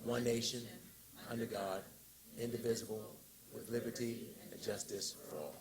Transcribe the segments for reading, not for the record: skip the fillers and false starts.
one nation, under God, indivisible, with liberty and justice for all.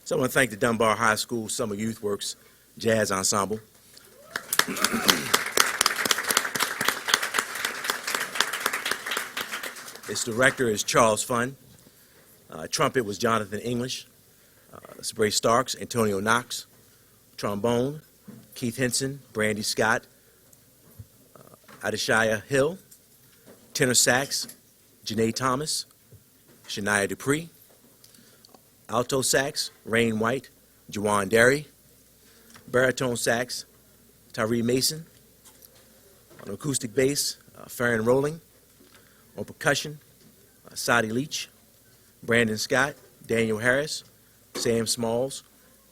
So I want to thank the Dunbar High School Summer Youth Works Jazz Ensemble. Its director is Charles Funn. Trumpet was Jonathan English. Spray Starks, Antonio Knox. Trombone, Keith Henson, Brandy Scott. Adishaya Hill. Tenor sax, Janae Thomas. Shania Dupree. Alto sax, Rain White, Jawan Derry. Baritone sax, Tyree Mason. On acoustic bass, Farron Rowling. On percussion, Sadi Leach, Brandon Scott, Daniel Harris, Sam Smalls,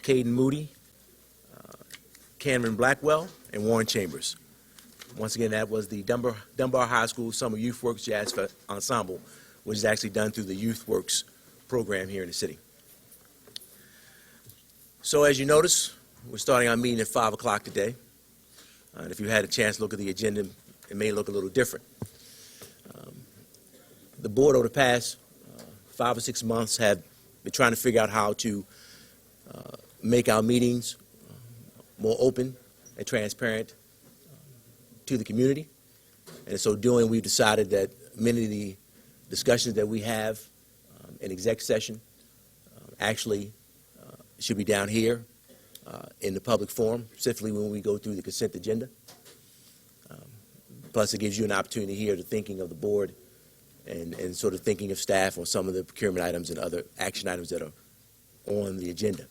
Caden Moody, Cameron Blackwell, and Warren Chambers. Once again, that was the Dunbar High School Summer Youth Works Jazz Ensemble, which is actually done through the Youth Works program here in the city. So as you notice, we're starting our meeting at 5 o'clock today. And if you had a chance to look at the agenda, it may look a little different. The board over the past 5 or 6 months have been trying to figure out how to make our meetings more open and transparent to the community. And so doing, we've decided that many of the discussions that we have in exec session actually should be down here in the public forum, specifically when we go through the consent agenda. Plus, it gives you an opportunity to hear the thinking of the board and sort of thinking of staff on some of the procurement items and other action items that are on the agenda.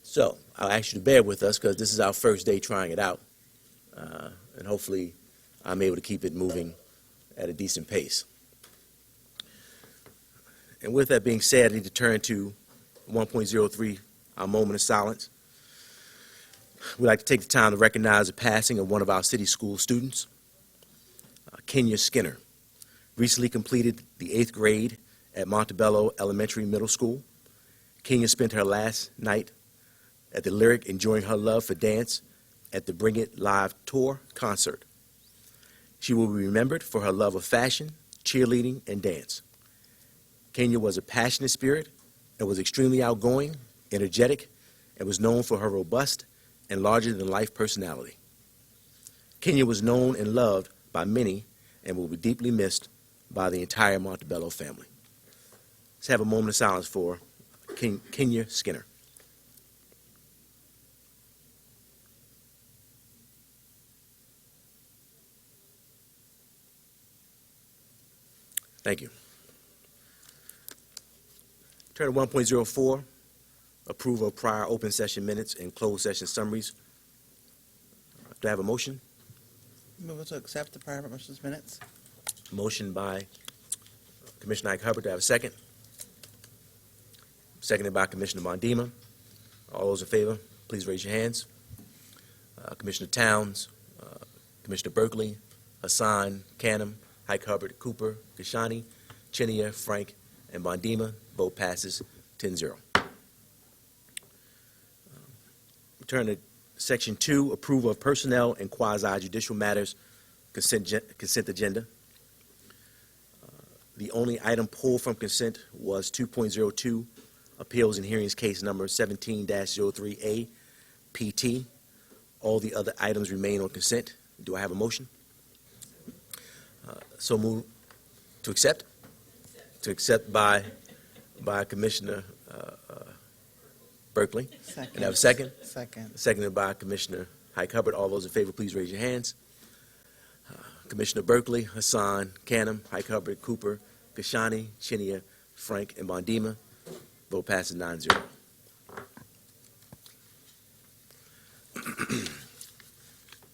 So I'll ask you to bear with us because this is our first day trying it out, and hopefully I'm able to keep it moving at a decent pace. And with that being said, I need to turn to 1.03, our moment of silence. We'd like to take the time to recognize the passing of one of our city school students, Kenya Skinner. Recently completed the 8th grade at Montebello Elementary Middle School. Kenya spent her last night at the Lyric enjoying her love for dance at the Bring It Live Tour concert. She will be remembered for her love of fashion, cheerleading, and dance. Kenya was a passionate spirit and was extremely outgoing, energetic, and was known for her robust and larger-than-life personality. Kenya was known and loved by many and will be deeply missed by the entire Montebello family. Let's have a moment of silence for Kenya Skinner. Thank you. Turn to 1.04, approval of prior open session minutes and closed session summaries. Do I have a motion? Move to accept the prior motions minutes. Motion by Commissioner Ike Hubbard. Do I have a second? Seconded by Commissioner Bondima. All those in favor, please raise your hands. Commissioner Towns, Commissioner Berkeley, Hassan, Canham, Ike Hubbard, Cooper, Kashani, Chinia, Frank, and Bondima. Vote passes 10-0. Turn to Section 2, approval of personnel and quasi-judicial matters, consent agenda. The only item pulled from consent was 2.02, appeals and hearings case number 17-03A, PT. All the other items remain on consent. Do I have a motion? So move to accept? To accept by Commissioner Berkeley. Second. And have a second? Second. Seconded by Commissioner Ike Hubbard. All those in favor, please raise your hands. Commissioner Berkeley, Hassan, Canham, Ike Hubbard, Cooper, Kashani, Chinia, Frank, and Bondima. Vote passes 9-0.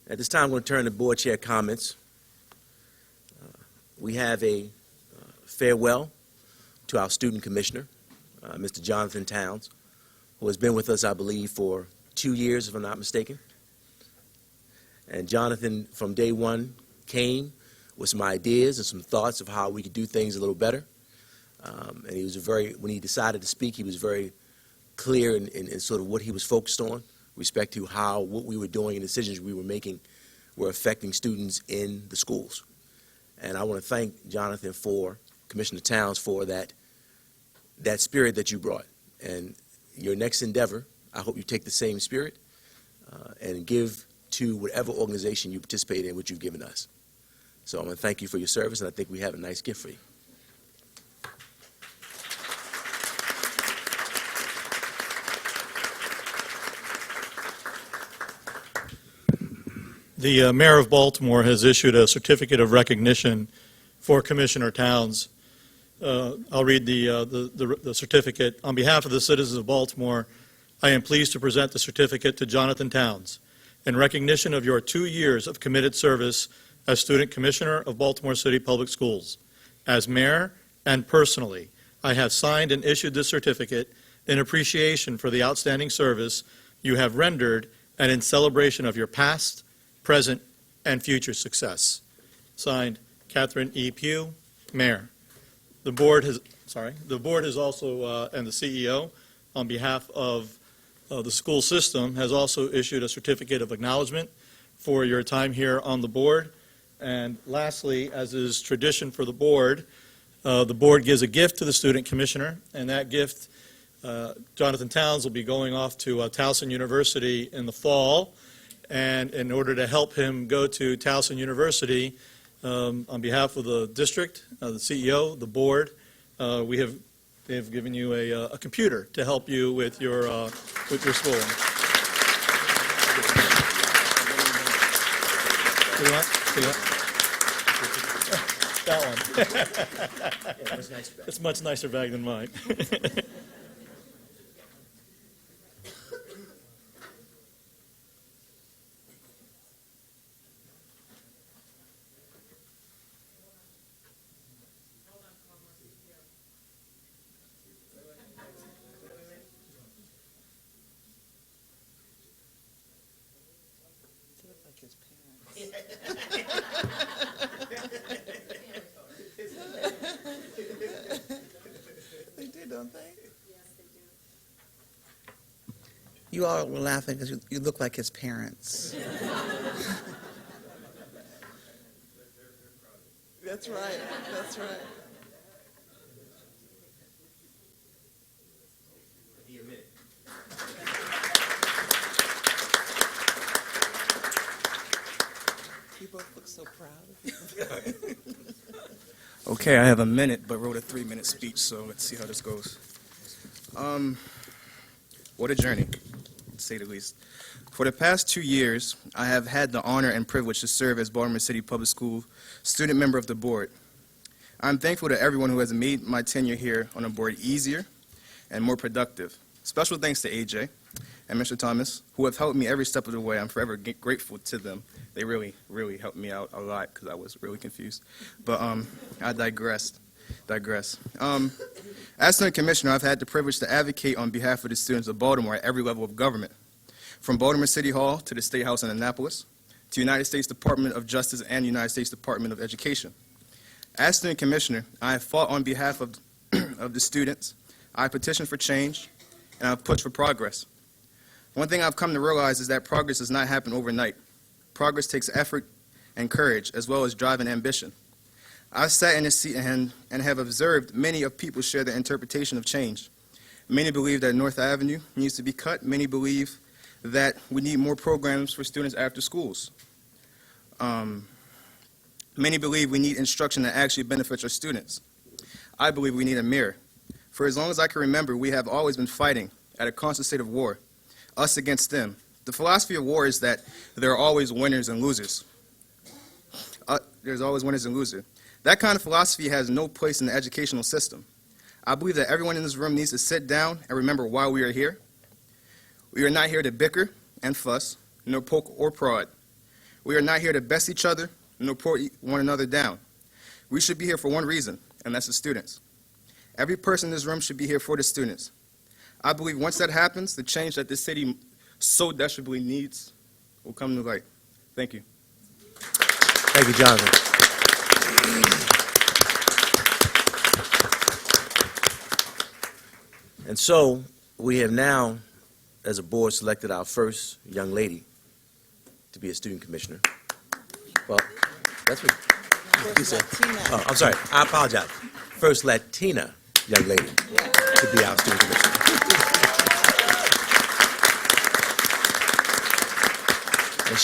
At this time, I'm going to turn to board chair comments. We have a farewell to our student commissioner, Mr. Jonathan Towns, who has been with us, I believe, for 2 years, if I'm not mistaken. And Jonathan, from day one, came with some ideas and some thoughts of how we could do things a little better. And he was when he decided to speak, he was very clear in sort of what he was focused on, with respect to how what we were doing and decisions we were making were affecting students in the schools. And I want to thank Jonathan Commissioner Towns for that spirit that you brought. And your next endeavor, I hope you take the same spirit and give to whatever organization you participate in, which you've given us. So I want to thank you for your service, and I think we have a nice gift for you. The Mayor of Baltimore has issued a certificate of recognition for Commissioner Towns. I'll read the certificate. On behalf of the citizens of Baltimore, I am pleased to present the certificate to Jonathan Towns in recognition of your 2 years of committed service as Student Commissioner of Baltimore City Public Schools. As Mayor and personally, I have signed and issued this certificate in appreciation for the outstanding service you have rendered and in celebration of your past, present, and future success. Signed, Catherine E. Pugh, Mayor. The board has also, and the CEO, on behalf of the school system, has also issued a certificate of acknowledgement for your time here on the board. And lastly, as is tradition for the board gives a gift to the student commissioner, and that gift, Jonathan Towns will be going off to Towson University in the fall. And in order to help him go to Towson University, on behalf of the district, the CEO, the board, they have given you a computer to help you with your schooling. That one. Yeah, that's nice. It's a much nicer bag than mine. They look like his parents. They did, don't they? You all were laughing because you look like his parents. That's right. That's right. You both look so proud of you. Okay, I have a minute, but wrote a 3-minute speech, so let's see how this goes. What a journey, to say the least. For the past 2 years, I have had the honor and privilege to serve as Baltimore City Public School student member of the board. I'm thankful to everyone who has made my tenure here on the board easier and more productive. Special thanks to AJ and Mr. Thomas, who have helped me every step of the way. I'm forever grateful to them. They really, really helped me out a lot because I was really confused. But I digress. As student commissioner, I've had the privilege to advocate on behalf of the students of Baltimore at every level of government, from Baltimore City Hall to the State House in Annapolis, to United States Department of Justice and United States Department of Education. As student commissioner, I have fought on behalf of, of the students. I petitioned for change, and I've pushed for progress. One thing I've come to realize is that progress does not happen overnight. Progress takes effort and courage, as well as drive and ambition. I've sat in this seat and have observed many of people share their interpretation of change. Many believe that North Avenue needs to be cut. Many believe that we need more programs for students after schools. Many believe we need instruction that actually benefits our students. I believe we need a mirror. For as long as I can remember, we have always been fighting at a constant state of war, us against them. The philosophy of war is that there are always winners and losers. There's always winners and losers. That kind of philosophy has no place in the educational system. I believe that everyone in this room needs to sit down and remember why we are here. We are not here to bicker and fuss, nor poke or prod. We are not here to best each other, nor put one another down. We should be here for one reason, and that's the students. Every person in this room should be here for the students. I believe once that happens, the change that this city so desperately needs will come to light. Thank you. Thank you, Jonathan. And so we have now, as a board, selected our first young lady to be a student commissioner. Well, that's what you said. Latina. Oh, I'm sorry. I apologize. First Latina young lady to be our student commissioner. And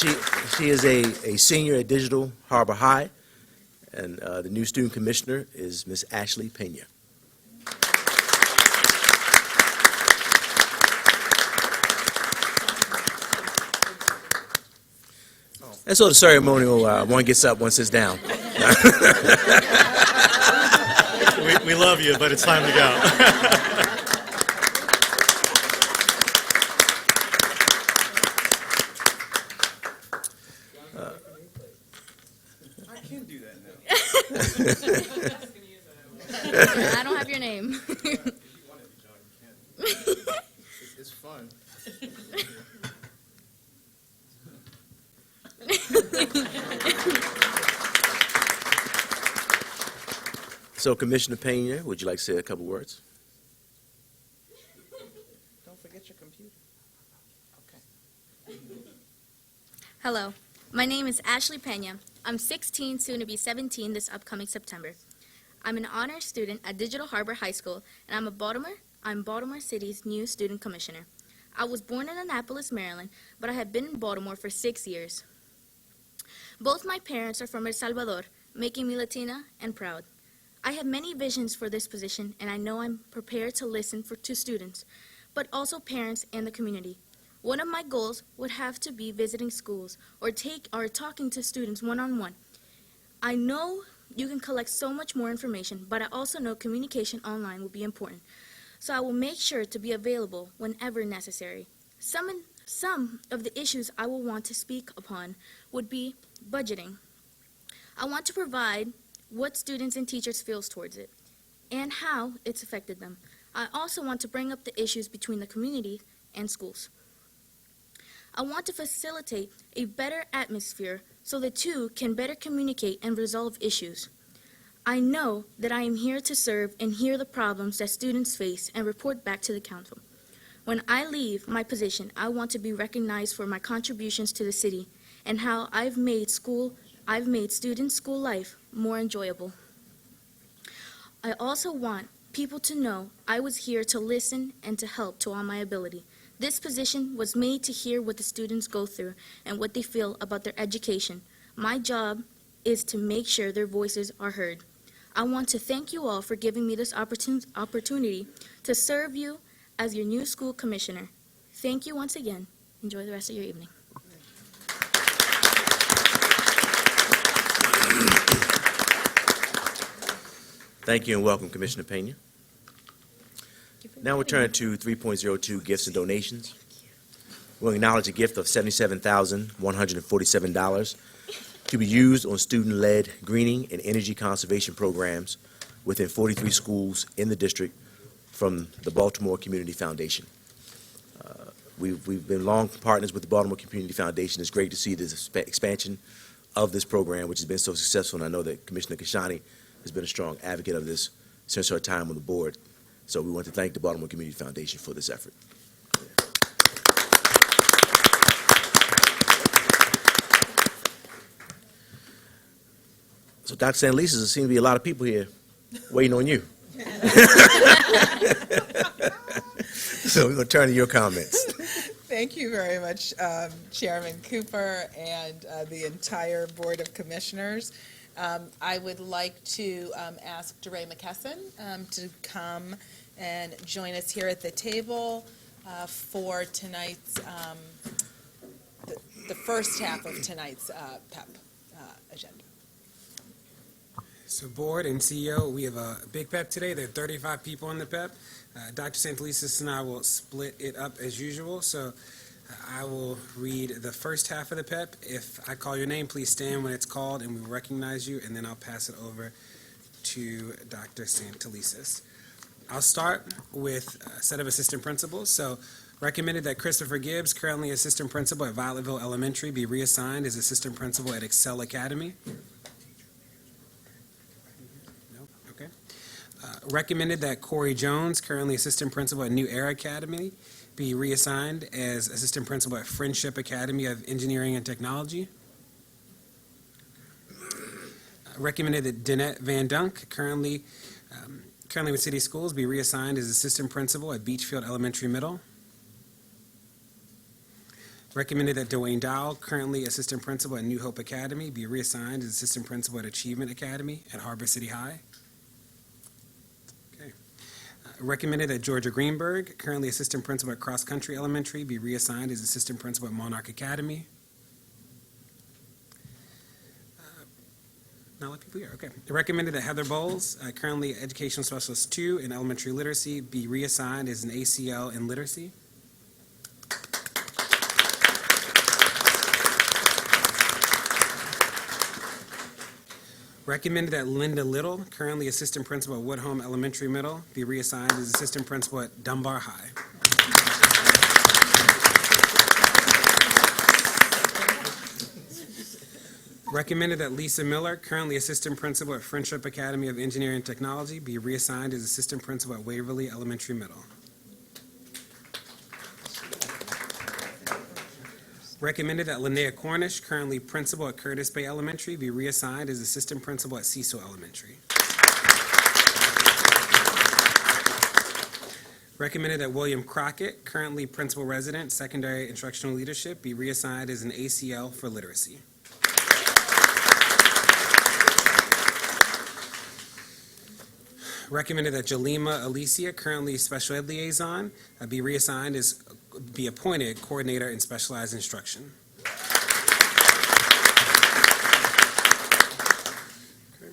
she is a senior at Digital Harbor High, and the new student commissioner is Miss Ashley Pena. And so the ceremonial, one gets up, one sits down. We love you, but it's time to go. I can do that now. I don't have your name. It's fun. So Commissioner Pena, would you like to say a couple words? Don't forget your computer. Okay. Hello, my name is Ashley Pena. I'm 16, soon to be 17 this upcoming September. I'm an honors student at Digital Harbor High School, and I'm Baltimore City's new student commissioner. I was born in Annapolis, Maryland, but I have been in Baltimore for 6 years. Both my parents are from El Salvador, making me Latina and proud. I have many visions for this position, and I know I'm prepared to listen to students, but also parents and the community. One of my goals would have to be visiting schools or talking to students one-on-one. I know you can collect so much more information, but I also know communication online will be important. So I will make sure to be available whenever necessary. Some of the issues I will want to speak upon would be budgeting. I want to provide what students and teachers feel towards it and how it's affected them. I also want to bring up the issues between the community and schools. I want to facilitate a better atmosphere so the two can better communicate and resolve issues. I know that I am here to serve and hear the problems that students face and report back to the council. When I leave my position, I want to be recognized for my contributions to the city and how I've made students' school life more enjoyable. I also want people to know I was here to listen and to help to all my ability. This position was made to hear what the students go through and what they feel about their education. My job is to make sure their voices are heard. I want to thank you all for giving me this opportunity to serve you as your new school commissioner. Thank you once again. Enjoy the rest of your evening. Thank you and welcome, Commissioner Pena. Now we'll turn to 3.02, gifts and donations. We'll acknowledge a gift of $77,147 to be used on student-led greening and energy conservation programs within 43 schools in the district from the Baltimore Community Foundation. We've been long partners with the Baltimore Community Foundation. It's great to see this expansion of this program, which has been so successful, and I know that Commissioner Kashani has been a strong advocate of this since her time on the board. So we want to thank the Baltimore Community Foundation for this effort. So, Dr. St. Lisa, there seem to be a lot of people here waiting on you. So we're going to turn to your comments. Thank you very much, Chairman Cooper and the entire Board of Commissioners. I would like to ask DeRay McKesson to come and join us here at the table for tonight's, the first half of tonight's PEP agenda. So board and CEO, we have a big PEP today. There are 35 people in the PEP. Dr. Santelises and I will split it up as usual. So I will read the first half of the PEP. If I call your name, please stand when it's called and we will recognize you, and then I'll pass it over to Dr. Santelises. I'll start with a set of assistant principals. So recommended that Christopher Gibbs, currently assistant principal at Violetville Elementary, be reassigned as assistant principal at Excel Academy. Recommended that Corey Jones, currently assistant principal at New Era Academy, be reassigned as assistant principal at Friendship Academy of Engineering and Technology. Recommended that Danette Van Dunk, currently with City Schools, be reassigned as assistant principal at Beachfield Elementary Middle. Recommended that Dwayne Dowell, currently assistant principal at New Hope Academy, be reassigned as assistant principal at Achievement Academy at Harbor City High. Recommended that Georgia Greenberg, currently assistant principal at Cross Country Elementary, be reassigned as assistant principal at Monarch Academy. Not a lot of people here. Okay. Recommended that Heather Bowles, currently Educational Specialist 2 in Elementary Literacy, be reassigned as an ACL in Literacy. Recommended that Linda Little, currently assistant principal at Woodhome Elementary Middle, be reassigned as assistant principal at Dunbar High. Recommended that Lisa Miller, currently assistant principal at Friendship Academy of Engineering and Technology, be reassigned as assistant principal at Waverly Elementary Middle. Recommended that Linnea Cornish, currently principal at Curtis Bay Elementary, be reassigned as assistant principal at Cecil Elementary. Recommended that William Crockett, currently principal resident, secondary instructional leadership, be reassigned as an ACL for literacy. Recommended that Jalima Alicia, currently special ed liaison, be appointed coordinator in specialized instruction. Okay.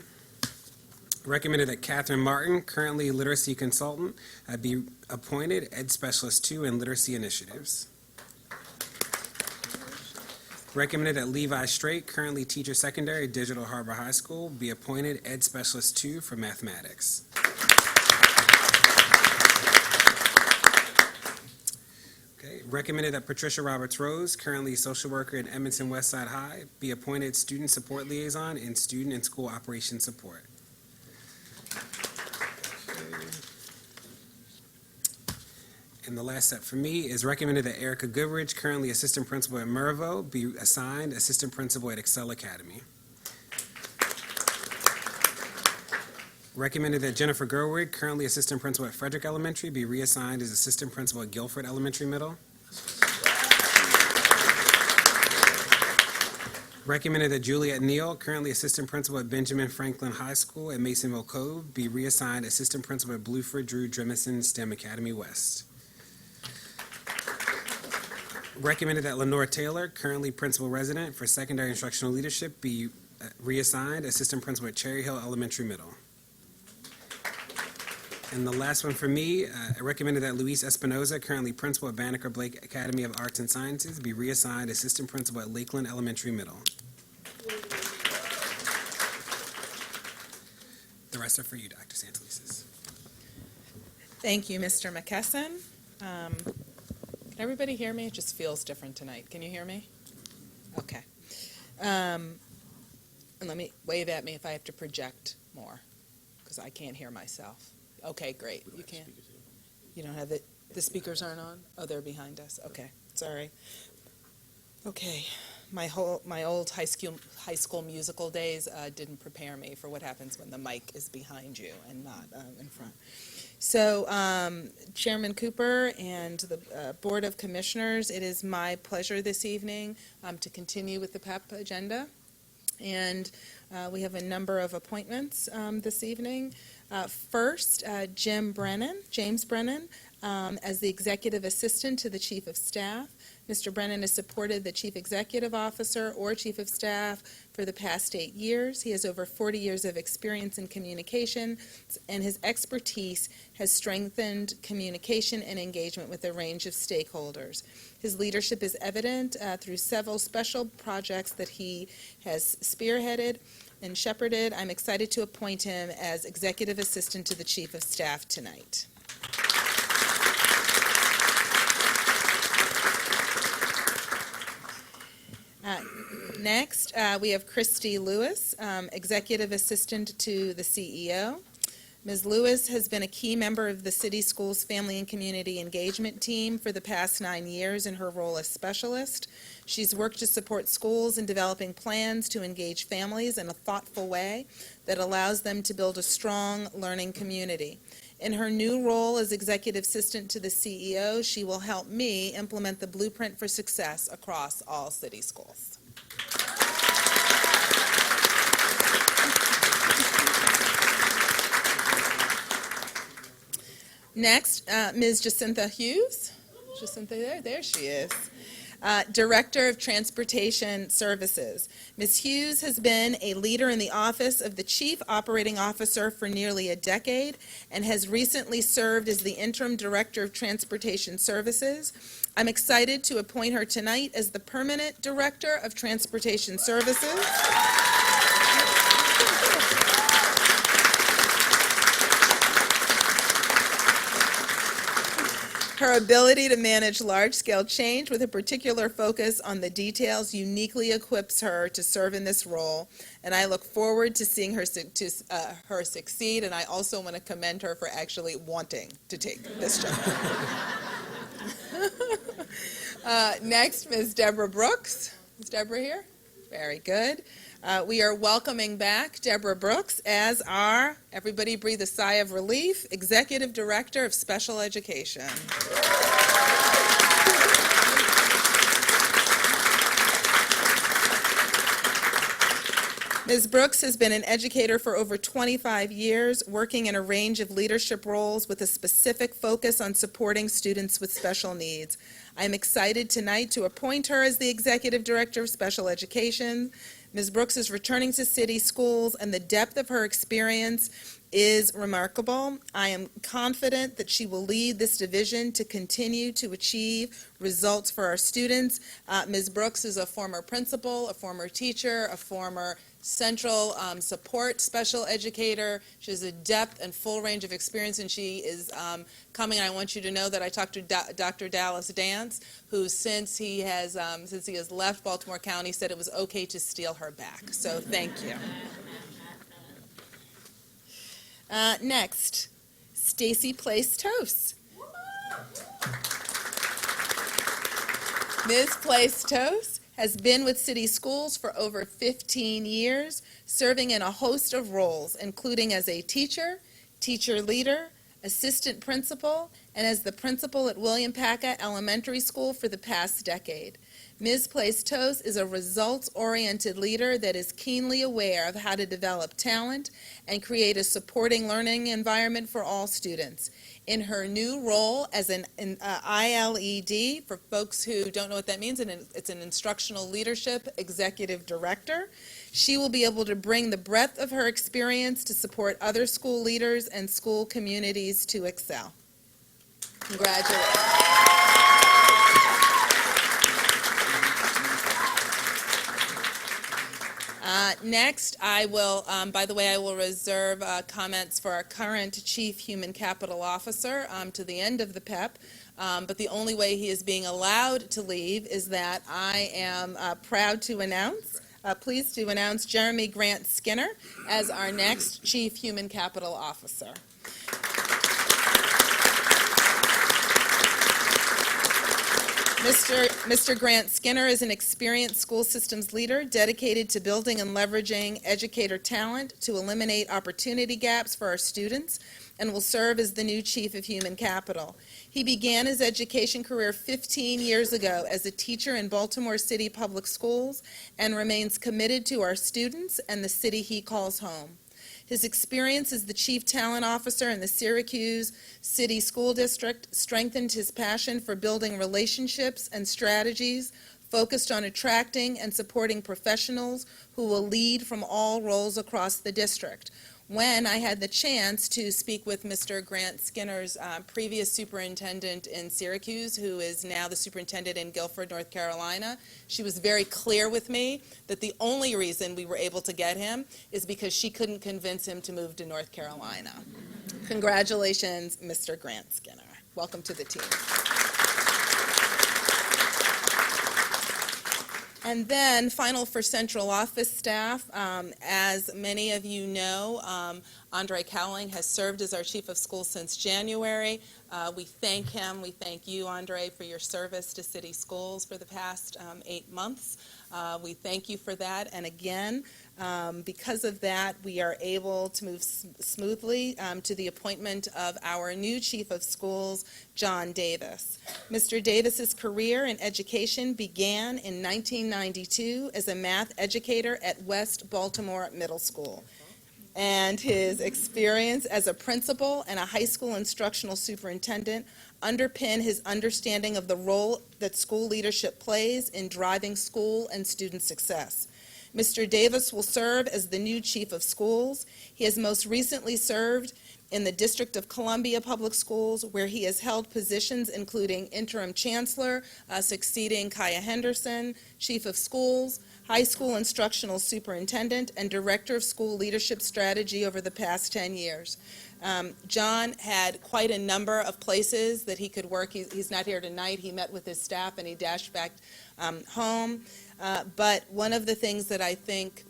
Recommended that Catherine Martin, currently literacy consultant, be appointed Ed Specialist 2 in Literacy Initiatives. Recommended that Levi Straight, currently teacher secondary, Digital Harbor High School, be appointed Ed Specialist 2 for Mathematics. Okay. Recommended that Patricia Roberts Rose, currently social worker at Edmondson Westside High, be appointed Student Support Liaison in Student and School Operations Support. And the last step for me is recommended that Erica Goodrich, currently assistant principal at Mervo, be assigned assistant principal at Excel Academy. Recommended that Jennifer Gerwig, currently assistant principal at Frederick Elementary, be reassigned as assistant principal at Guilford Elementary Middle. Recommended that Juliet Neal, currently assistant principal at Benjamin Franklin High School at Masonville Cove, be reassigned assistant principal at Bluford Drew Jemison STEM Academy West. Recommended that Lenore Taylor, currently principal resident for secondary instructional leadership, be reassigned assistant principal at Cherry Hill Elementary Middle. And the last one for me, I recommended that Luis Espinoza, currently principal at Banneker Blake Academy of Arts and Sciences, be reassigned assistant principal at Lakeland Elementary Middle. The rest are for you, Dr. Santelises. Thank you, Mr. McKesson. Can everybody hear me? It just feels different tonight. Can you hear me? Okay. And let me wave at me if I have to project more, because I can't hear myself. Okay, great. You can? You don't have it? The speakers aren't on? Oh, they're behind us. Okay, sorry. Okay, my old high school musical days didn't prepare me for what happens when the mic is behind you and not in front. So, Chairman Cooper and the Board of Commissioners, it is my pleasure this evening to continue with the PEP agenda. And we have a number of appointments this evening. First, James Brennan, as the Executive Assistant to the Chief of Staff. Mr. Brennan has supported the Chief Executive Officer or Chief of Staff for the past 8 years. He has over 40 years of experience in communication, and his expertise has strengthened communication and engagement with a range of stakeholders. His leadership is evident through several special projects that he has spearheaded and shepherded. I'm excited to appoint him as Executive Assistant to the Chief of Staff tonight. Next, we have Christy Lewis, Executive Assistant to the CEO. Ms. Lewis has been a key member of the City Schools Family and Community Engagement Team for the past 9 years in her role as specialist. She's worked to support schools in developing plans to engage families in a thoughtful way that allows them to build a strong learning community. In her new role as Executive Assistant to the CEO, she will help me implement the blueprint for success across all city schools. Next, Ms. Jacintha Hughes. Jacintha, there she is. Director of Transportation Services. Ms. Hughes has been a leader in the office of the Chief Operating Officer for nearly a decade and has recently served as the Interim Director of Transportation Services. I'm excited to appoint her tonight as the Permanent Director of Transportation Services. Her ability to manage large-scale change with a particular focus on the details uniquely equips her to serve in this role, and I look forward to seeing her succeed, and I also want to commend her for actually wanting to take this job. Next, Ms. Deborah Brooks. Is Deborah here? Very good. We are welcoming back Deborah Brooks as our, everybody breathe a sigh of relief, Executive Director of Special Education. Ms. Brooks has been an educator for over 25 years, working in a range of leadership roles with a specific focus on supporting students with special needs. I am excited tonight to appoint her as the Executive Director of Special Education. Ms. Brooks is returning to city schools, and the depth of her experience is remarkable. I am confident that she will lead this division to continue to achieve results for our students. Ms. Brooks is a former principal, a former teacher, a former central support special educator. She has a depth and full range of experience, and she is coming. I want you to know that I talked to Dr. Dallas Dance, who since he has left Baltimore County, said it was okay to steal her back. So thank you. Next, Stacy Place-Toast. Ms. Place-Toast has been with city schools for over 15 years, serving in a host of roles, including as a teacher, teacher leader, assistant principal, and as the principal at William Paca Elementary School for the past decade. Ms. Place-Toast is a results-oriented leader that is keenly aware of how to develop talent and create a supporting learning environment for all students. In her new role as an ILED, for folks who don't know what that means, it's an Instructional Leadership Executive Director, she will be able to bring the breadth of her experience to support other school leaders and school communities to excel. Congratulations. Next, I will, by the way, I will reserve comments for our current Chief Human Capital Officer to the end of the PEP, but the only way he is being allowed to leave is that I am proud to announce, pleased to announce Jeremy Grant Skinner as our next Chief Human Capital Officer. Mr. Grant Skinner is an experienced school systems leader dedicated to building and leveraging educator talent to eliminate opportunity gaps for our students and will serve as the new Chief of Human Capital. He began his education career 15 years ago as a teacher in Baltimore City Public Schools and remains committed to our students and the city he calls home. His experience as the Chief Talent Officer in the Syracuse City School District strengthened his passion for building relationships and strategies focused on attracting and supporting professionals who will lead from all roles across the district. When I had the chance to speak with Mr. Grant Skinner's previous superintendent in Syracuse, who is now the superintendent in Guilford, North Carolina, she was very clear with me that the only reason we were able to get him is because she couldn't convince him to move to North Carolina. Congratulations, Mr. Grant Skinner. Welcome to the team. And then, final for central office staff, as many of you know, Andre Cowling has served as our chief of schools since January. We thank him, we thank you, Andre, for your service to city schools for the past 8 months. We thank you for that, and again, because of that, we are able to move smoothly to the appointment of our new chief of schools, John Davis. Mr. Davis's career in education began in 1992 as a math educator at West Baltimore Middle School. And his experience as a principal and a high school instructional superintendent underpin his understanding of the role that school leadership plays in driving school and student success. Mr. Davis will serve as the new chief of schools. He has most recently served in the District of Columbia Public Schools, where he has held positions including interim chancellor, succeeding Kaya Henderson, chief of schools, high school instructional superintendent, and director of school leadership strategy over the past 10 years. John had quite a number of places that he could work. He's not here tonight. He met with his staff and he dashed back home. But one of the things that I think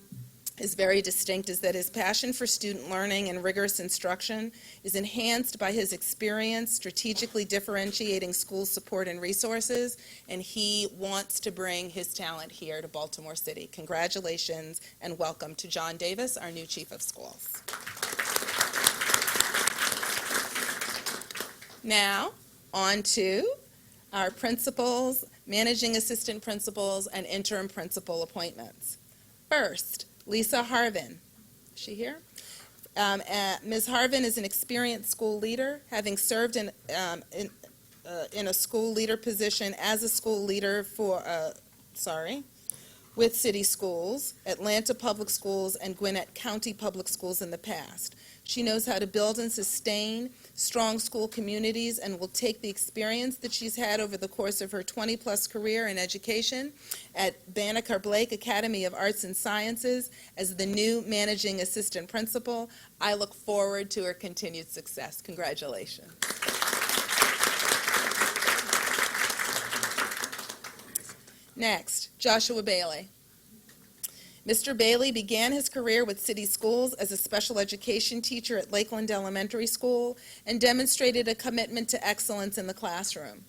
is very distinct is that his passion for student learning and rigorous instruction is enhanced by his experience strategically differentiating school support and resources, and he wants to bring his talent here to Baltimore City. Congratulations and welcome to John Davis, our new chief of schools. Now, on to our principals, managing assistant principals, and interim principal appointments. First, Lisa Harvin. Is she here? Ms. Harvin is an experienced school leader, having served in a school leader position as a school leader for, with city schools, Atlanta Public Schools, and Gwinnett County Public Schools in the past. She knows how to build and sustain strong school communities and will take the experience that she's had over the course of her 20-plus career in education at Banneker Blake Academy of Arts and Sciences as the new managing assistant principal. I look forward to her continued success. Congratulations. Next, Joshua Bailey. Mr. Bailey began his career with city schools as a special education teacher at Lakeland Elementary School and demonstrated a commitment to excellence in the classroom.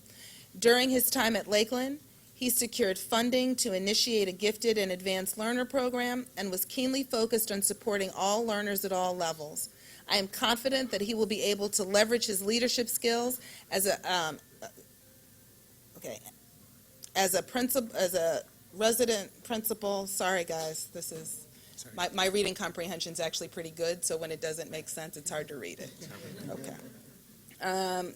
During his time at Lakeland, he secured funding to initiate a gifted and advanced learner program and was keenly focused on supporting all learners at all levels. I am confident that he will be able to leverage his leadership skills as a resident principal. Sorry, guys, this is, my reading comprehension is actually pretty good, so when it doesn't make sense, it's hard to read it. Okay.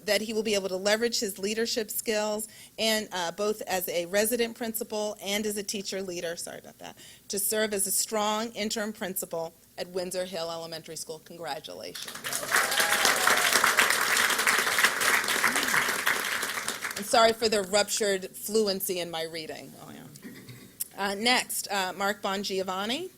That he will be able to leverage his leadership skills and both as a resident principal and as a teacher leader, sorry about that, to serve as a strong interim principal at Windsor Hill Elementary School. Congratulations. And sorry for the ruptured fluency in my reading. Oh, yeah. Next, Mark Bongiovanni.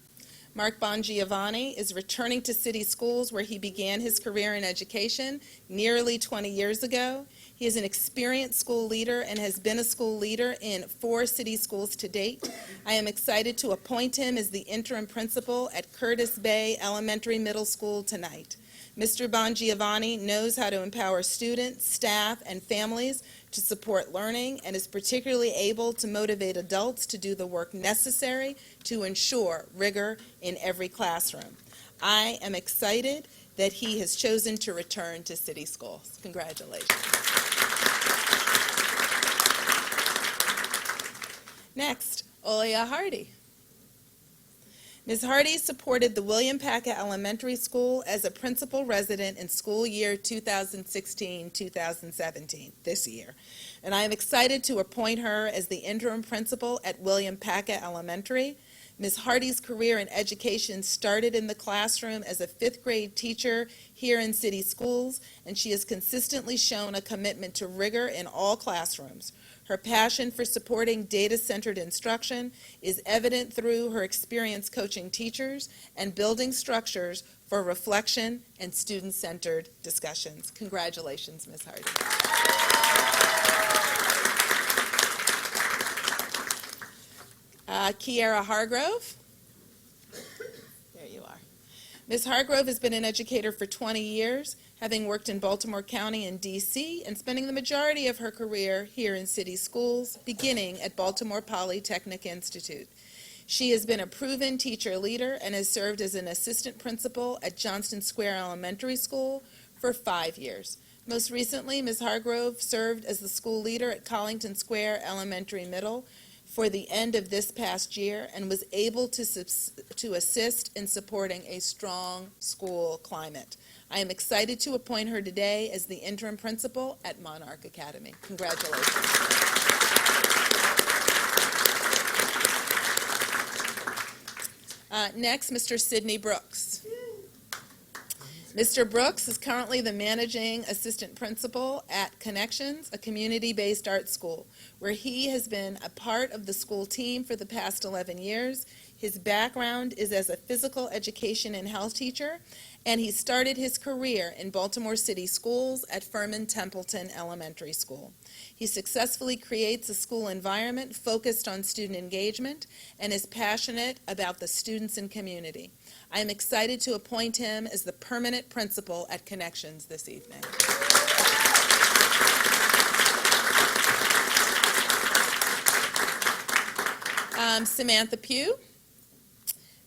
Mark Bongiovanni is returning to city schools where he began his career in education nearly 20 years ago. He is an experienced school leader and has been a school leader in 4 city schools to date. I am excited to appoint him as the interim principal at Curtis Bay Elementary Middle School tonight. Mr. Bongiovanni knows how to empower students, staff, and families to support learning and is particularly able to motivate adults to do the work necessary to ensure rigor in every classroom. I am excited that he has chosen to return to city schools. Congratulations. Next, Olia Hardy. Ms. Hardy supported the William Packett Elementary School as a principal resident in school year 2016-2017, this year. And I am excited to appoint her as the interim principal at William Packett Elementary. Ms. Hardy's career in education started in the classroom as a 5th grade teacher here in city schools, and she has consistently shown a commitment to rigor in all classrooms. Her passion for supporting data-centered instruction is evident through her experience coaching teachers and building structures for reflection and student-centered discussions. Congratulations, Ms. Hardy. Kiara Hargrove. There you are. Ms. Hargrove has been an educator for 20 years, having worked in Baltimore County and D.C., and spending the majority of her career here in city schools, beginning at Baltimore Polytechnic Institute. She has been a proven teacher leader and has served as an assistant principal at Johnston Square Elementary School for 5 years. Most recently, Ms. Hargrove served as the school leader at Collington Square Elementary Middle for the end of this past year and was able to assist in supporting a strong school climate. I am excited to appoint her today as the interim principal at Monarch Academy. Congratulations. Next, Mr. Sidney Brooks. Mr. Brooks is currently the managing assistant principal at Connections, a community-based art school, where he has been a part of the school team for the past 11 years. His background is as a physical education and health teacher, and he started his career in Baltimore City Schools at Furman Templeton Elementary School. He successfully creates a school environment focused on student engagement and is passionate about the students and community. I am excited to appoint him as the permanent principal at Connections this evening. Samantha Pugh.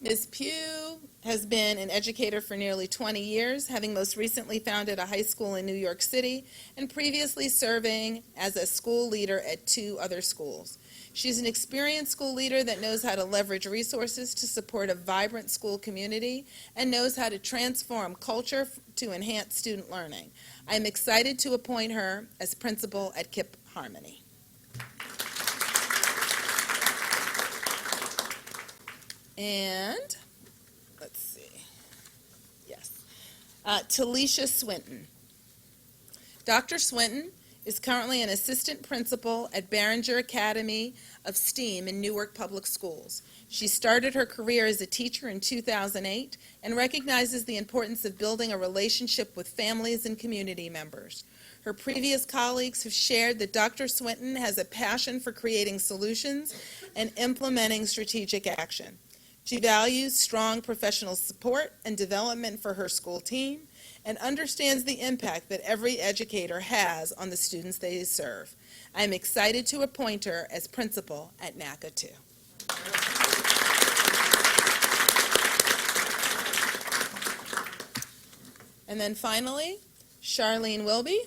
Ms. Pugh has been an educator for nearly 20 years, having most recently founded a high school in New York City and previously serving as a school leader at 2 other schools. She's an experienced school leader that knows how to leverage resources to support a vibrant school community and knows how to transform culture to enhance student learning. I am excited to appoint her as principal at KIPP Harmony. And, let's see, yes, Talisha Swinton. Dr. Swinton is currently an assistant principal at Barringer Academy of STEAM in Newark Public Schools. She started her career as a teacher in 2008 and recognizes the importance of building a relationship with families and community members. Her previous colleagues have shared that Dr. Swinton has a passion for creating solutions and implementing strategic action. She values strong professional support and development for her school team and understands the impact that every educator has on the students they serve. I am excited to appoint her as principal at NACA 2. And then finally, Charlene Wilby.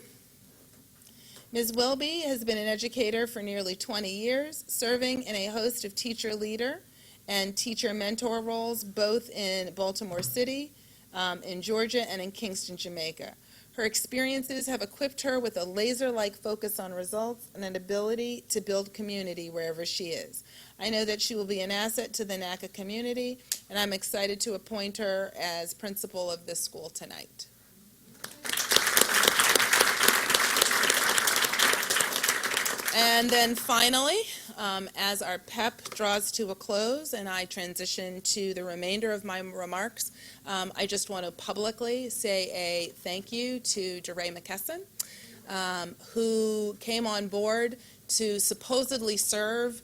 Ms. Wilby has been an educator for nearly 20 years, serving in a host of teacher leader and teacher mentor roles, both in Baltimore City, in Georgia, and in Kingston, Jamaica. Her experiences have equipped her with a laser-like focus on results and an ability to build community wherever she is. I know that she will be an asset to the NACA community, and I'm excited to appoint her as principal of this school tonight. And then finally, as our PEP draws to a close and I transition to the remainder of my remarks, I just want to publicly say a thank you to DeRay McKesson, who came on board to supposedly serve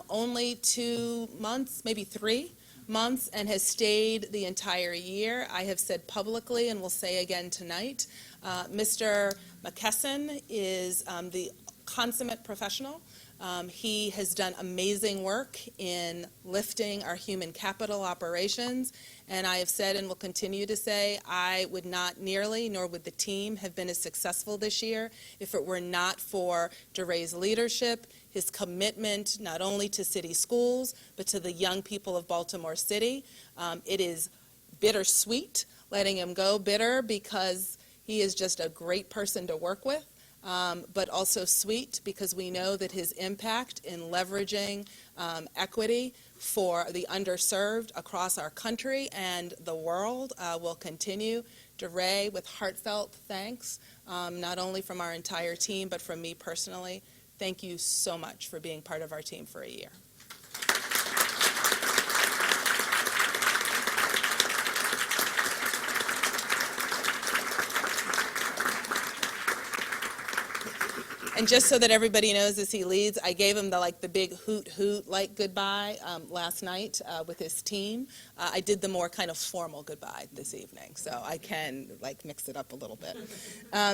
only 2 months, maybe 3 months, and has stayed the entire year. I have said publicly and will say again tonight, Mr. McKesson is the consummate professional. He has done amazing work in lifting our human capital operations, and I have said and will continue to say I would not nearly, nor would the team, have been as successful this year if it were not for DeRay's leadership, his commitment not only to city schools, but to the young people of Baltimore City. It is bittersweet letting him go, bitter because he is just a great person to work with. But also sweet because we know that his impact in leveraging equity for the underserved across our country and the world will continue. DeRay, with heartfelt thanks, not only from our entire team, but from me personally, thank you so much for being part of our team for a year. And just so that everybody knows as he leads, I gave him the big hoot goodbye last night with his team. I did the more kind of formal goodbye this evening, so I can mix it up a little bit.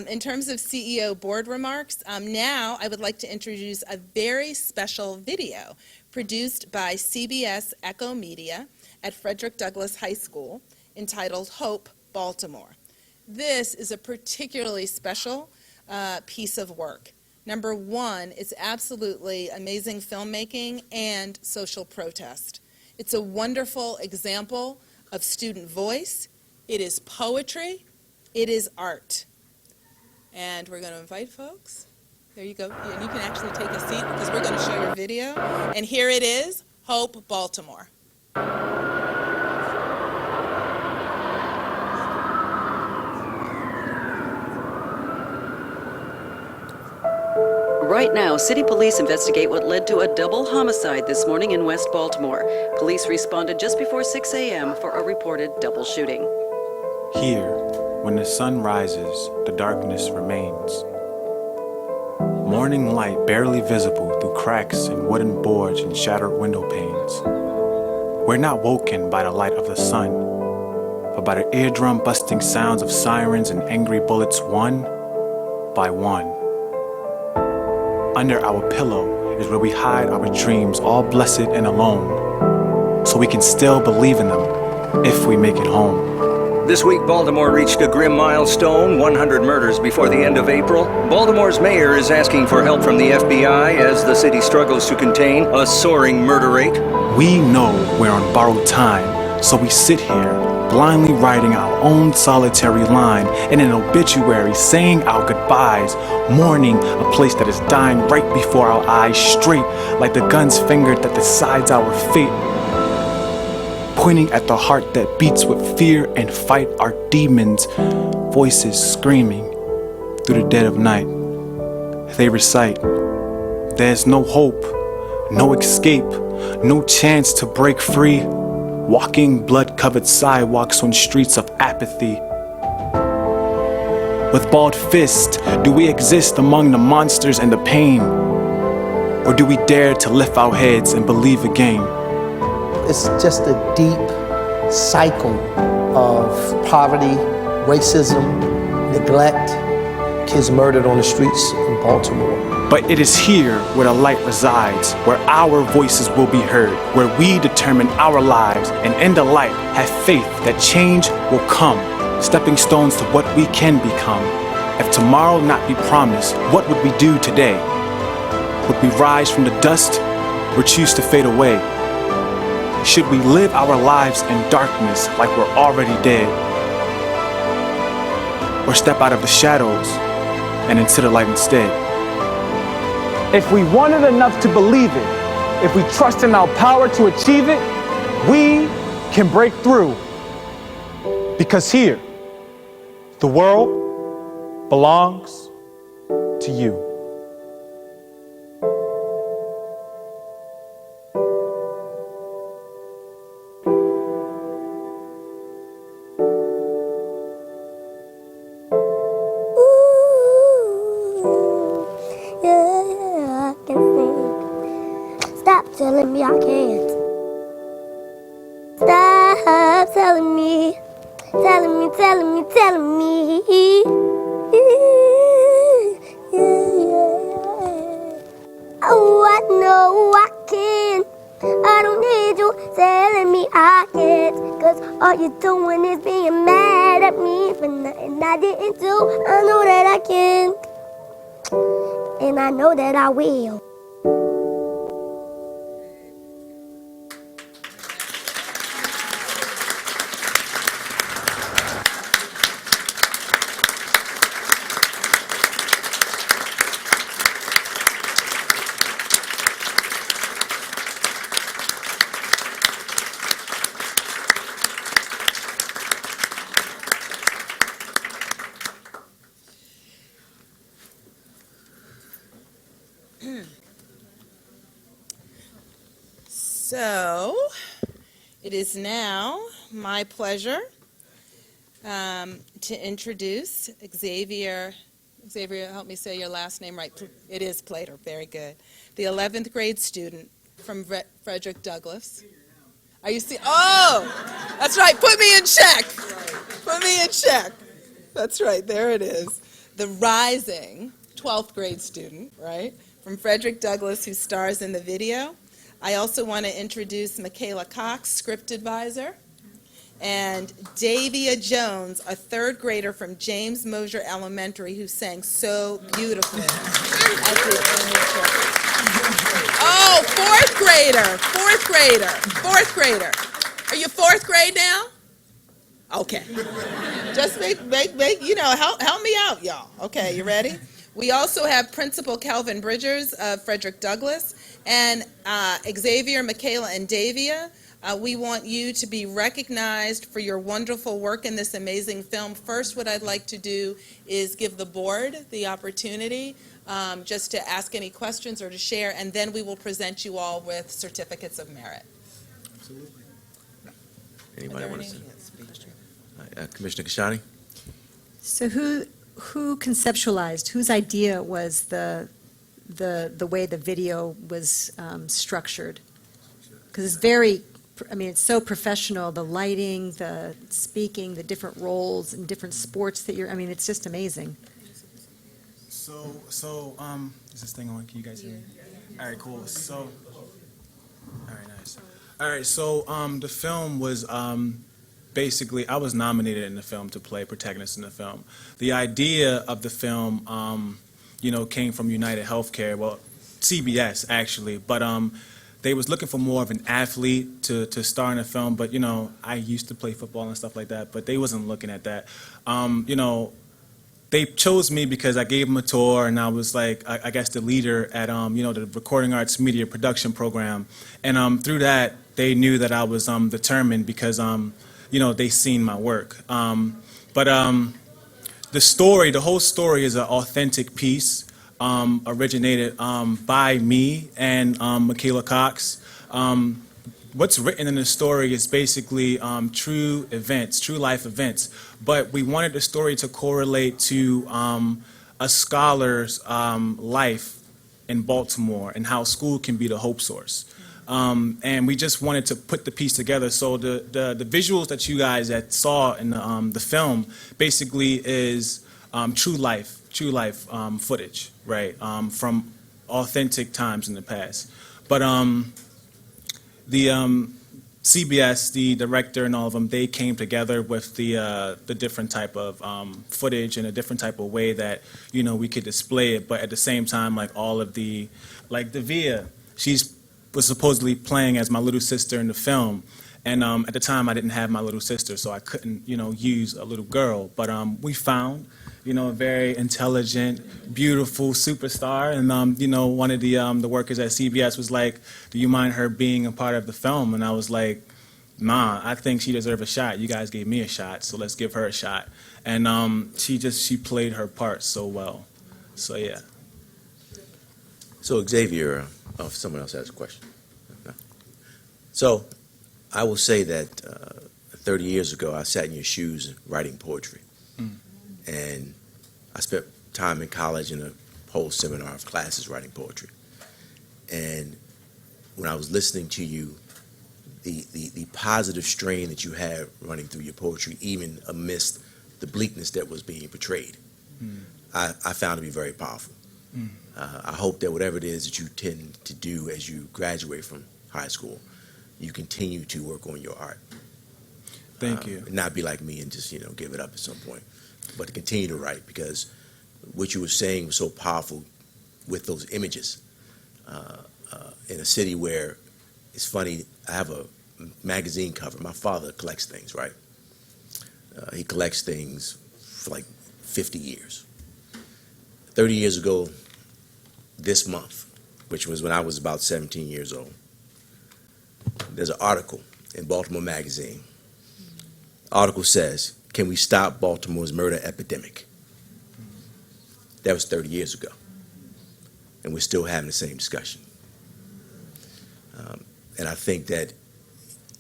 In terms of CEO board remarks, now I would like to introduce a very special video produced by CBS Echo Media at Frederick Douglass High School entitled Hope, Baltimore. This is a particularly special piece of work. Number one, it's absolutely amazing filmmaking and social protest. It's a wonderful example of student voice. It is poetry. It is art. And we're going to invite folks. There you go. And you can actually take a seat because we're going to show your video. And here it is, Hope, Baltimore. Right now, city police investigate what led to a double homicide this morning in West Baltimore. Police responded just before 6 a.m. for a reported double shooting. Here, when the sun rises, the darkness remains. Morning light barely visible through cracks in wooden boards and shattered window panes. We're not woken by the light of the sun, but by the eardrum-busting sounds of sirens and angry bullets one by one. Under our pillow is where we hide our dreams, all blessed and alone, so we can still believe in them if we make it home. This week, Baltimore reached a grim milestone, 100 murders before the end of April. Baltimore's mayor is asking for help from the FBI as the city struggles to contain a soaring murder rate. We know we're on borrowed time, so we sit here, blindly writing our own solitary line in an obituary, saying our goodbyes, mourning a place that is dying right before our eyes, straight like the gun's finger that decides our fate. pointing at the heart that beats with fear and fight our demons, voices screaming through the dead of night. They recite, there's no hope, no escape, no chance to break free, walking blood-covered sidewalks on streets of apathy. With balled fist, do we exist among the monsters and the pain? Or do we dare to lift our heads and believe again? It's just a deep cycle of poverty, racism, neglect, kids murdered on the streets in Baltimore. But it is here where the light resides, where our voices will be heard, where we determine our lives, and in the light have faith that change will come, stepping stones to what we can become. If tomorrow not be promised, what would we do today? Would we rise from the dust or choose to fade away? Should we live our lives in darkness like we're already dead? Or step out of the shadows and into the light instead? If we want it enough to believe it, if we trust in our power to achieve it, we can break through. Because here, the world belongs to you. Stop telling me I can't. Stop telling me, telling me, telling me, telling me. Oh, I know I can. I don't need you telling me I can't. Cause all you're doing is being mad at me for nothing I didn't do. I know that I can. And I know that I will. So, it is now my pleasure to introduce Xavier. Xavier, help me say your last name right. It is Plater. Very good. The 11th grade student from Frederick Douglass. Are you see? Oh, that's right. Put me in check. Put me in check. That's right. There it is. The rising 12th grade student, right, from Frederick Douglass, who stars in the video. I also want to introduce Michaela Cox, script advisor, and Davia Jones, a third grader from James Mosher Elementary, who sang so beautifully at the initial. Oh, fourth grader. Are you fourth grade now? Okay. Just make, help me out, y'all. Okay, you ready? We also have Principal Kelvin Bridgers of Frederick Douglass, and Xavier, Michaela, and Davia. We want you to be recognized for your wonderful work in this amazing film. First, what I'd like to do is give the board the opportunity just to ask any questions or to share, and then we will present you all with certificates of merit. Absolutely. Anybody want to say? Commissioner Kashani? So who conceptualized, whose idea was the way the video was structured? Because it's it's so professional, the lighting, the speaking, the different roles and different sports that it's just amazing. So, is this thing on? Can you guys hear me? All right, cool. So, all right, nice. All right, so the film was basically, I was nominated in the film to play protagonist in the film. The idea of the film, came from United Healthcare, well, CBS actually, but they was looking for more of an athlete to star in the film, but I used to play football and stuff like that, but they wasn't looking at that. They chose me because I gave them a tour, and I was like, I guess the leader at the Recording Arts Media Production Program, and through that, they knew that I was determined because they seen my work. But the whole story is an authentic piece, originated by me and Michaela Cox. What's written in the story is basically true events, true life events, but we wanted the story to correlate to a scholar's life in Baltimore and how school can be the hope source. And we just wanted to put the piece together. So the visuals that you guys saw in the film basically is true life footage, right, from authentic times in the past. But the CBS, the director and all of them, they came together with the different type of footage in a different type of way that, we could display it, but at the same time, like all of like Davia, was supposedly playing as my little sister in the film. And at the time, I didn't have my little sister, so I couldn't, use a little girl. But we found, a very intelligent, beautiful superstar. And, one of the workers at CBS was like, do you mind her being a part of the film? And I was like, nah, I think she deserves a shot. You guys gave me a shot, so let's give her a shot. And she played her part so well. So, yeah. So Xavier, someone else has a question. No. So I will say that 30 years ago, I sat in your shoes writing poetry. And I spent time in college in a whole seminar of classes writing poetry. And when I was listening to you, the positive strain that you had running through your poetry, even amidst the bleakness that was being portrayed, I found to be very powerful. I hope that whatever it is that you tend to do as you graduate from high school, you continue to work on your art. Thank you. Not be like me and just, give it up at some point, but to continue to write, because what you were saying was so powerful with those images in a city where, it's funny, I have a magazine cover. My father collects things, right? He collects things for like 50 years. 30 years ago, this month, which was when I was about 17 years old, there's an article in Baltimore Magazine. The article says, "Can we stop Baltimore's murder epidemic?" That was 30 years ago. And we're still having the same discussion. And I think that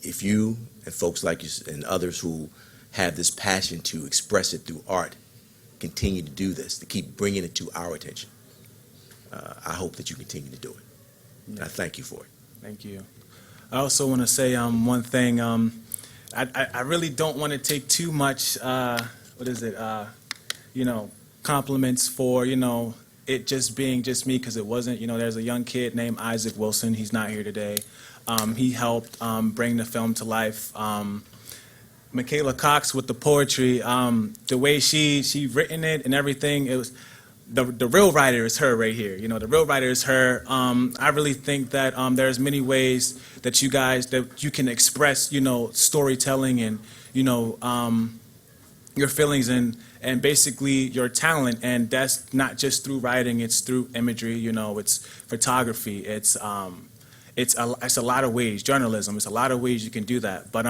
if you and folks like you and others who have this passion to express it through art continue to do this, to keep bringing it to our attention, I hope that you continue to do it. And I thank you for it. Thank you. I also want to say one thing. I really don't want to take too much, compliments for, it just being just me, because it wasn't. There's a young kid named Isaac Wilson. He's not here today. He helped bring the film to life. Michaela Cox with the poetry, the way she written it and everything, it was the real writer is her right here. The real writer is her. I really think that there's many ways that you can express, storytelling and, your feelings and basically your talent. And that's not just through writing, it's through imagery, it's photography, it's a lot of ways, journalism, it's a lot of ways you can do that. But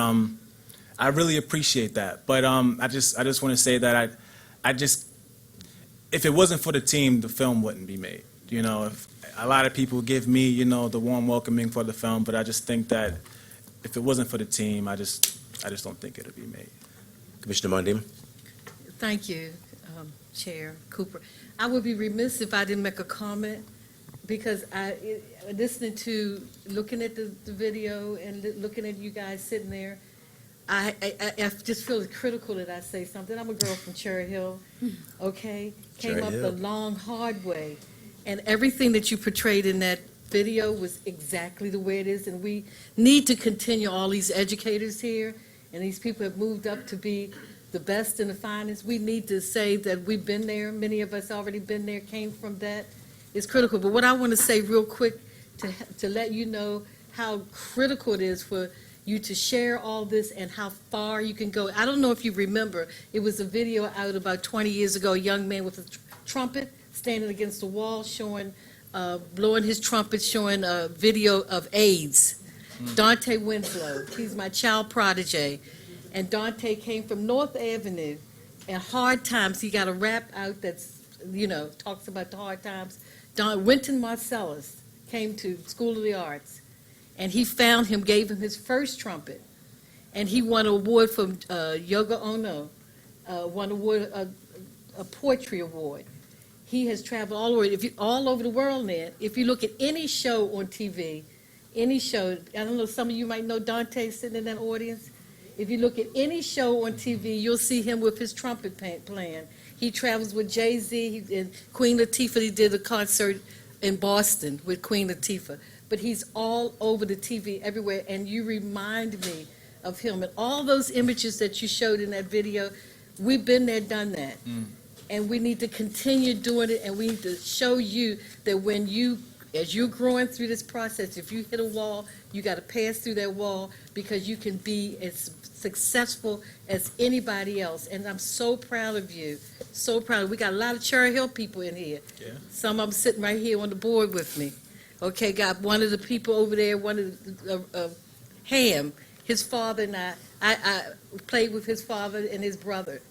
I really appreciate that. But I just want to say that if it wasn't for the team, the film wouldn't be made. If a lot of people give me, the warm welcoming for the film, but I just think that if it wasn't for the team, I just don't think it'd be made. Commissioner Mondima? Thank you, Chair Cooper. I would be remiss if I didn't make a comment, because looking at the video and looking at you guys sitting there, I just feel it's critical that I say something. I'm a girl from Cherry Hill, okay? Came up the long, hard way. And everything that you portrayed in that video was exactly the way it is. And we need to continue, all these educators here, and these people have moved up to be the best and the finest. We need to say that we've been there. Many of us already been there, came from that. It's critical. But what I want to say real quick to let you know how critical it is for you to share all this and how far you can go. I don't know if you remember, it was a video out about 20 years ago, a young man with a trumpet standing against the wall showing, blowing his trumpet, showing a video of AIDS. Dante Winslow. He's my child prodigy. And Dante came from North Avenue and hard times. He got a rap out that's, talks about the hard times. Wynton Marsalis came to School of the Arts, and he found him, gave him his first trumpet. And he won an award from Yoko Ono, won a poetry award. He has traveled all over the world now. If you look at any show on TV, any show, I don't know, some of you might know Dante sitting in that audience. If you look at any show on TV, you'll see him with his trumpet playing. He travels with Jay-Z and Queen Latifah. He did a concert in Boston with Queen Latifah. But he's all over the TV everywhere, and you remind me of him. And all those images that you showed in that video, we've been there, done that. And we need to continue doing it, and we need to show you that as you're growing through this process, if you hit a wall, you got to pass through that wall because you can be as successful as anybody else. And I'm so proud of you, so proud. We got a lot of Cherry Hill people in here. Yeah. Some of them sitting right here on the board with me. Okay, got one of the people over there, one of the, Ham, his father and I played with his father and his brother,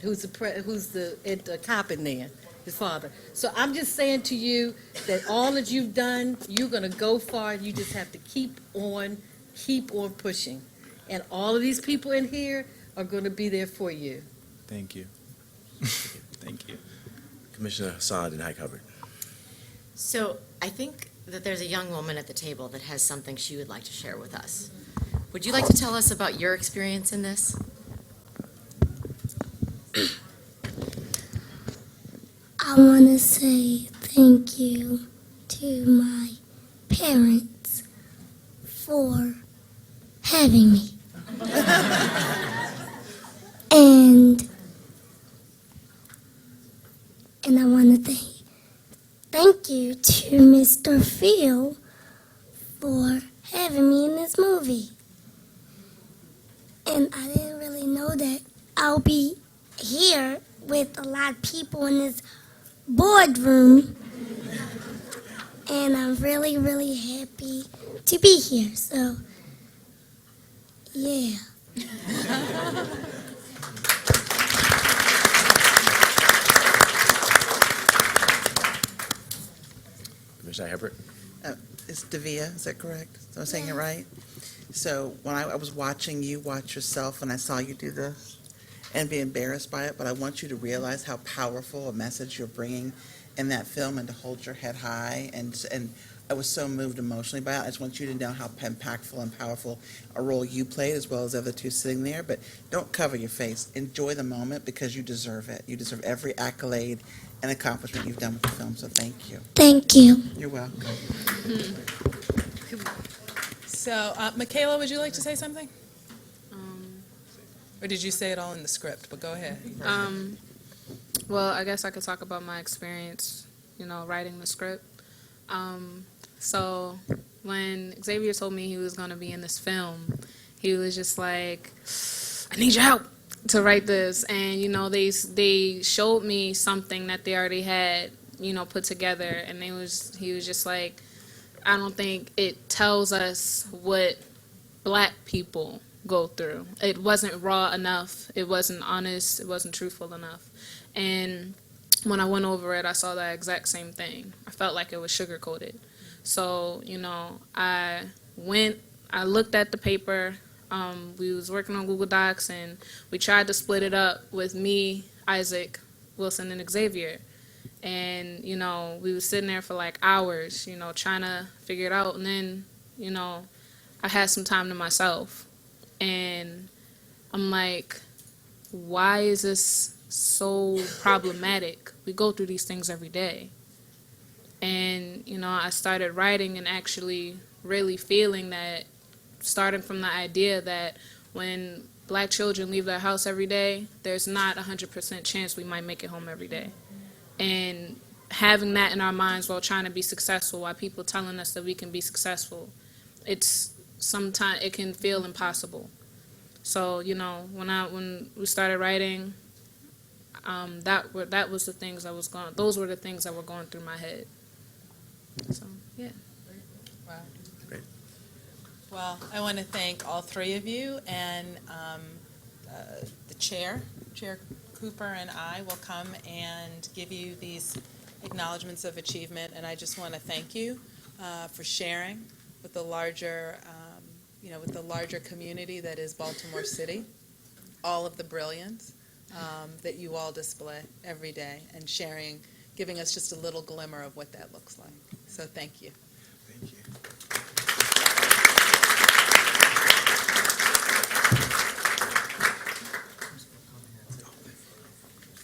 who's the cop in there, his father. So I'm just saying to you that all that you've done, you're going to go far. You just have to keep on pushing. And all of these people in here are going to be there for you. Thank you. Thank you. Commissioner Hassan and High Covered. So I think that there's a young woman at the table that has something she would like to share with us. Would you like to tell us about your experience in this? I want to say thank you to my parents for having me. And I want to thank you to Mr. Phil for having me in this movie. And I didn't really know that I'll be here with a lot of people in this boardroom. And I'm really, really happy to be here. So, yeah. Commissioner Hebert. It's Davia, is that correct? Am I saying it right? So when I was watching you watch yourself and I saw you do this and be embarrassed by it, but I want you to realize how powerful a message you're bringing in that film and to hold your head high. And I was so moved emotionally by it. I just want you to know how impactful and powerful a role you played as well as the other two sitting there. But don't cover your face. Enjoy the moment because you deserve it. You deserve every accolade and accomplishment you've done with the film. So thank you. Thank you. You're welcome. So, Michaela, would you like to say something? Or did you say it all in the script? But go ahead. Well, I guess I could talk about my experience, writing the script. So when Xavier told me he was going to be in this film, he was just like, I need your help to write this. And, they showed me something that they already had, put together. And he was just like, I don't think it tells us what Black people go through. It wasn't raw enough. It wasn't honest. It wasn't truthful enough. And when I went over it, I saw that exact same thing. I felt like it was sugar-coated. So, I looked at the paper. We was working on Google Docs, and we tried to split it up with me, Isaac, Wilson, and Xavier. And, we was sitting there for like hours, trying to figure it out. And then, I had some time to myself. And I'm like, why is this so problematic? We go through these things every day. And, I started writing and actually really feeling that, starting from the idea that when Black children leave their house every day, there's not 100% chance we might make it home every day. And having that in our minds while trying to be successful, while people telling us that we can be successful, sometimes it can feel impossible. So, when we started writing, that was the things those were the things that were going through my head. So, yeah. Wow. Great. Well, I want to thank all three of you, and the Chair Cooper, and I will come and give you these acknowledgements of achievement, and I just want to thank you for sharing with the larger, with the larger community that is Baltimore City, all of the brilliance that you all display every day, and sharing, giving us just a little glimmer of what that looks like. So thank you. Thank you.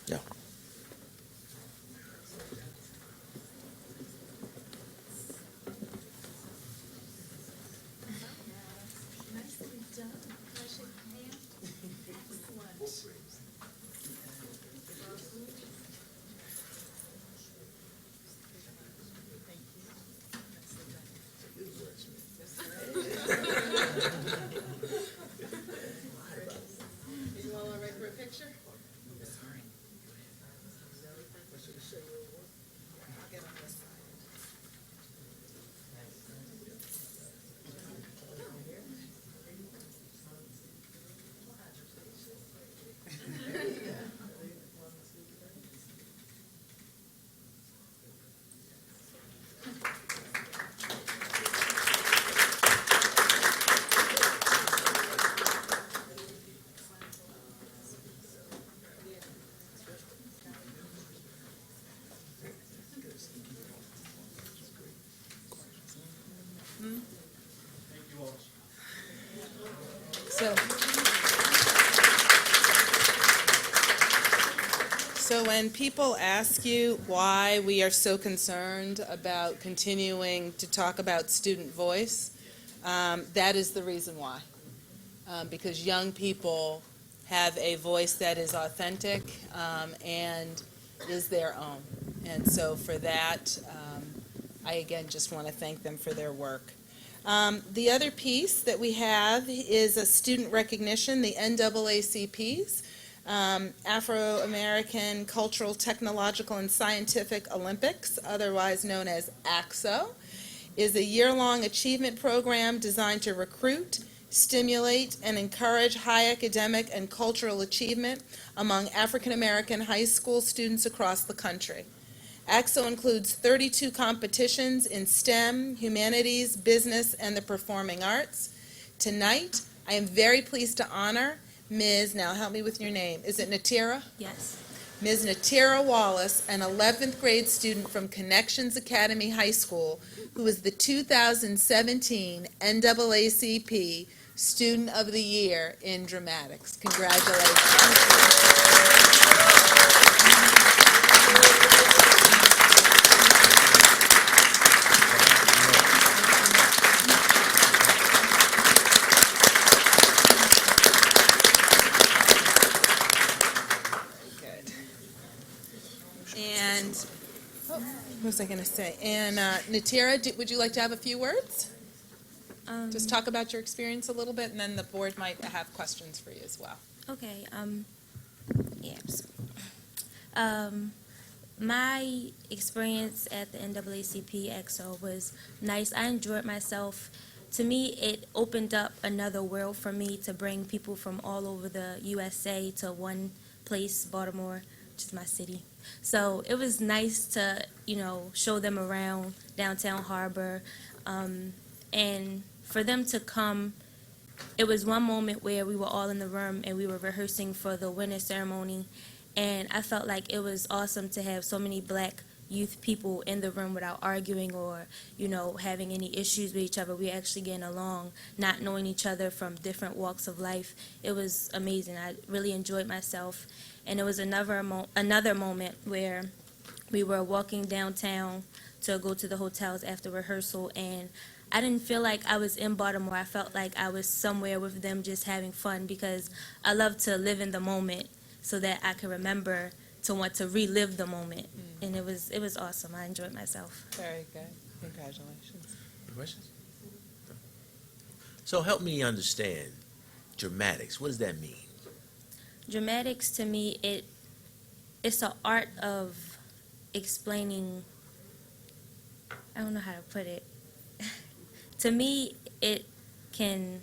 Yeah. You all all right for a picture? So when people ask you why we are so concerned about continuing to talk about student voice, that is the reason why. Because young people have a voice that is authentic and is their own. And so for that, I again just want to thank them for their work. The other piece that we have is a student recognition, the NAACP's, Afro-American Cultural, Technological, and Scientific Olympics, otherwise known as ACSO, is a year-long achievement program designed to recruit, stimulate, and encourage high academic and cultural achievement among African-American high school students across the country. ACSO includes 32 competitions in STEM, humanities, business, and the performing arts. Tonight, I am very pleased to honor Ms., now help me with your name, is it Natira? Yes. Ms. Natira Wallace, an 11th grade student from Connections Academy High School, who is the 2017 NAACP Student of the Year in Dramatics. Congratulations. And, what was I going to say? And Natira, would you like to have a few words? Just talk about your experience a little bit, and then the board might have questions for you as well. Okay, yes. My experience at the NAACP EXO was nice. I enjoyed myself. To me, it opened up another world for me to bring people from all over the USA to one place, Baltimore, which is my city. So it was nice to, show them around downtown Harbor, and for them to come. It was one moment where we were all in the room and we were rehearsing for the winter ceremony, and I felt like it was awesome to have so many black youth people in the room without arguing or, having any issues with each other. We actually getting along, not knowing each other from different walks of life. It was amazing. I really enjoyed myself. And it was another moment where we were walking downtown to go to the hotels after rehearsal, and I didn't feel like I was in Baltimore. I felt like I was somewhere with them just having fun, because I love to live in the moment so that I can remember to want to relive the moment. And it was awesome. I enjoyed myself. Very good. Congratulations. Any questions? So help me understand dramatics. What does that mean? Dramatics, to me, it's an art of explaining, I don't know how to put it. To me, can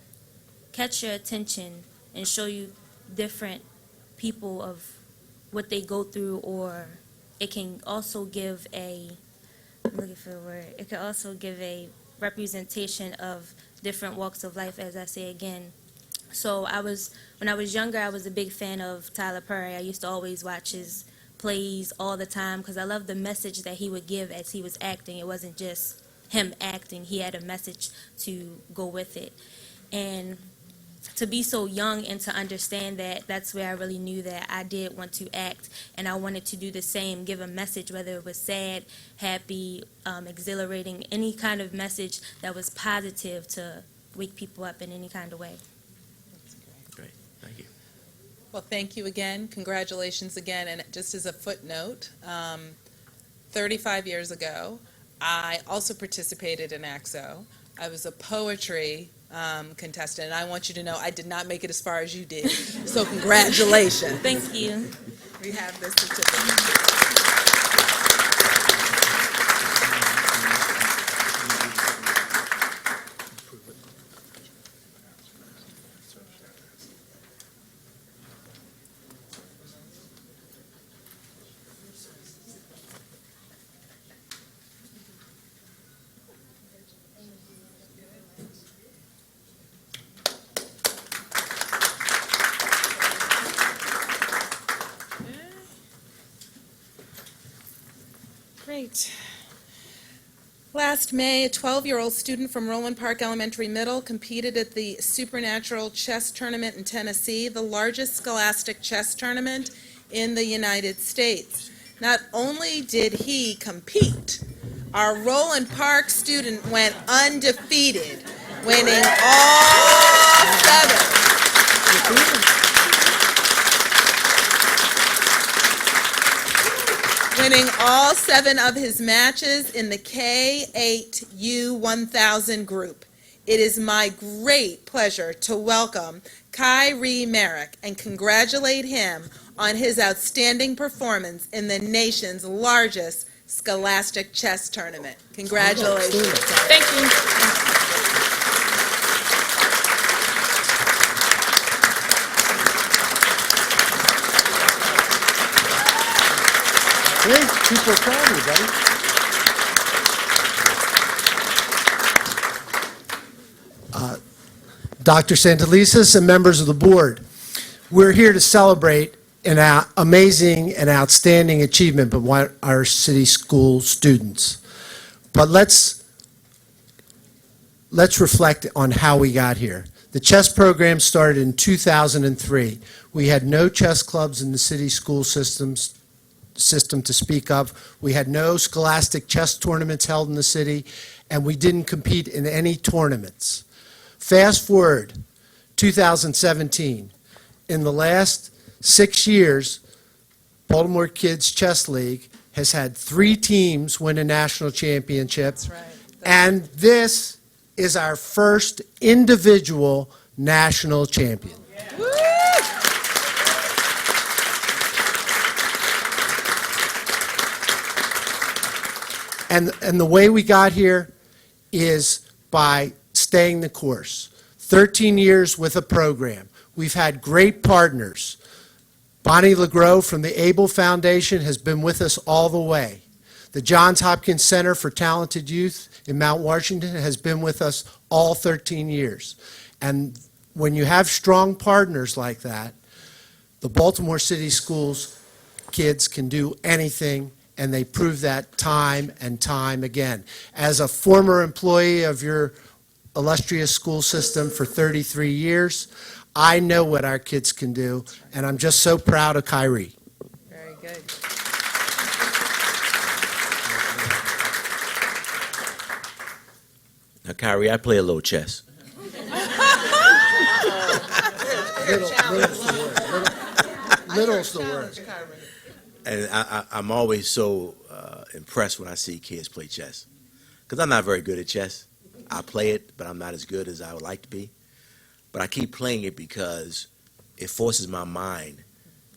catch your attention and show you different people of what they go through, or it can also give I'm looking for a word, it can also give a representation of different walks of life, as I say again. So when I was younger, I was a big fan of Tyler Perry. I used to always watch his plays all the time because I loved the message that he would give as he was acting. It wasn't just him acting. He had a message to go with it. And to be so young and to understand that, that's where I really knew that I did want to act, and I wanted to do the same, give a message, whether it was sad, happy, exhilarating, any kind of message that was positive to wake people up in any kind of way. Great, thank you. Well, thank you again. Congratulations again. And just as a footnote, 35 years ago, I also participated in AXO. I was a poetry contestant, and I want you to know I did not make it as far as you did. So congratulations. Thank you. We have this certificate. Great. Last May, a 12-year-old student from Roland Park Elementary Middle competed at the Supernatural Chess Tournament in Tennessee, the largest scholastic chess tournament in the United States. Not only did he compete, our Roland Park student went undefeated, winning all 7. Winning all 7 of his matches in the K8U1000 group. It is my great pleasure to welcome Kyrie Merrick and congratulate him on his outstanding performance in the nation's largest scholastic chess tournament. Congratulations. Thank you. Great, super proud of you, buddy. Dr. Santelises and members of the board, we're here to celebrate an amazing and outstanding achievement by our city school students. But let's reflect on how we got here. The chess program started in 2003. We had no chess clubs in the city school system to speak of. We had no scholastic chess tournaments held in the city, and we didn't compete in any tournaments. Fast forward, 2017. In the last 6 years, Baltimore Kids Chess League has had 3 teams win a national championship. That's right. And this is our first individual national champion. Woo! And the way we got here is by staying the course. 13 years with a program. We've had great partners. Bonnie LeGros from the Able Foundation has been with us all the way. The Johns Hopkins Center for Talented Youth in Mount Washington has been with us all 13 years. And when you have strong partners like that, the Baltimore City Schools kids can do anything, and they prove that time and time again. As a former employee of your illustrious school system for 33 years, I know what our kids can do, and I'm just so proud of Kyrie. Very good. Now, Kyrie, I play a little chess. Little's the word. And I'm always so impressed when I see kids play chess. Because I'm not very good at chess. I play it, but I'm not as good as I would like to be. But I keep playing it because it forces my mind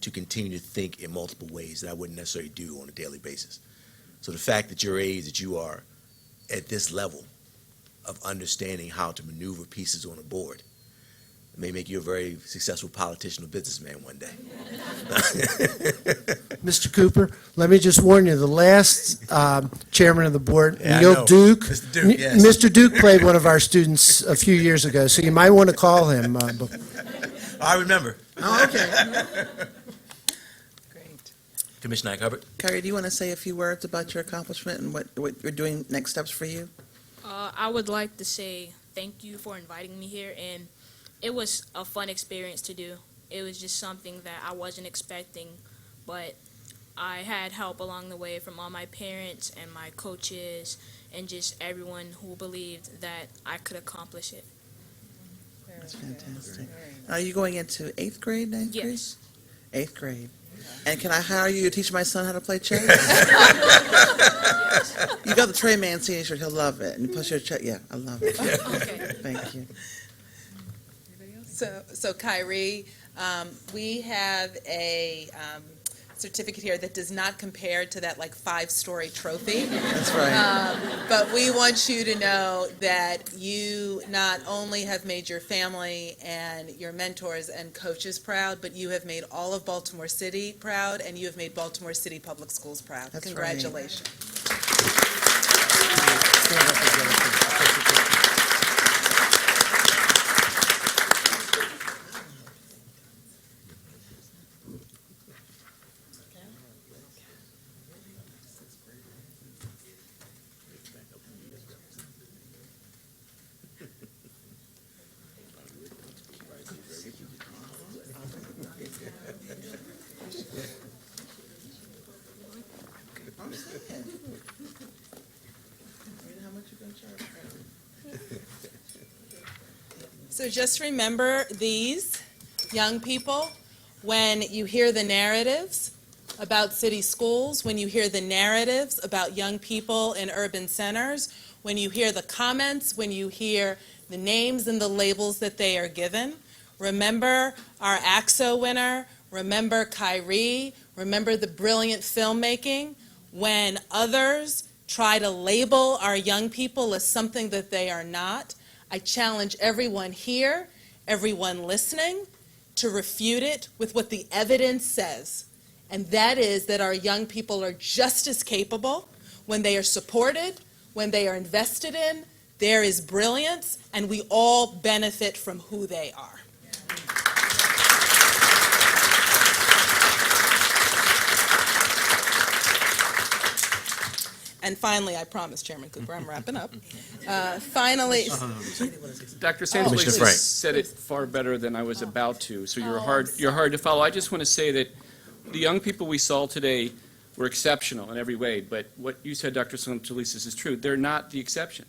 to continue to think in multiple ways that I wouldn't necessarily do on a daily basis. So the fact that your age, that you are at this level of understanding how to maneuver pieces on a board. It may make you a very successful politician or businessman one day. Mr. Cooper, let me just warn you, the last chairman of the board, Yeah, I Neil know. Duke. Mr. Duke, yes. Mr. Duke played one of our students a few years ago, so you might want to call him. I remember. Oh, okay. Great. Commissioner Hubbard. Kyrie, do you want to say a few words about your accomplishment and what you're doing next steps for you? I would like to say thank you for inviting me here, and it was a fun experience to do. It was just something that I wasn't expecting, but I had help along the way from all my parents and my coaches and just everyone who believed that I could accomplish it. That's fantastic. Are you going into 8th grade, 9th grade? Yes. 8th grade. And can I hire you to teach my son how to play chess? You got the Trey Mancini shirt, he'll love it. And plus your check, yeah, I love it. Okay. Thank you. So Kyrie, we have a certificate here that does not compare to that like 5-story trophy. That's right. But we want you to know that you not only have made your family and your mentors and coaches proud, but you have made all of Baltimore City proud, and you have made Baltimore City Public Schools proud. That's right. Congratulations. I'm saying. How much you gonna charge? So just remember these, young people, when you hear the narratives about city schools, when you hear the narratives about young people in urban centers, when you hear the comments, when you hear the names and the labels that they are given, remember our AXO winner, remember Kyrie, remember the brilliant filmmaking. When others try to label our young people as something that they are not, I challenge everyone here, everyone listening, to refute it with what the evidence says. And that is that our young people are just as capable when they are supported, when they are invested in. There is brilliance, and we all benefit from who they are. And finally, I promise, Chairman Cooper, I'm wrapping up. Finally, Dr. Commissioner Santos Frank. said it far better than I was about to, so you're hard to follow. I just want to say that the young people we saw today were exceptional in every way, but what you said, Dr. Santos, is true. They're not the exception.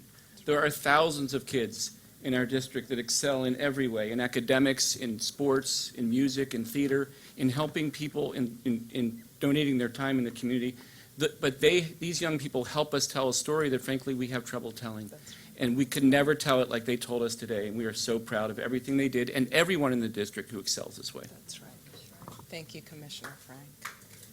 There are thousands of kids in our district that excel in every way, in academics, in sports, in music, in theater, in helping people, in donating their time in the community. But these young people help us tell a story that, frankly, we have trouble telling. And we could never tell it like they told us today. And we are so proud of everything they did and everyone in the district who excels this way. That's right. Thank you, Commissioner Frank.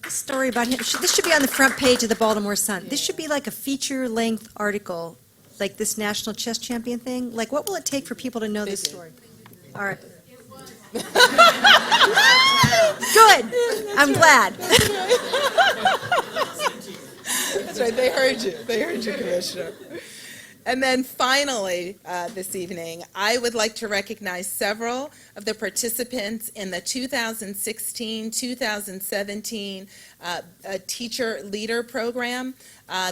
This story about him, this should be on the front page of the Baltimore Sun. This should be like a feature-length article, like this national chess champion thing. Like, what will it take for people to know this story? All right. Good. I'm glad. That's right, they heard you. They heard you, Commissioner. And then finally, this evening, I would like to recognize several of the participants in the 2016-2017 Teacher Leader Program.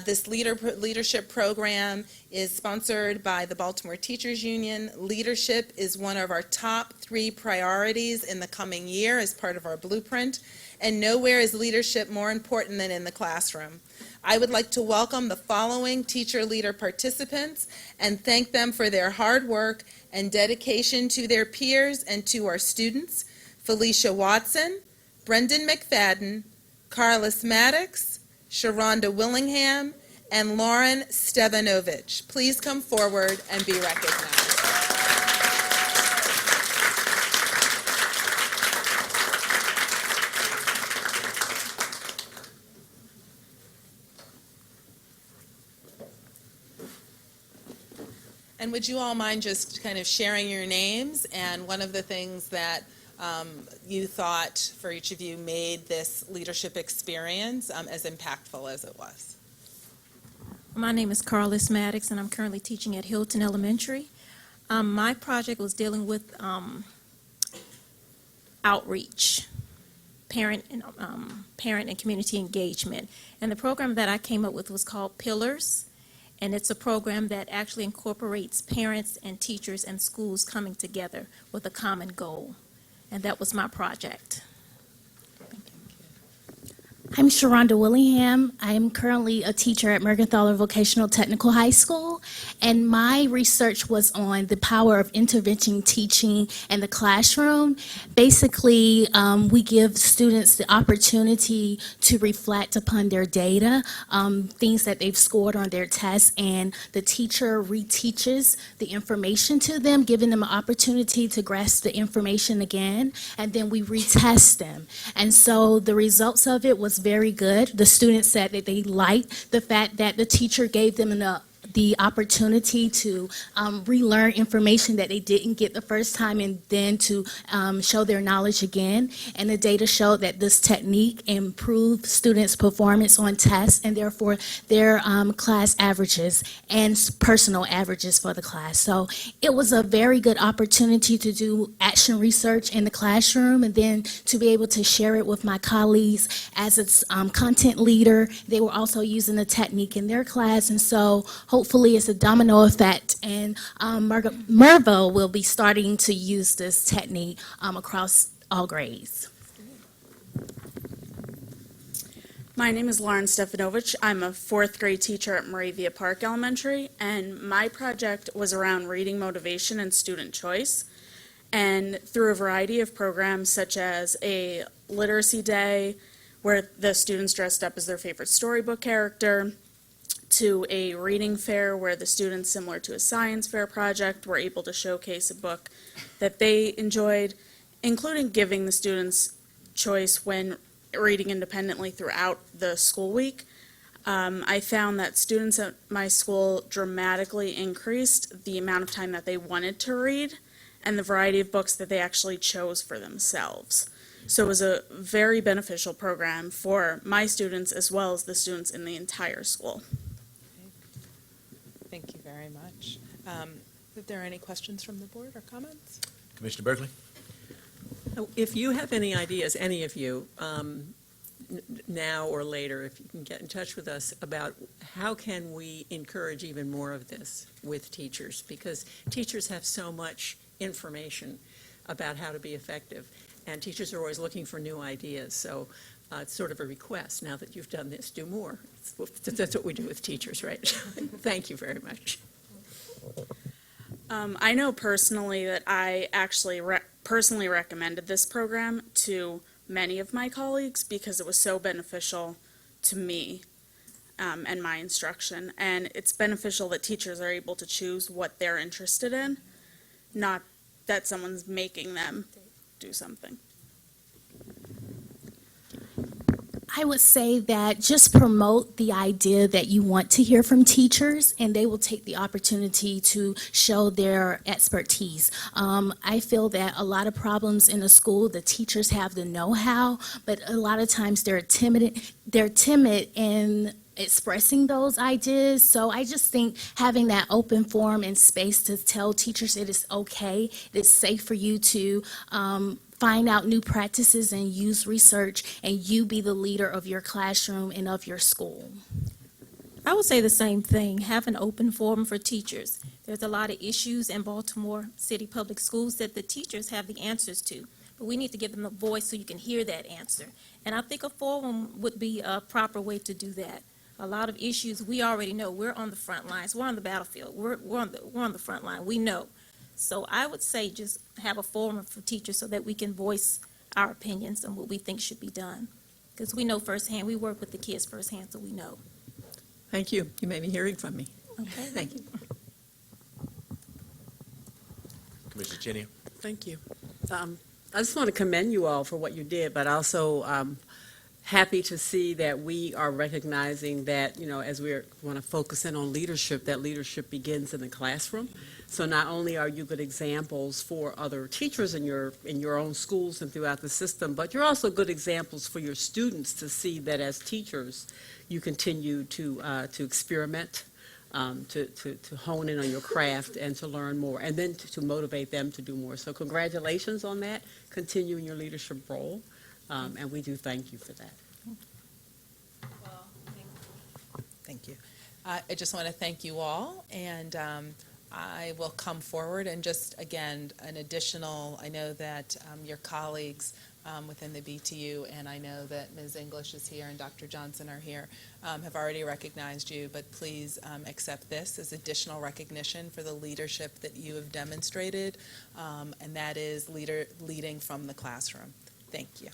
This leadership program is sponsored by the Baltimore Teachers Union. Leadership is one of our top 3 priorities in the coming year as part of our blueprint, and nowhere is leadership more important than in the classroom. I would like to welcome the following teacher leader participants and thank them for their hard work and dedication to their peers and to our students: Felicia Watson, Brendan McFadden, Carlos Maddox, Sharonda Willingham, and Lauren Stevanovich. Please come forward and be recognized. And would you all mind just kind of sharing your names and one of the things that you thought for each of you made this leadership experience as impactful as it was? My name is Carlos Maddox, and I'm currently teaching at Hilton Elementary. My project was dealing with outreach, parent and community engagement. And the program that I came up with was called Pillars, and it's a program that actually incorporates parents and teachers and schools coming together with a common goal. And that was my project. I'm Sharonda Willingham. I'm currently a teacher at Mergenthaler Vocational Technical High School, and my research was on the power of intervention teaching in the classroom. Basically, we give students the opportunity to reflect upon their data, things that they've scored on their tests, and the teacher reteaches the information to them, giving them an opportunity to grasp the information again, and then we retest them. And so the results of it was very good. The students said that they liked the fact that the teacher gave them the opportunity to relearn information that they didn't get the first time, and then to show their knowledge again. And the data showed that this technique improved students' performance on tests, and therefore their class averages and personal averages for the class. So it was a very good opportunity to do action research in the classroom, and then to be able to share it with my colleagues as its content leader. They were also using the technique in their class, and so hopefully it's a domino effect, and Mervo will be starting to use this technique across all grades. My name is Lauren Stefanovich. I'm a fourth grade teacher at Moravia Park Elementary, and my project was around reading motivation and student choice. And through a variety of programs, such as a literacy day where the students dressed up as their favorite storybook character, to a reading fair where the students, similar to a science fair project, were able to showcase a book that they enjoyed, including giving the students choice when reading independently throughout the school week. I found that students at my school dramatically increased the amount of time that they wanted to read and the variety of books that they actually chose for themselves. So it was a very beneficial program for my students as well as the students in the entire school. Thank you very much. Are there any questions from the board or comments? Commissioner Berkeley? If you have any ideas, any of you, now or later, if you can get in touch with us about how can we encourage even more of this with teachers, because teachers have so much information about how to be effective, and teachers are always looking for new ideas. So it's sort of a request. Now that you've done this, do more. That's what we do with teachers, right? Thank you very much. I know personally that I actually personally recommended this program to many of my colleagues because it was so beneficial to me and my instruction. And it's beneficial that teachers are able to choose what they're interested in, not that someone's making them do something. I would say that just promote the idea that you want to hear from teachers, and they will take the opportunity to show their expertise. I feel that a lot of problems in a school, the teachers have the know-how, but a lot of times they're timid in expressing those ideas. So I just think having that open forum and space to tell teachers it is okay, it is safe for you to find out new practices and use research, and you be the leader of your classroom and of your school. I would say the same thing. Have an open forum for teachers. There's a lot of issues in Baltimore City Public Schools that the teachers have the answers to, but we need to give them a voice so you can hear that answer. And I think a forum would be a proper way to do that. A lot of issues we already know. We're on the front lines. We're on the battlefield. We're on the front line. We know. So I would say just have a forum for teachers so that we can voice our opinions on what we think should be done. Because we know firsthand, we work with the kids firsthand, so we know. Thank you. You may be hearing from me. Okay. Thank you. Commissioner Cheney? Thank you. I just want to commend you all for what you did, but also happy to see that we are recognizing that, as we want to focus in on leadership, that leadership begins in the classroom. So not only are you good examples for other teachers in your own schools and throughout the system, but you're also good examples for your students to see that as teachers, you continue to experiment, to hone in on your craft and to learn more, and then to motivate them to do more. So congratulations on that, continuing your leadership role. And we do thank you for that. Thank you. I just want to thank you all, and I will come forward and just, again, an additional, I know that your colleagues within the BTU, and I know that Ms. English is here and Dr. Johnson are here, have already recognized you, but please accept this as additional recognition for the leadership that you have demonstrated, and that is leading from the classroom. Thank you.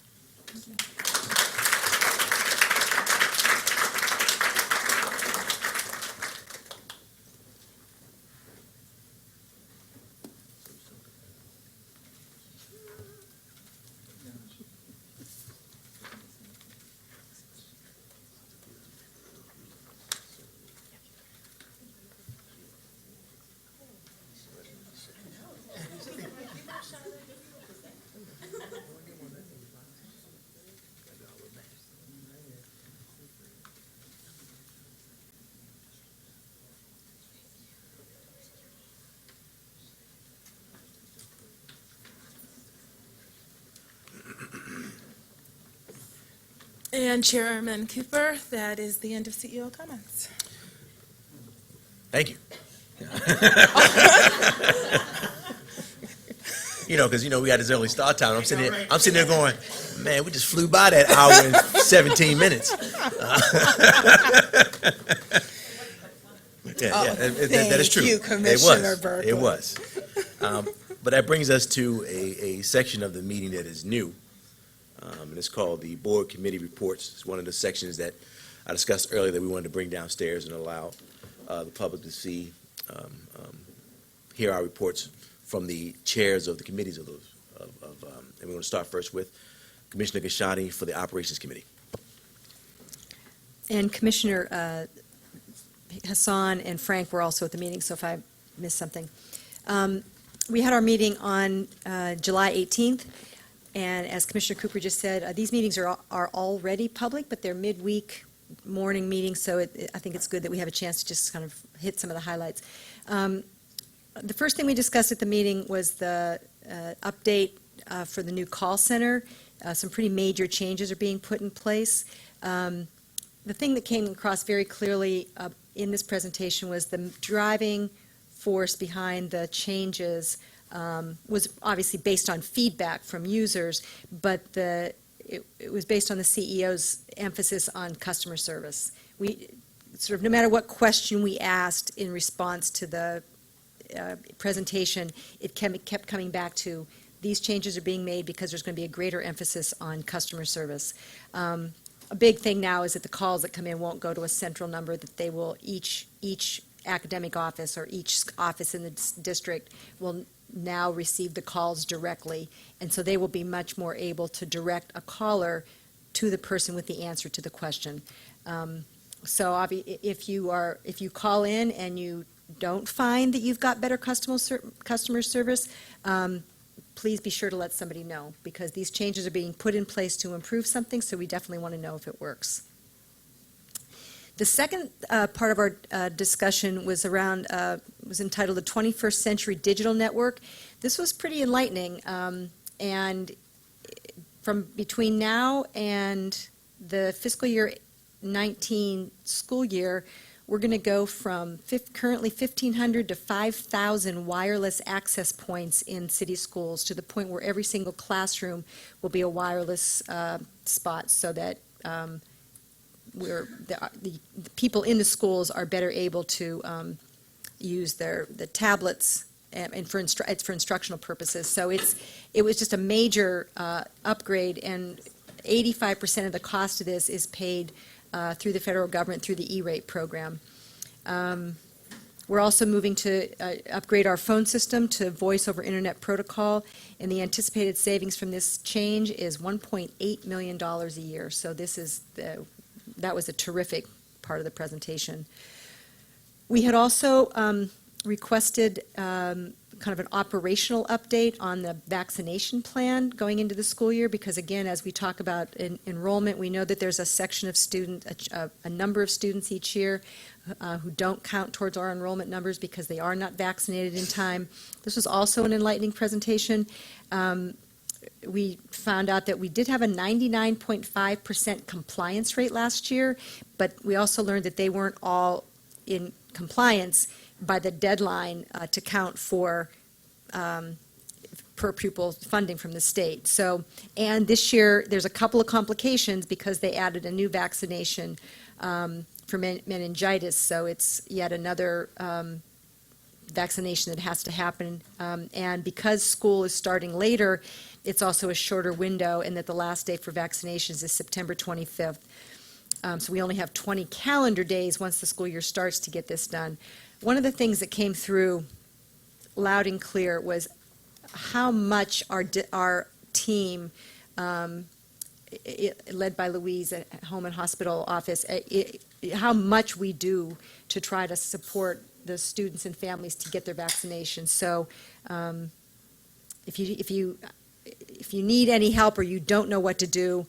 And Chairman Cooper, that is the end of CEO comments. Thank you. Because we had this early start time. I'm sitting there going, man, we just flew by that hour and 17 minutes. That is true. Thank you, Commissioner Berkeley. It was. But that brings us to a section of the meeting that is new. And it's called the Board Committee Reports. It's one of the sections that I discussed earlier that we wanted to bring downstairs and allow the public to see, hear our reports from the chairs of the committees of those. And we're going to start first with Commissioner Gashani for the Operations Committee. And Commissioner Hassan and Frank were also at the meeting, so if I missed something. We had our meeting on July 18th. And as Commissioner Cooper just said, these meetings are already public, but they're midweek morning meetings, so I think it's good that we have a chance to just kind of hit some of the highlights. The first thing we discussed at the meeting was the update for the new call center. Some pretty major changes are being put in place. The thing that came across very clearly in this presentation was the driving force behind the changes was obviously based on feedback from users, but it was based on the CEO's emphasis on customer service. We sort of, no matter what question we asked in response to the presentation, it kept coming back to these changes are being made because there's going to be a greater emphasis on customer service. A big thing now is that the calls that come in won't go to a central number, that they will each academic office or each office in the district will now receive the calls directly, and so they will be much more able to direct a caller to the person with the answer to the question. So if you call in and you don't find that you've got better customer service, please be sure to let somebody know, because these changes are being put in place to improve something, so we definitely want to know if it works. The second part of our discussion was around, was entitled the 21st Century Digital Network. This was pretty enlightening, and from between now and the fiscal year 19 school year, we're going to go from currently 1,500 to 5,000 wireless access points in city schools, to the point where every single classroom will be a wireless spot, so that the people in the schools are better able to use the tablets and for instructional purposes. So it was just a major upgrade, and 85% of the cost of this is paid through the federal government through the E-rate program. We're also moving to upgrade our phone system to voice over internet protocol, and the anticipated savings from this change is $1.8 million a year. So that was a terrific part of the presentation. We had also requested kind of an operational update on the vaccination plan going into the school year, because again, as we talk about enrollment, we know that there's a section of students, a number of students each year who don't count towards our enrollment numbers because they are not vaccinated in time. This was also an enlightening presentation. We found out that we did have a 99.5% compliance rate last year, but we also learned that they weren't all in compliance by the deadline to count for per pupil funding from the state. So, and this year, there's a couple of complications because they added a new vaccination for meningitis, so it's yet another vaccination that has to happen. And because school is starting later, it's also a shorter window, and that the last day for vaccinations is September 25th. So we only have 20 calendar days once the school year starts to get this done. One of the things that came through loud and clear was how much our team, led by Louise at Home and Hospital Office, how much we do to try to support the students and families to get their vaccinations. So if you need any help or you don't know what to do,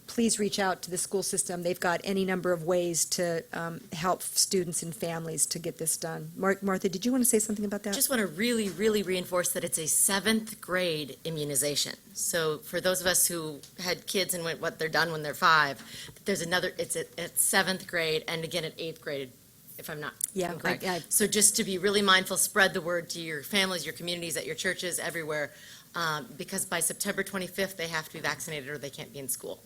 please reach out to the school system. They've got any number of ways to help students and families to get this done. Martha, did you want to say something about that? I just want to really, really reinforce that it's a 7th grade immunization. So for those of us who had kids and what they're done when they're 5, there's another, it's at 7th grade and again at 8th grade, if I'm not incorrect. So just to be really mindful, spread the word to your families, your communities, at your churches, everywhere, because by September 25th, they have to be vaccinated or they can't be in school.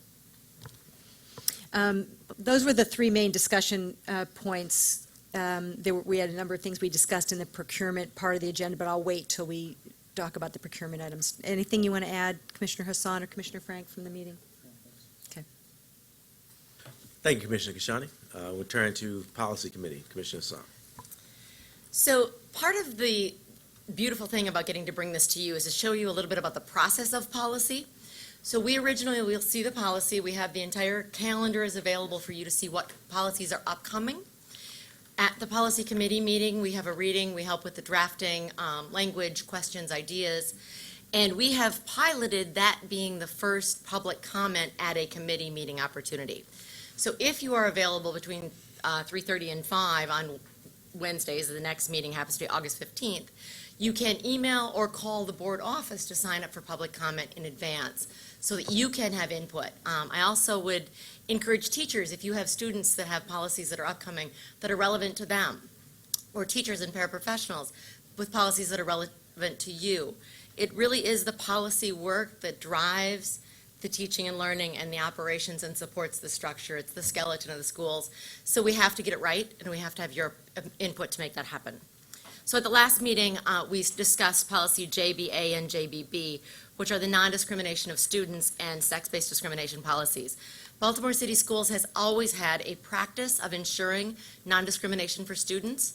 Those were the 3 main discussion points. We had a number of things we discussed in the procurement part of the agenda, but I'll wait till we talk about the procurement items. Anything you want to add, Commissioner Hassan or Commissioner Frank, from the meeting? Okay. Thank you, Commissioner Kashani. We'll turn to Policy Committee. Commissioner Hassan. So part of the beautiful thing about getting to bring this to you is to show you a little bit about the process of policy. So we'll see the policy. We have the entire calendar is available for you to see what policies are upcoming. At the policy committee meeting, we have a reading. We help with the drafting, language, questions, ideas. And we have piloted that being the first public comment at a committee meeting opportunity. So if you are available between 3:30 and 5 on Wednesdays, the next meeting happens to be August 15th, you can email or call the board office to sign up for public comment in advance so that you can have input. I also would encourage teachers, if you have students that have policies that are upcoming that are relevant to them, or teachers and paraprofessionals with policies that are relevant to you. It really is the policy work that drives the teaching and learning and the operations and supports the structure. It's the skeleton of the schools. So we have to get it right, and we have to have your input to make that happen. So at the last meeting, we discussed policy JBA and JBB, which are the non-discrimination of students and sex-based discrimination policies. Baltimore City Schools has always had a practice of ensuring non-discrimination for students.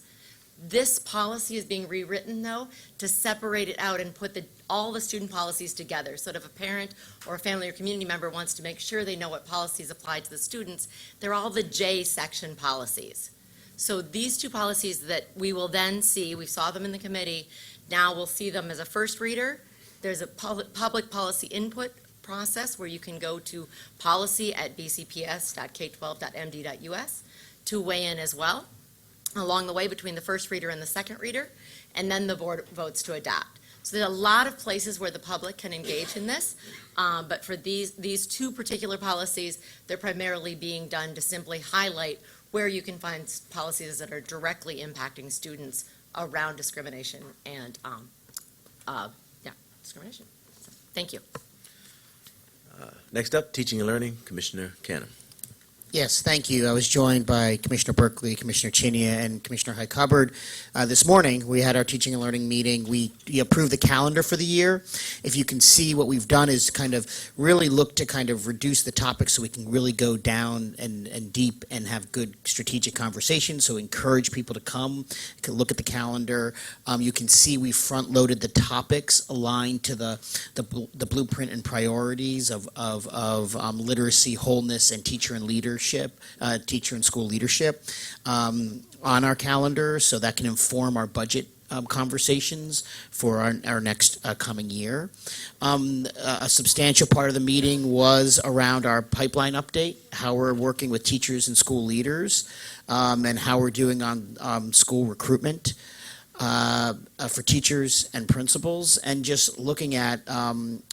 This policy is being rewritten, though, to separate it out and put all the student policies together. So if a parent or a family or community member wants to make sure they know what policies apply to the students, they're all the J section policies. So these 2 policies that we will then see, we saw them in the committee, now we'll see them as a first reader. There's a public policy input process where you can go to policy@bcps.k12.md.us to weigh in as well, along the way between the first reader and the second reader, and then the board votes to adopt. So there's a lot of places where the public can engage in this, but for these 2 particular policies, they're primarily being done to simply highlight where you can find policies that are directly impacting students around discrimination and discrimination. So, thank you. Next up, Teaching and Learning, Commissioner Cannon. Yes, thank you. I was joined by Commissioner Berkeley, Commissioner Chinia, and Commissioner Hyde Hubbard. This morning, we had our teaching and learning meeting. We approved the calendar for the year. If you can see, what we've done is kind of really look to kind of reduce the topics so we can really go down and deep and have good strategic conversations. So encourage people to come, to look at the calendar. You can see we front-loaded the topics aligned to the blueprint and priorities of literacy, wholeness, and teacher and leadership, teacher and school leadership on our calendar, so that can inform our budget conversations for our next coming year. A substantial part of the meeting was around our pipeline update, how we're working with teachers and school leaders, and how we're doing on school recruitment for teachers and principals, and just looking at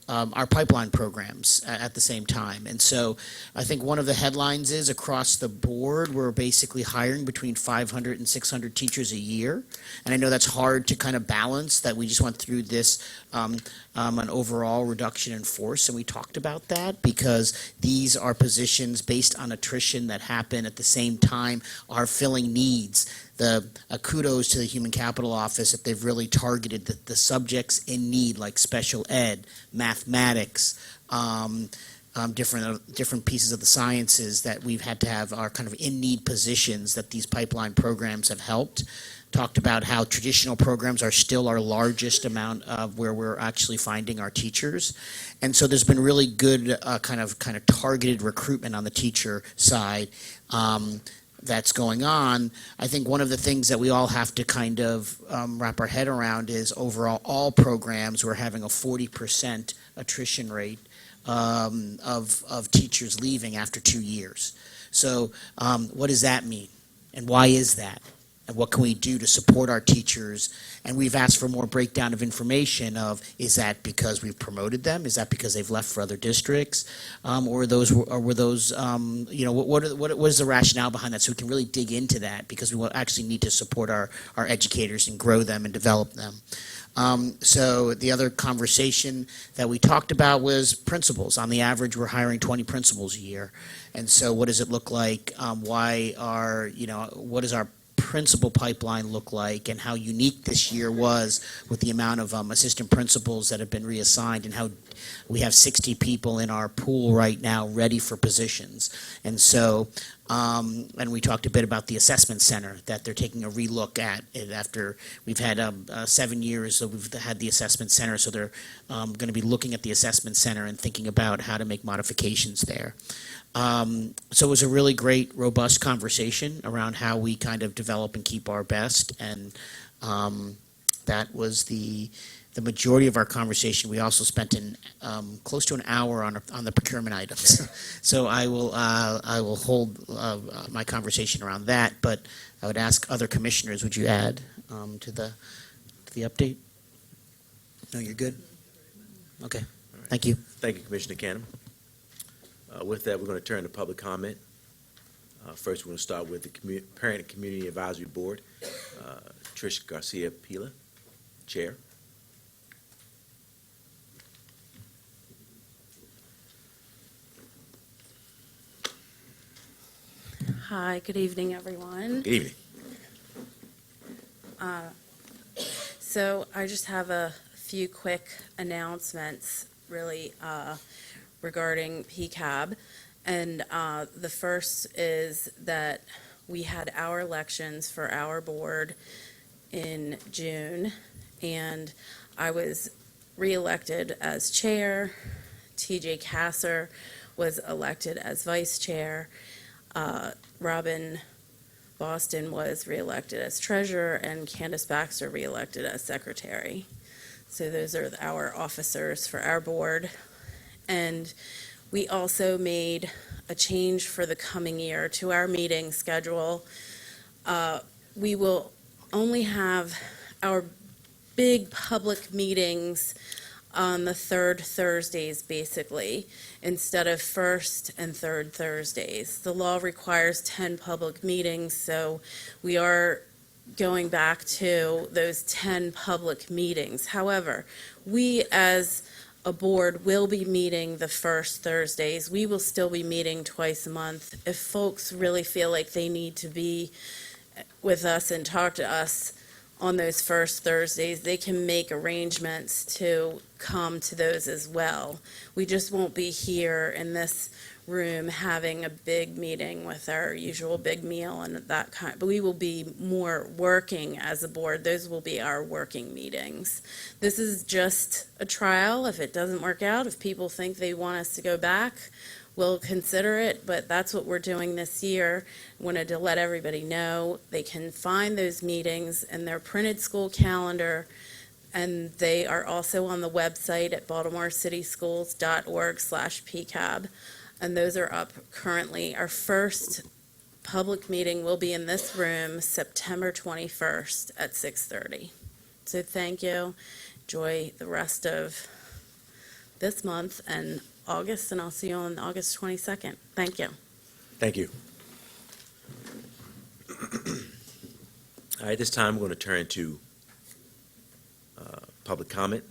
our pipeline programs at the same time. And so I think one of the headlines is across the board, we're basically hiring between 500 and 600 teachers a year. And I know that's hard to kind of balance, that we just went through this an overall reduction in force, and we talked about that because these are positions based on attrition that happen at the same time are filling needs. Kudos to the Human Capital Office that they've really targeted the subjects in need, like special ed, mathematics, different pieces of the sciences that we've had to have our kind of in-need positions that these pipeline programs have helped. Talked about how traditional programs are still our largest amount of where we're actually finding our teachers. And so there's been really good kind of targeted recruitment on the teacher side that's going on. I think one of the things that we all have to kind of wrap our head around is overall all programs, we're having a 40% attrition rate of teachers leaving after 2 years. So what does that mean? And why is that? And what can we do to support our teachers? And we've asked for more breakdown of information of, is that because we've promoted them? Is that because they've left for other districts? Or were those, what is the rationale behind that? So we can really dig into that, because we will actually need to support our educators and grow them and develop them. So the other conversation that we talked about was principals. On the average, we're hiring 20 principals a year. And so what does it look like? What does our principal pipeline look like, and how unique this year was with the amount of assistant principals that have been reassigned, and how we have 60 people in our pool right now ready for positions. And so, and we talked a bit about the assessment center, that they're taking a relook at it after we've had 7 years that we've had the assessment center. So they're going to be looking at the assessment center and thinking about how to make modifications there. So it was a really great, robust conversation around how we kind of develop and keep our best, and that was the majority of our conversation. We also spent close to an hour on the procurement items. So I will hold my conversation around that, but I would ask other commissioners, would you add to the update? No, you're good? Okay, thank you. Thank you, Commissioner Canham. With that, we're going to turn to public comment. First, we're going to start with the Parent and Community Advisory Board. Trish Garcia-Pila, Chair. Hi, good evening, everyone. Good evening. So I just have a few quick announcements, really, regarding PCAB. And the first is that we had our elections for our board in June, and I was reelected as chair. TJ Kasser was elected as vice chair. Robin Boston was reelected as treasurer, and Candace Baxter reelected as secretary. So those are our officers for our board. And we also made a change for the coming year to our meeting schedule. We will only have our big public meetings on the third Thursdays, basically, instead of first and third Thursdays. The law requires 10 public meetings, so we are going back to those 10 public meetings. However, we as a board will be meeting the first Thursdays. We will still be meeting twice a month. If folks really feel like they need to be with us and talk to us on those first Thursdays, they can make arrangements to come to those as well. We just won't be here in this room having a big meeting with our usual big meal and that kind, but we will be more working as a board. Those will be our working meetings. This is just a trial. If it doesn't work out, if people think they want us to go back, we'll consider it, but that's what we're doing this year. Wanted to let everybody know they can find those meetings in their printed school calendar, and they are also on the website at baltimorecityschools.org/PCAB. And those are up currently. Our first public meeting will be in this room September 21st at 6:30. So thank you. Enjoy the rest of this month and August, and I'll see you on August 22nd. Thank you. Thank you. All right, this time we're going to turn to public comment,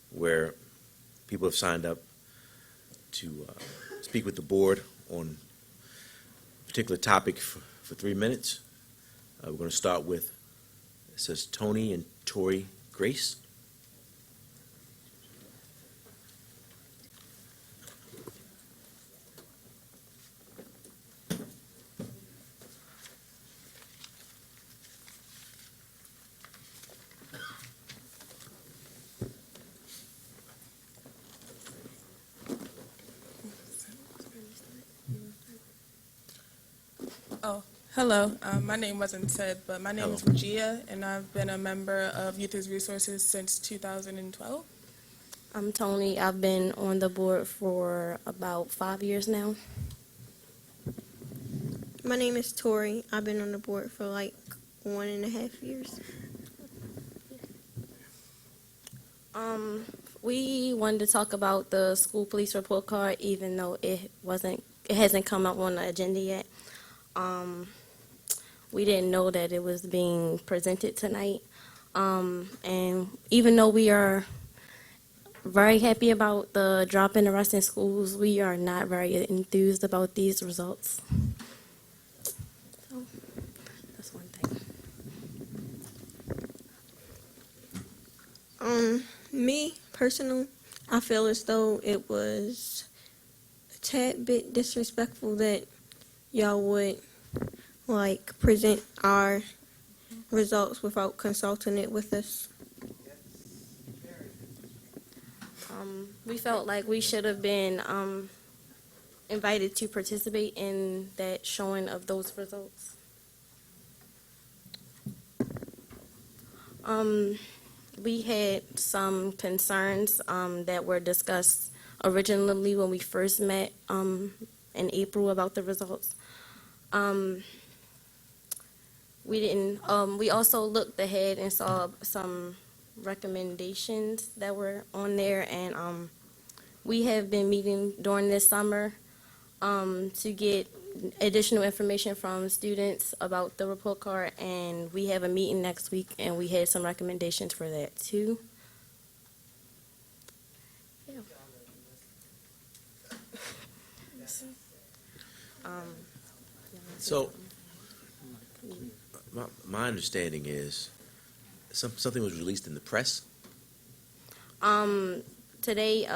where people have signed up to speak with the board on a particular topic for 3 minutes. We're going to start with, it says Tony and Tori Grace. Oh, hello. My name wasn't said, but my name is Regia, and I've been a member of Youth as Resources since 2012. I'm Tony. I've been on the board for about 5 years now. My name is Tori. I've been on the board for like 1.5 years. We wanted to talk about the school police report card, even though it hasn't come up on the agenda yet. We didn't know that it was being presented tonight. And even though we are very happy about the drop in arrests in schools, we are not very enthused about these results. So that's one thing. Me, personally, I feel as though it was a tad bit disrespectful that y'all would like present our results without consulting it with us. We felt like we should have been invited to participate in that showing of those results. We had some concerns that were discussed originally when we first met in April about the results. We also looked ahead and saw some recommendations that were on there, and we have been meeting during this summer to get additional information from students about the report card, and we have a meeting next week, and we had some recommendations for that too. Yeah. So, my understanding is something was released in the press. Today,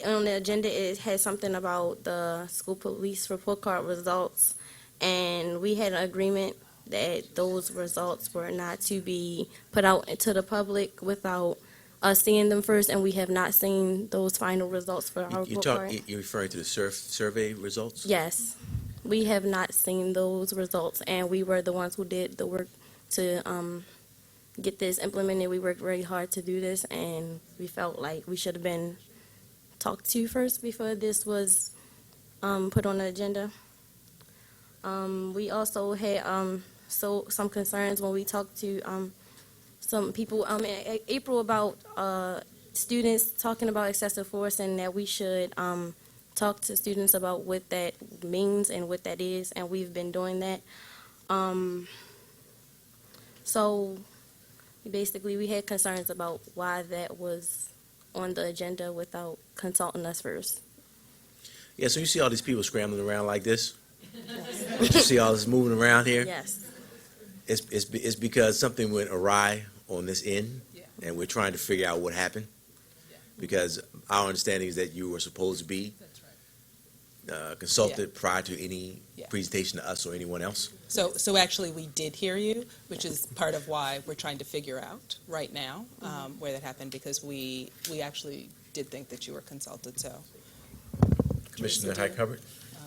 on the agenda, it has something about the school police report card results, and we had an agreement that those results were not to be put out to the public without us seeing them first, and we have not seen those final results for our report card. You're referring to the survey results? Yes, we have not seen those results, and we were the ones who did the work to get this implemented. We worked very hard to do this, and we felt like we should have been talked to first before this was put on the agenda. We also had some concerns when we talked to some people in April about students talking about excessive force, and that we should talk to students about what that means and what that is, and we've been doing that. So basically we had concerns about why that was on the agenda without consulting us first. Yeah, so you see all these people scrambling around like this? Don't you see all this moving around here? Yes. It's because something went awry on this end, and we're trying to figure out what happened. Because our understanding is that you were supposed to be consulted prior to any presentation to us or anyone else. So actually, we did hear you, which is part of why we're trying to figure out right now where that happened, because we actually did think that you were consulted, so. Commissioner Hubbard?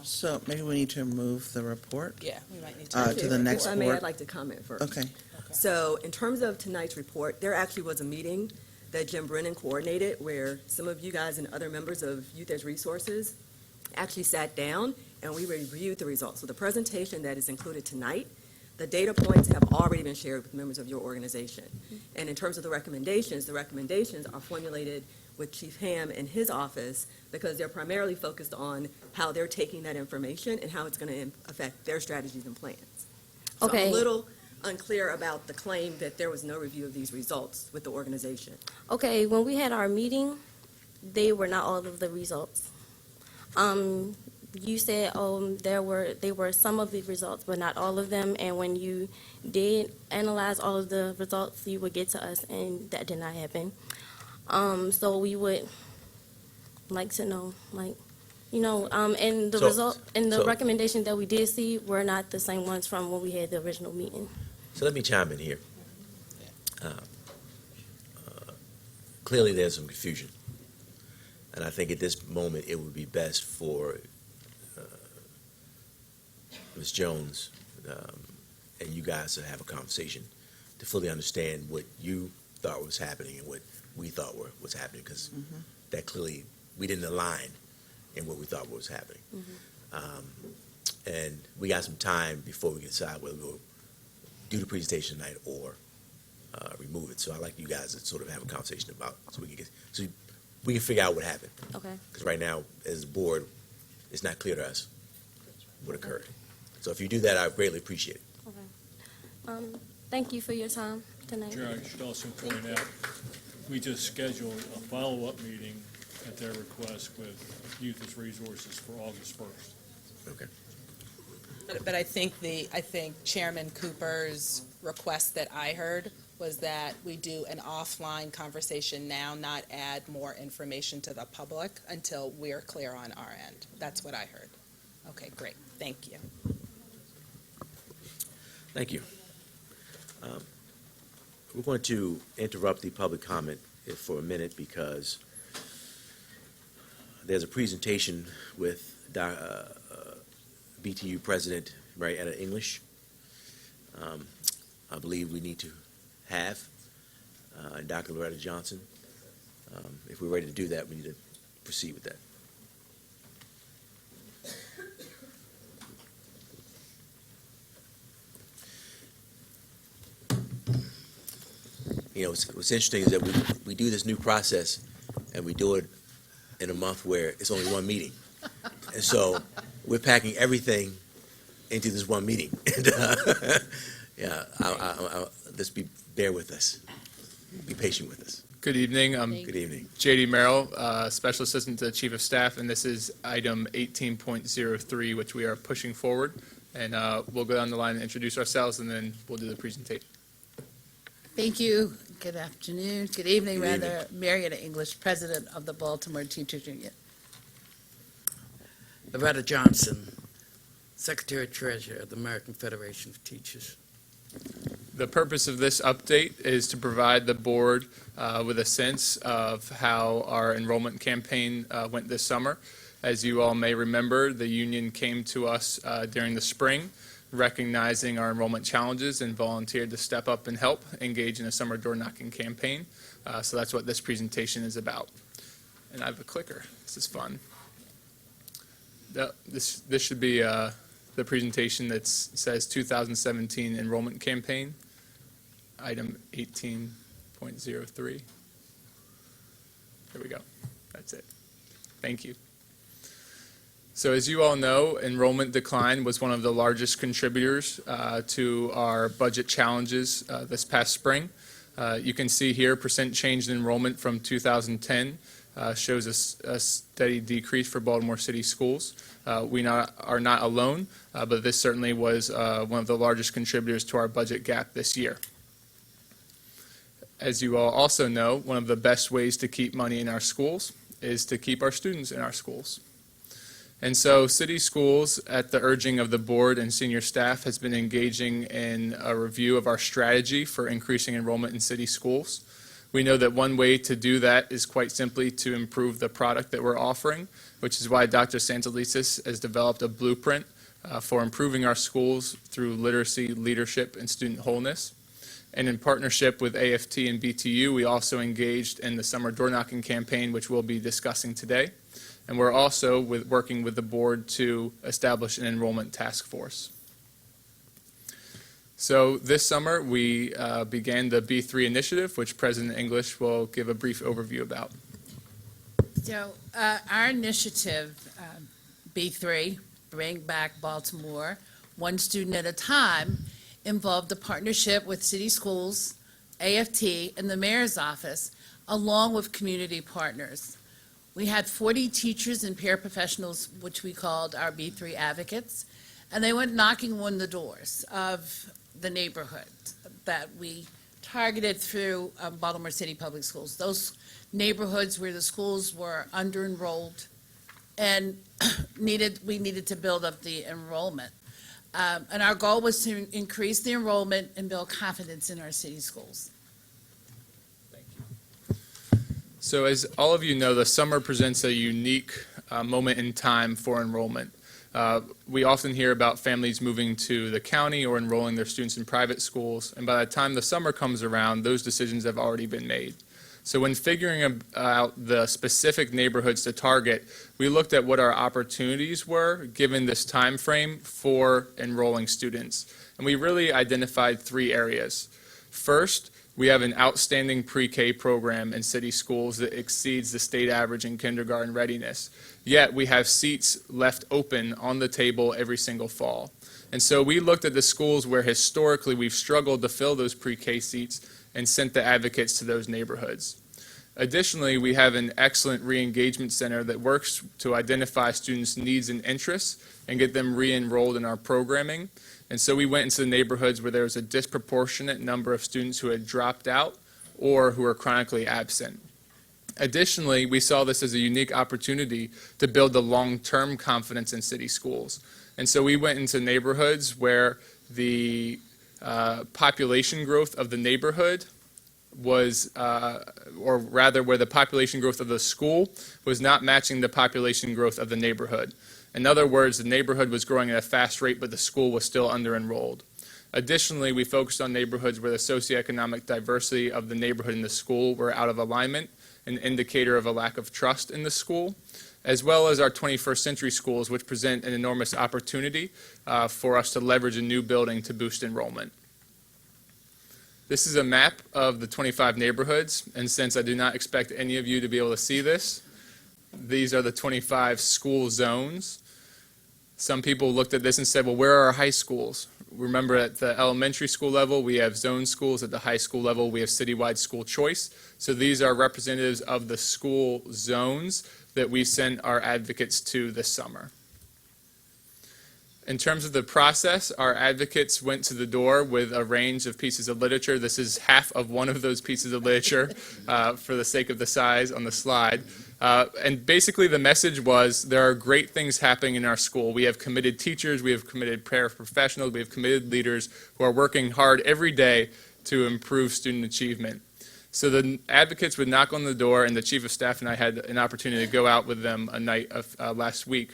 So maybe we need to move the report Yeah, we might need to. to the next If I may, board. I'd like to comment first. Okay. So in terms of tonight's report, there actually was a meeting that Jim Brennan coordinated where some of you guys and other members of Youth as Resources actually sat down and we reviewed the results. So the presentation that is included tonight, the data points have already been shared with members of your organization. And in terms of the recommendations are formulated with Chief Ham and his office because they're primarily focused on how they're taking that information and how it's going to affect their strategies and plans. So I'm Okay. a little unclear about the claim that there was no review of these results with the organization. Okay, when we had our meeting, they were not all of the results. You said they were some of the results, but not all of them. And when you did analyze all of the results, you would get to us, and that did not happen. So we would like to know, and the result and the recommendations that we did see were not the same ones from when we had the original meeting. So let me chime in here. Clearly, there's some confusion. And I think at this moment, it would be best for Ms. Jones and you guys to have a conversation to fully understand what you thought was happening and what we thought was happening, because that clearly, we didn't align in what we thought was happening. And we got some time before we decide whether we'll do the presentation tonight or remove it. So I'd like you guys to sort of have a conversation about, so we can figure out what happened. Okay. Because right now, as a board, it's not clear to us what occurred. So if you do that, I greatly appreciate it. Okay. Thank you for your time tonight. Chair, I should also point out, we just scheduled a follow-up meeting at their request with Youth as Resources for August 1st. Okay. But I think Chairman Cooper's request that I heard was that we do an offline conversation now, not add more information to the public until we're clear on our end. That's what I heard. Okay, great. Thank you. Thank you. We're going to interrupt the public comment for a minute because there's a presentation with BTU President Marietta English. I believe we need to have Dr. Loretta Johnson. If we're ready to do that, we need to proceed with that. You know, what's interesting is that we do this new process, and we do it in a month where it's only one meeting. And so we're packing everything into this one meeting. And, yeah, let's bear with us. Be patient with us. Good evening. Good evening. J.D. Merrill, Special Assistant to the Chief of Staff, and this is item 18.03, which we are pushing forward. And we'll go down the line and introduce ourselves, and then we'll do the presentation. Thank you. Good afternoon. Good evening, Good rather. Marietta English, President of the Baltimore Teachers Union. Loretta Johnson, Secretary Treasurer of the American Federation of Teachers. The purpose of this update is to provide the board with a sense of how our enrollment campaign went this summer. As you all may remember, the union came to us during the spring, recognizing our enrollment challenges, and volunteered to step up and help engage in a summer door knocking campaign. So that's what this presentation is about. And I have a clicker. This is fun. This should be the presentation that says 2017 enrollment campaign, item 18.03. There we go. That's it. Thank you. So as you all know, enrollment decline was one of the largest contributors to our budget challenges this past spring. You can see here percent change in enrollment from 2010 shows a steady decrease for Baltimore City schools. We are not alone, but this certainly was one of the largest contributors to our budget gap this year. As you all also know, one of the best ways to keep money in our schools is to keep our students in our schools. And so city schools, at the urging of the board and senior staff, has been engaging in a review of our strategy for increasing enrollment in city schools. We know that one way to do that is quite simply to improve the product that we're offering, which is why Dr. Santelises has developed a blueprint for improving our schools through literacy, leadership, and student wholeness. And in partnership with AFT and BTU, we also engaged in the summer door knocking campaign, which we'll be discussing today. And we're also working with the board to establish an enrollment task force. So this summer, we began the B3 initiative, which President English will give a brief overview about. So our initiative, B3, Bring Back Baltimore, one student at a time, involved a partnership with city schools, AFT, and the mayor's office, along with community partners. We had 40 teachers and paraprofessionals, which we called our B3 advocates, and they went knocking on the doors of the neighborhood that we targeted through Baltimore City Public Schools. Those neighborhoods where the schools were under-enrolled and we needed to build up the enrollment. And our goal was to increase the enrollment and build confidence in our city schools. So as all of you know, the summer presents a unique moment in time for enrollment. We often hear about families moving to the county or enrolling their students in private schools, and by the time the summer comes around, those decisions have already been made. So when figuring out the specific neighborhoods to target, we looked at what our opportunities were given this time frame for enrolling students. And we really identified 3 areas. First, we have an outstanding pre-K program in city schools that exceeds the state average in kindergarten readiness. Yet we have seats left open on the table every single fall. And so we looked at the schools where historically we've struggled to fill those pre-K seats and sent the advocates to those neighborhoods. Additionally, we have an excellent re-engagement center that works to identify students' needs and interests and get them re-enrolled in our programming. And so we went into the neighborhoods where there was a disproportionate number of students who had dropped out or who were chronically absent. Additionally, we saw this as a unique opportunity to build the long-term confidence in city schools. And so we went into neighborhoods where the population growth of the neighborhood was, or rather where the population growth of the school was not matching the population growth of the neighborhood. In other words, the neighborhood was growing at a fast rate, but the school was still under-enrolled. Additionally, we focused on neighborhoods where the socioeconomic diversity of the neighborhood and the school were out of alignment, an indicator of a lack of trust in the school, as well as our 21st century schools, which present an enormous opportunity for us to leverage a new building to boost enrollment. This is a map of the 25 neighborhoods, and since I do not expect any of you to be able to see this, these are the 25 school zones. Some people looked at this and said, well, where are our high schools? Remember, at the elementary school level, we have zone schools. At the high school level, we have citywide school choice. So these are representatives of the school zones that we sent our advocates to this summer. In terms of the process, our advocates went to the door with a range of pieces of literature. This is half of one of those pieces of literature for the sake of the size on the slide. And basically the message was there are great things happening in our school. We have committed teachers, we have committed paraprofessionals, we have committed leaders who are working hard every day to improve student achievement. So the advocates would knock on the door, and the chief of staff and I had an opportunity to go out with them a night of last week.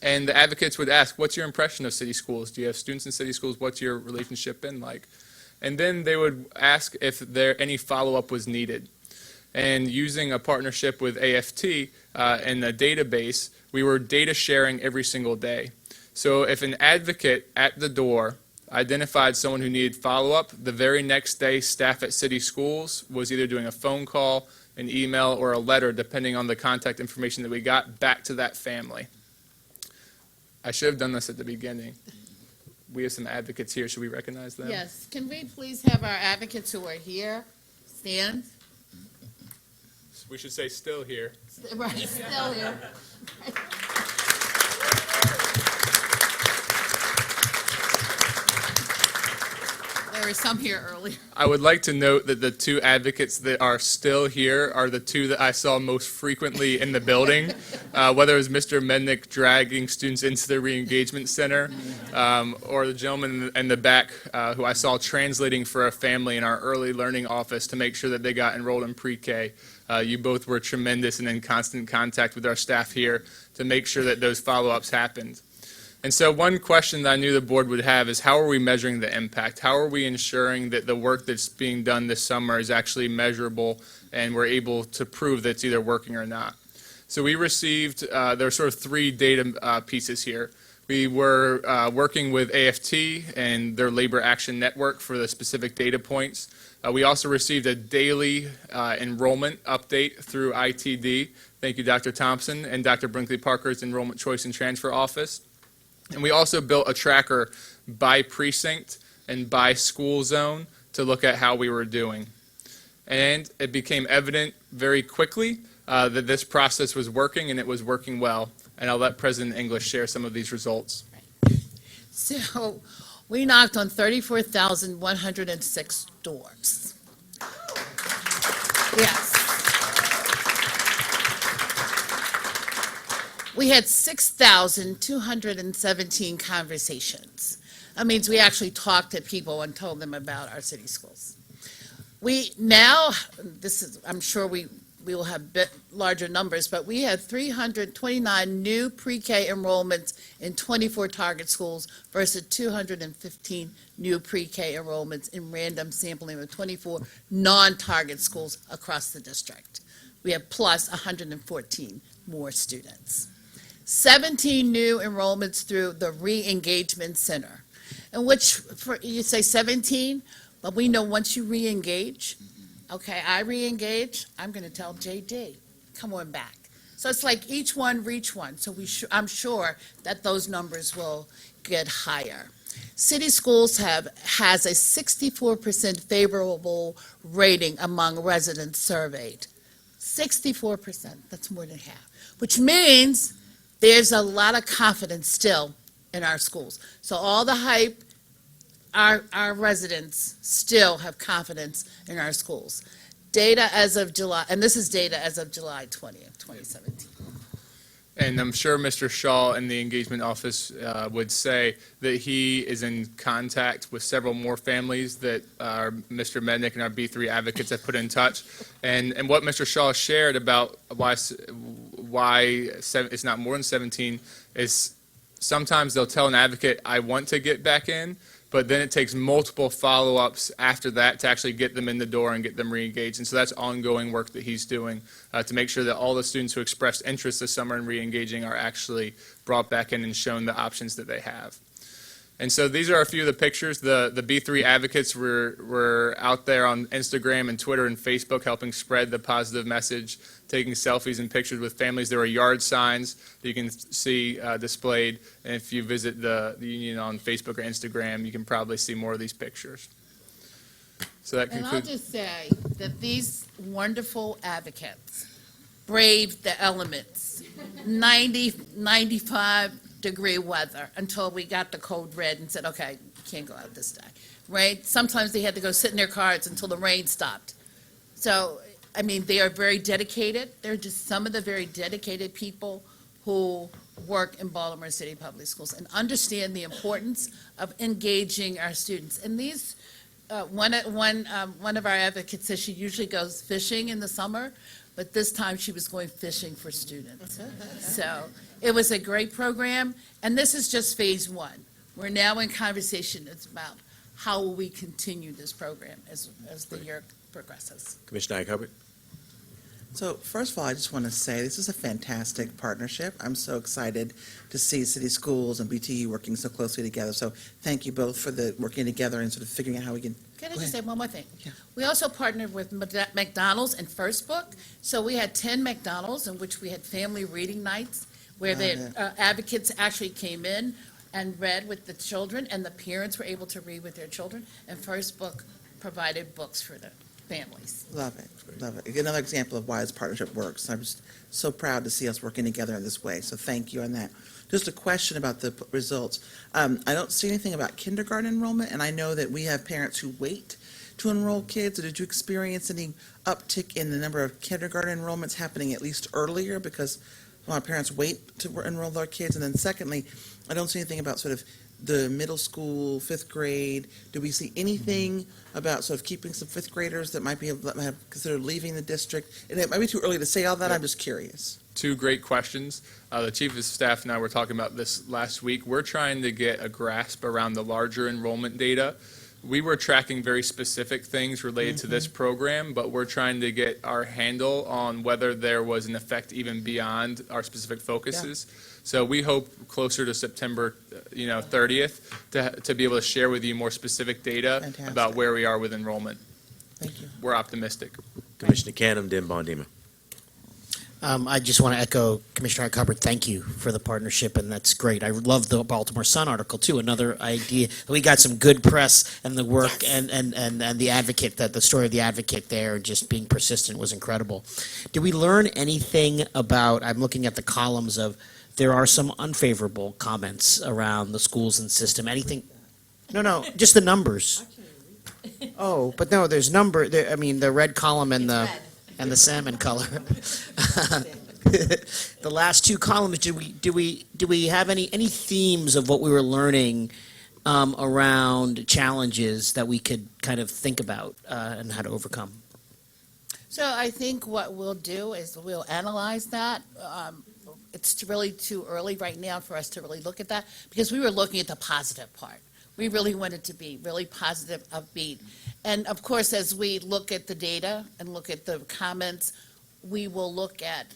And the advocates would ask, what's your impression of city schools? Do you have students in city schools? What's your relationship been like? And then they would ask if any follow-up was needed. And using a partnership with AFT and a database, we were data sharing every single day. So if an advocate at the door identified someone who needed follow-up, the very next day staff at city schools was either doing a phone call, an email, or a letter, depending on the contact information that we got, back to that family. I should have done this at the beginning. we have some advocates here. Should we recognize them? Yes, can we please have our advocates who are here stand? We should say still here. Right, still here. There were some here earlier. I would like to note that the two advocates that are still here are the two that I saw most frequently in the building, whether it was Mr. Mednick dragging students into the re-engagement center, or the gentleman in the back who I saw translating for a family in our early learning office to make sure that they got enrolled in pre-K. You both were tremendous and in constant contact with our staff here to make sure that those follow-ups happened. And so one question that I knew the board would have is how are we measuring the impact? How are we ensuring that the work that's being done this summer is actually measurable and we're able to prove that it's either working or not? So we received, there are sort of three data pieces here. We were working with AFT and their Labor Action Network for the specific data points. We also received a daily enrollment update through ITD. Thank you, Dr. Thompson, and Dr. Brinkley Parker's Enrollment Choice and Transfer Office. And we also built a tracker by precinct and by school zone to look at how we were doing. And it became evident very quickly that this process was working and it was working well. And I'll let President English share some of these results. So we knocked on 34,106 doors. Yes. We had 6,217 conversations. That means we actually talked to people and told them about our city schools. We now, I'm sure we will have bit larger numbers, but we had 329 new pre-K enrollments in 24 target schools versus 215 new pre-K enrollments in random sampling of 24 non-target schools across the district. We have plus 114 more students. 17 new enrollments through the Re-Engagement Center, in which you say 17, but we know once you re-engage, okay, I re-engage, I'm going to tell JD, come on back. So it's like each one reach one. So I'm sure that those numbers will get higher. City Schools has a 64% favorable rating among residents surveyed. 64%, that's more than half, which means there's a lot of confidence still in our schools. So all the hype, our residents still have confidence in our schools. Data as of July, and this is data as of July 20th, 2017. And I'm sure Mr. Shaw in the engagement office would say that he is in contact with several more families that our Mr. Mednick and our B3 advocates have put in touch. And what Mr. Shaw shared about why it's not more than 17 is sometimes they'll tell an advocate, I want to get back in, but then it takes multiple follow-ups after that to actually get them in the door and get them re-engaged. And so that's ongoing work that he's doing to make sure that all the students who expressed interest this summer in re-engaging are actually brought back in and shown the options that they have. And so these are a few of the pictures. The B3 advocates were out there on Instagram and Twitter and Facebook helping spread the positive message, taking selfies and pictures with families. There were yard signs that you can see displayed. And if you visit the union on Facebook or Instagram, you can probably see more of these pictures. So that And I'll concludes. just say that these wonderful advocates braved the elements, 95-degree weather, until we got the code red and said, okay, you can't go out this day, right? Sometimes they had to go sit in their cars until the rain stopped. So, I mean, they are very dedicated. They're just some of the very dedicated people who work in Baltimore City Public Schools and understand the importance of engaging our students. And these, one of our advocates says she usually goes fishing in the summer, but this time she was going fishing for students. So it was a great program, and this is just phase one. We're now in conversation about how will we continue this program as the year progresses. Commissioner Hubbard? So first of all, I just want to say this is a fantastic partnership. I'm so excited to see city schools and BTU working so closely together. So thank you both for the working together and sort of figuring out how we can. Can I Go just ahead. say one more thing? Yeah. We also partnered with McDonald's and First Book. So we had 10 McDonald's in which we had family reading nights where the advocates actually came in and read with the children, and the parents were able to read with their children, and First Book provided books for the families. Love it, love it. Another example of why this partnership works. I'm just so proud to see us working together in this way, so thank you on that. Just a question about the results. I don't see anything about kindergarten enrollment, and I know that we have parents who wait to enroll kids. Did you experience any uptick in the number of kindergarten enrollments happening at least earlier because a lot of parents wait to enroll their kids? And then secondly, I don't see anything about sort of the middle school, fifth grade. Do we see anything about sort of keeping some fifth graders that might have considered leaving the district? And it might be too early to say all that. I'm just curious. Two great questions. The Chief of Staff and I were talking about this last week. We're trying to get a grasp around the larger enrollment data. We were tracking very specific things related to this program, but we're trying to get our handle on whether there was an effect even beyond our specific focuses. So we hope closer to September, 30th to be able to share with you more specific data Fantastic. about where we are with enrollment. Thank you. We're optimistic. Commissioner Canham, then Bondima. I just want to echo Commissioner Hubbard. Thank you for the partnership, and that's great. I love the Baltimore Sun article too. Another idea. We got some good press and the work and the Advocate, that the story of the Advocate there, just being persistent was incredible. Did we learn anything about? I'm looking at the columns of. There are some unfavorable comments around the schools and system. Anything? No, just the numbers. Oh, but no, there's number. I mean, the red column and the. And the salmon color. The last two columns. Do we have any themes of what we were learning around challenges that we could kind of think about and how to overcome? So I think what we'll do is we'll analyze that. It's really too early right now for us to really look at that because we were looking at the positive part. We really wanted to be really positive, upbeat. And of course, as we look at the data and look at the comments, we will look at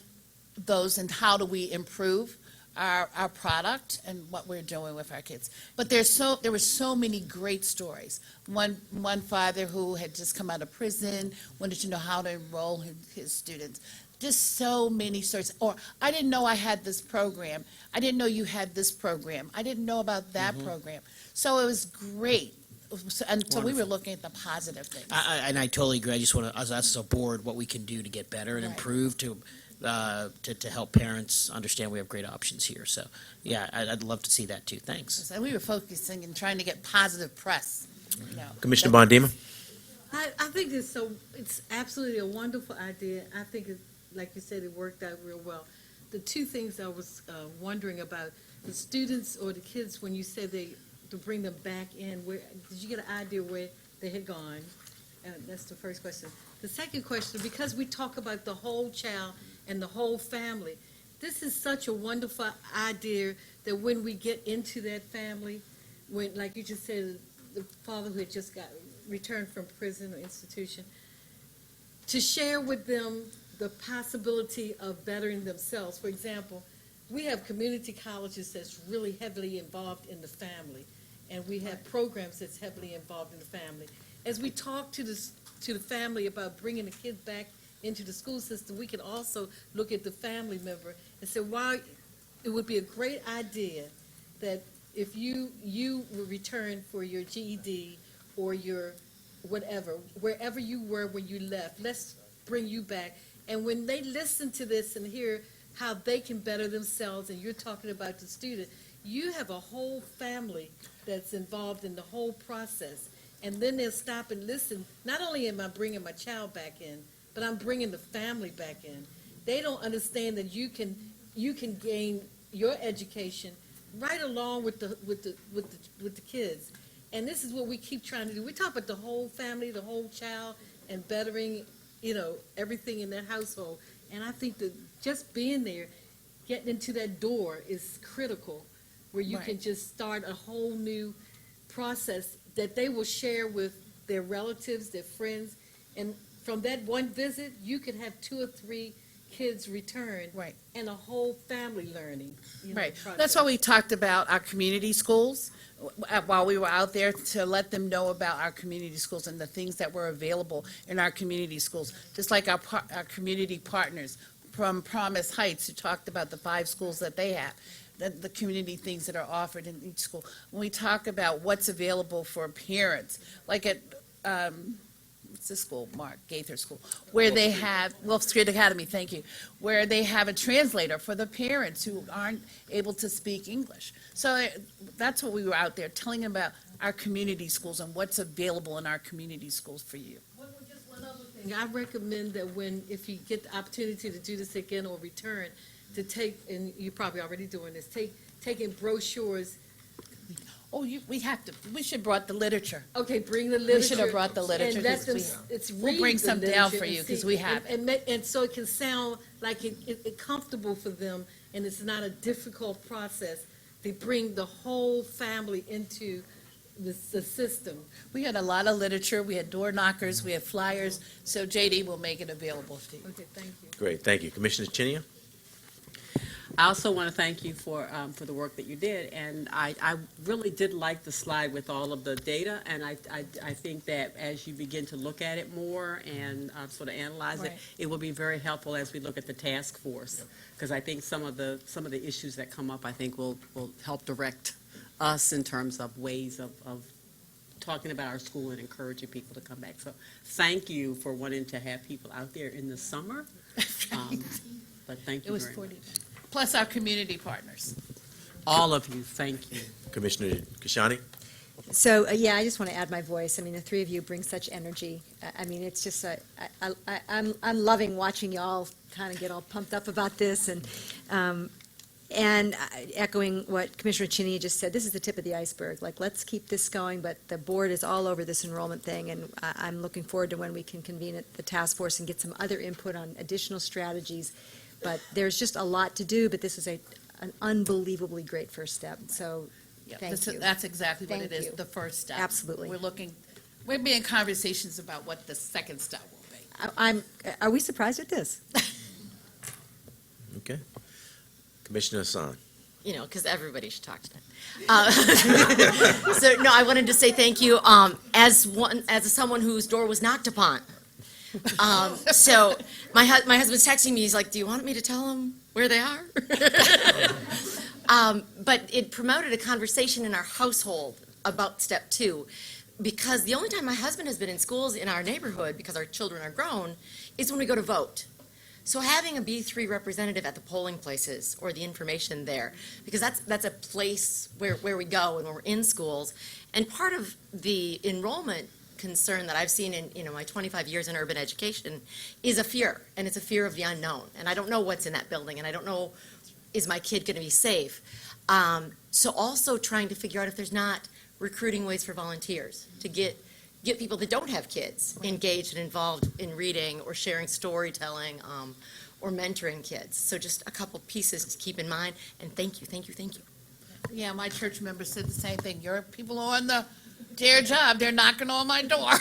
those and how do we improve our product and what we're doing with our kids. But there were so many great stories. One father who had just come out of prison wanted to know how to enroll his students. Just so many stories. Or, I didn't know I had this program. I didn't know you had this program. I didn't know about that program. So it was great. And so we were looking at the positive things. And I totally agree. I just want to, us as a board, what we can do to get better and improve to help parents understand we have great options here. So, yeah, I'd love to see that too. Thanks. And we were focusing and trying to get positive press. Commissioner Bondima. I think it's absolutely a wonderful idea. I think, like you said, it worked out real well. The two things I was wondering about, the students or the kids, when you said to bring them back in, where did you get an idea where they had gone? That's the first question. The second question, because we talk about the whole child and the whole family, this is such a wonderful idea that when we get into that family, when, like you just said, the father who had just got returned from prison or institution, to share with them the possibility of bettering themselves. For example, we have community colleges that's really heavily involved in the family, and we have programs that's heavily involved in the family. As we talk to the family about bringing the kids back into the school system, we can also look at the family member and say, wow, it would be a great idea that if you will return for your GED or your whatever, wherever you were when you left, let's bring you back. And when they listen to this and hear how they can better themselves, and you're talking about the student, you have a whole family that's involved in the whole process. And then they'll stop and listen. Not only am I bringing my child back in, but I'm bringing the family back in. They don't understand that you can gain your education right along with the kids. And this is what we keep trying to do. We talk about the whole family, the whole child, and bettering, everything in that household. And I think that just being there, getting into that door is critical, where you can just start a whole new process that they will share with their relatives, their friends. And from that one visit, you could have 2 or 3 kids return. Right. And a whole family learning. Right. Process. That's why we talked about our community schools while we were out there, to let them know about our community schools and the things that were available in our community schools. Just like our community partners from Promise Heights, who talked about the 5 schools that they have. the community things that are offered in each school. When we talk about what's available for parents, like at, what's the school, Mark, Gaither School, where they have, Wolf Street Academy, thank you, where they have a translator for the parents who aren't able to speak English. So that's what we were out there telling them about our community schools and what's available in our community schools for you. Just one other thing, I recommend that if you get the opportunity to do this again or return, to take, and you're probably already doing this, taking brochures. Oh, we should have brought the literature. Okay, bring the literature. We should have brought the literature. And let them, We'll bring some down for you, because we have it. And so it can sound like it's comfortable for them, and it's not a difficult process. They bring the whole family into the system. We had a lot of literature, we had door knockers, we had flyers, so JD will make it available to you. Okay, thank you. Great, thank you. Commissioner Chinia? I also want to thank you for the work that you did, and I really did like the slide with all of the data, and I think that as you begin to look at it more and sort of analyze it, Right. it will be very helpful as we look at the task force, because I think some of the issues that come up, I think will help direct us in terms of ways of talking about our school and encouraging people to come back. So thank you for wanting to have people out there in the summer, but thank you It was very 40, much. plus our community partners. All of you, thank you. Commissioner Kashani? So, yeah, I just want to add my voice. I mean, the three of you bring such energy. I mean, it's just, I'm loving watching y'all kind of get all pumped up about this, and echoing what Commissioner Chinia just said, this is the tip of the iceberg. Like, let's keep this going, but the board is all over this enrollment thing, and I'm looking forward to when we can convene at the task force and get some other input on additional strategies. But there's just a lot to do, but this is an unbelievably great first step, so thank you. That's exactly what Thank it is, you. the first step. Absolutely. We're being conversations about what the second step will be. Are we surprised at this? Okay. Commissioner Hassan? You know, because everybody should talk today. So, no, I wanted to say thank you, as someone whose door was knocked upon. So, my husband's texting me, he's like, do you want me to tell him where they are? But it promoted a conversation in our household about step 2, because the only time my husband has been in schools in our neighborhood, because our children are grown, is when we go to vote. So having a B3 representative at the polling places, or the information there, because that's a place where we go when we're in schools. And part of the enrollment concern that I've seen in my 25 years in urban education is a fear, and it's a fear of the unknown. And I don't know what's in that building, and I don't know, is my kid going to be safe? So also trying to figure out if there's not recruiting ways for volunteers to get people that don't have kids engaged and involved in reading or sharing storytelling or mentoring kids. So just a couple pieces to keep in mind, and thank you. Yeah, my church members said the same thing. Your people are on their job, they're knocking on my door.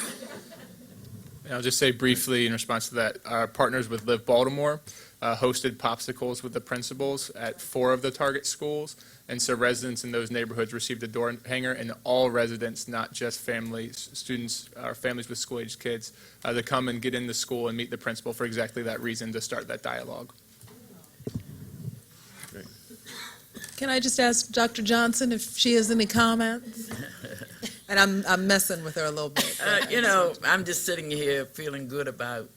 And I'll just say briefly in response to that, our partners with Live Baltimore hosted popsicles with the principals at 4 of the target schools. And so residents in those neighborhoods received a door hanger, and all residents, not just families, students, or families with school-aged kids, to come and get into school and meet the principal for exactly that reason, to start that dialogue. Can I just ask Dr. Johnson if she has any comments? And I'm messing with her a little bit. You know, I'm just sitting here feeling good about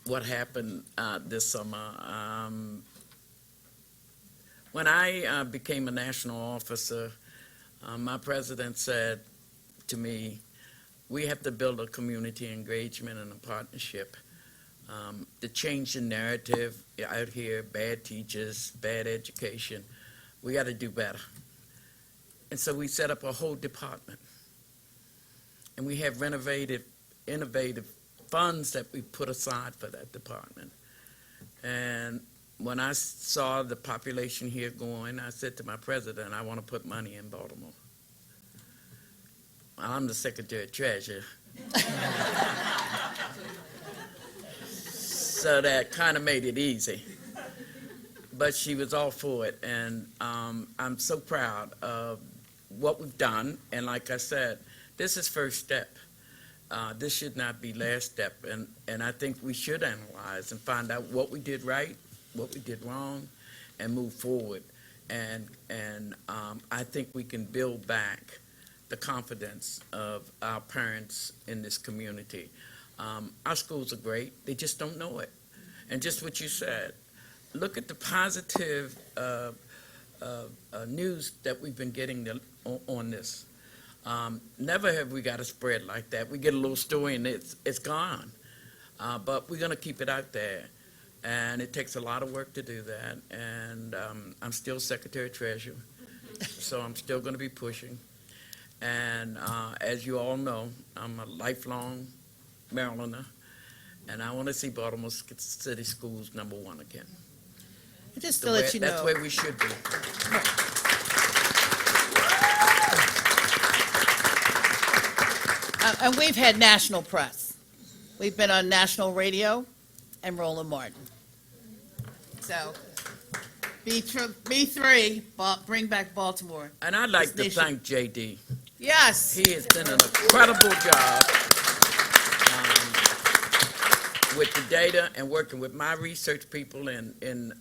what happened this summer. When I became a national officer, my president said to me, we have to build a community engagement and a partnership to change the narrative out here, bad teachers, bad education. We got to do better. And so we set up a whole department. And we have innovative funds that we put aside for that department. And when I saw the population here going, I said to my president, I want to put money in Baltimore. I'm the Secretary of Treasury. So that kind of made it easy. But she was all for it, and I'm so proud of what we've done. And like I said, this is first step. This should not be last step. And I think we should analyze and find out what we did right, what we did wrong, and move forward. I think we can build back the confidence of our parents in this community. Our schools are great, they just don't know it. And just what you said, look at the positive news that we've been getting on this. Never have we got a spread like that. We get a little story and it's gone. But we're going to keep it out there. And it takes a lot of work to do that. And I'm still Secretary Treasurer, so I'm still going to be pushing. And as you all know, I'm a lifelong Marylander, and I want to see Baltimore City Schools #1 again. Just to let you know. That's where we should be. And we've had national press. We've been on national radio and Roland Martin. So, B3, bring back Baltimore. And I'd like to This nation. thank J.D. Yes. He has done an incredible job with the data and working with my research people in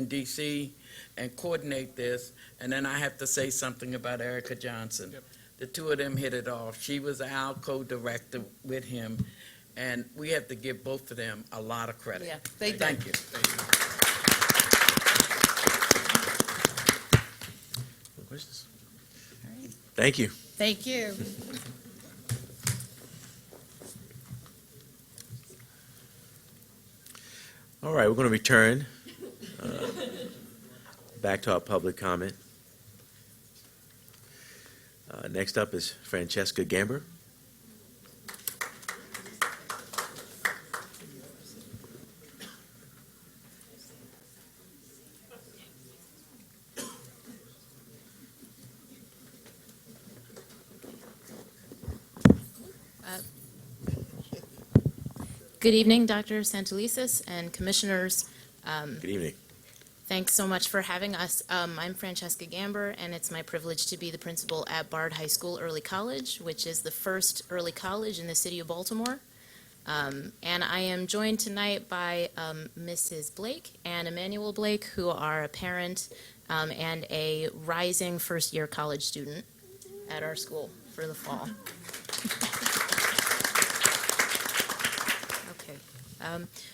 D.C. and coordinate this. And then I have to say something about Erica Johnson. Yep. The two of them hit it off. She was our co-director with him, and we have to give both of them a lot of credit. Yeah, they did. Thank you. Questions? Thank you. Thank you. All right, we're going to return back to our public comment. Next up is Francesca Gamber. Good evening, Dr. Santelises and commissioners. Good evening. Thanks so much for having us. I'm Francesca Gamber, and it's my privilege to be the principal at Bard High School Early College, which is the first early college in the city of Baltimore. And I am joined tonight by Mrs. Blake and Emmanuel Blake, who are a parent and a rising first-year college student at our school for the fall.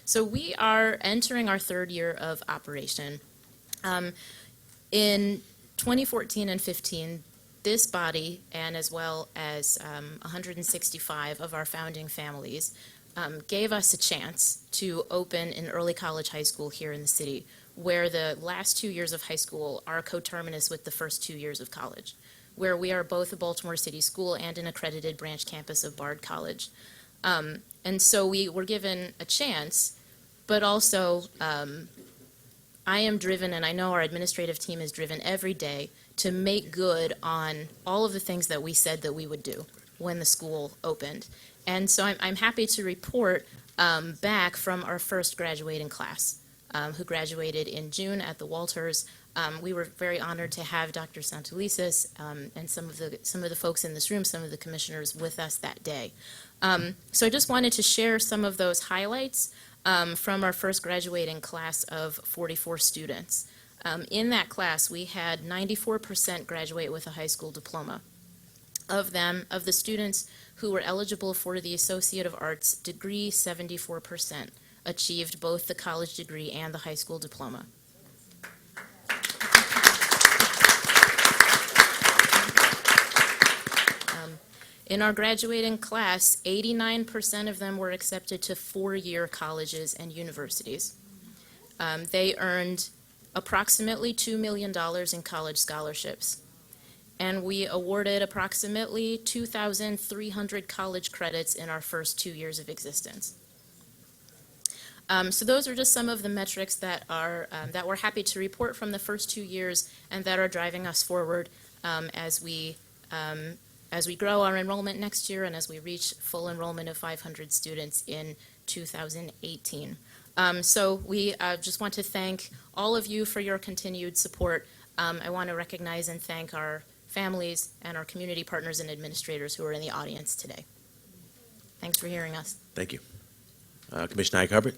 So we are entering our third year of operation. In 2014 and 15, this body, and as well as 165 of our founding families, gave us a chance to open an early college high school here in the city, where the last 2 years of high school are coterminous with the first 2 years of college, where we are both a Baltimore City school and an accredited branch campus of Bard College. And so we were given a chance, but also I am driven, and I know our administrative team is driven every day to make good on all of the things that we said that we would do when the school opened. And so I'm happy to report back from our first graduating class, who graduated in June at the Walters. We were very honored to have Dr. Santelises and some of the folks in this room, some of the commissioners with us that day. So I just wanted to share some of those highlights from our first graduating class of 44 students. In that class, we had 94% graduate with a high school diploma. Of the students who were eligible for the Associate of Arts degree, 74% achieved both the college degree and the high school diploma. In our graduating class, 89% of them were accepted to four-year colleges and universities. They earned approximately $2 million in college scholarships. And we awarded approximately 2,300 college credits in our first 2 years of existence. So those are just some of the metrics that we're happy to report from the first 2 years and that are driving us forward as we grow our enrollment next year and as we reach full enrollment of 500 students in 2018. So we just want to thank all of you for your continued support. I want to recognize and thank our families and our community partners and administrators who are in the audience today. Thanks for hearing us. Thank you. Commissioner Ike Hubbard.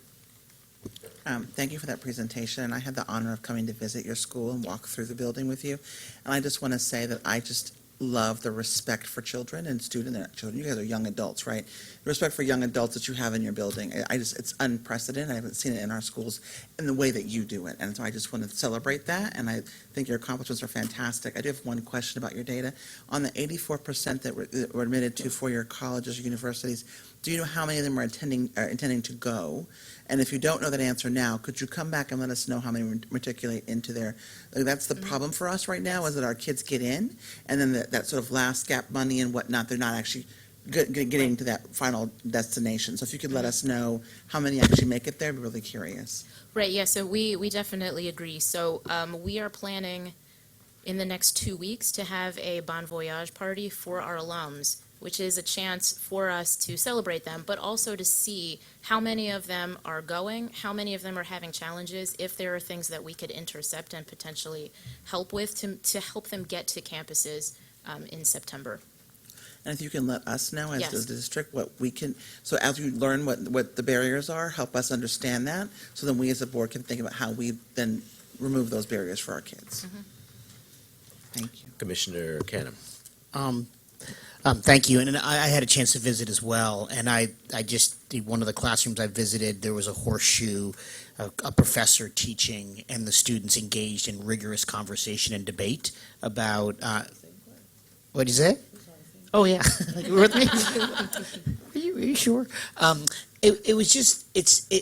Thank you for that presentation, and I had the honor of coming to visit your school and walk through the building with you. And I just want to say that I just love the respect for children and children. You guys are young adults, right? The respect for young adults that you have in your building. It's unprecedented. I haven't seen it in our schools in the way that you do it. And so I just want to celebrate that, and I think your accomplishments are fantastic. I do have one question about your data. On the 84% that were admitted to four-year colleges or universities, do you know how many of them are intending to go? And if you don't know that answer now, could you come back and let us know how many matriculate into there? That's the problem for us right now, is that our kids get in, and then that sort of last gap money and whatnot, they're not actually getting to that final destination. So if you could let us know how many actually make it there, I'd be really curious. Right, yeah, so we definitely agree. So we are planning in the next 2 weeks to have a Bon Voyage party for our alums, which is a chance for us to celebrate them, but also to see how many of them are going, how many of them are having challenges, if there are things that we could intercept and potentially help with to help them get to campuses in September. And if you can let us know as Yes. the district what we can, so as you learn what the barriers are, help us understand that, so then we as a board can think about how we then remove those barriers for our kids. Thank you. Commissioner Canham. Thank you, and I had a chance to visit as well, and I just, one of the classrooms I visited, there was a horseshoe, a professor teaching, and the students engaged in rigorous conversation and debate about, what'd you say? Oh, yeah, you were with me? Are you sure? It was just,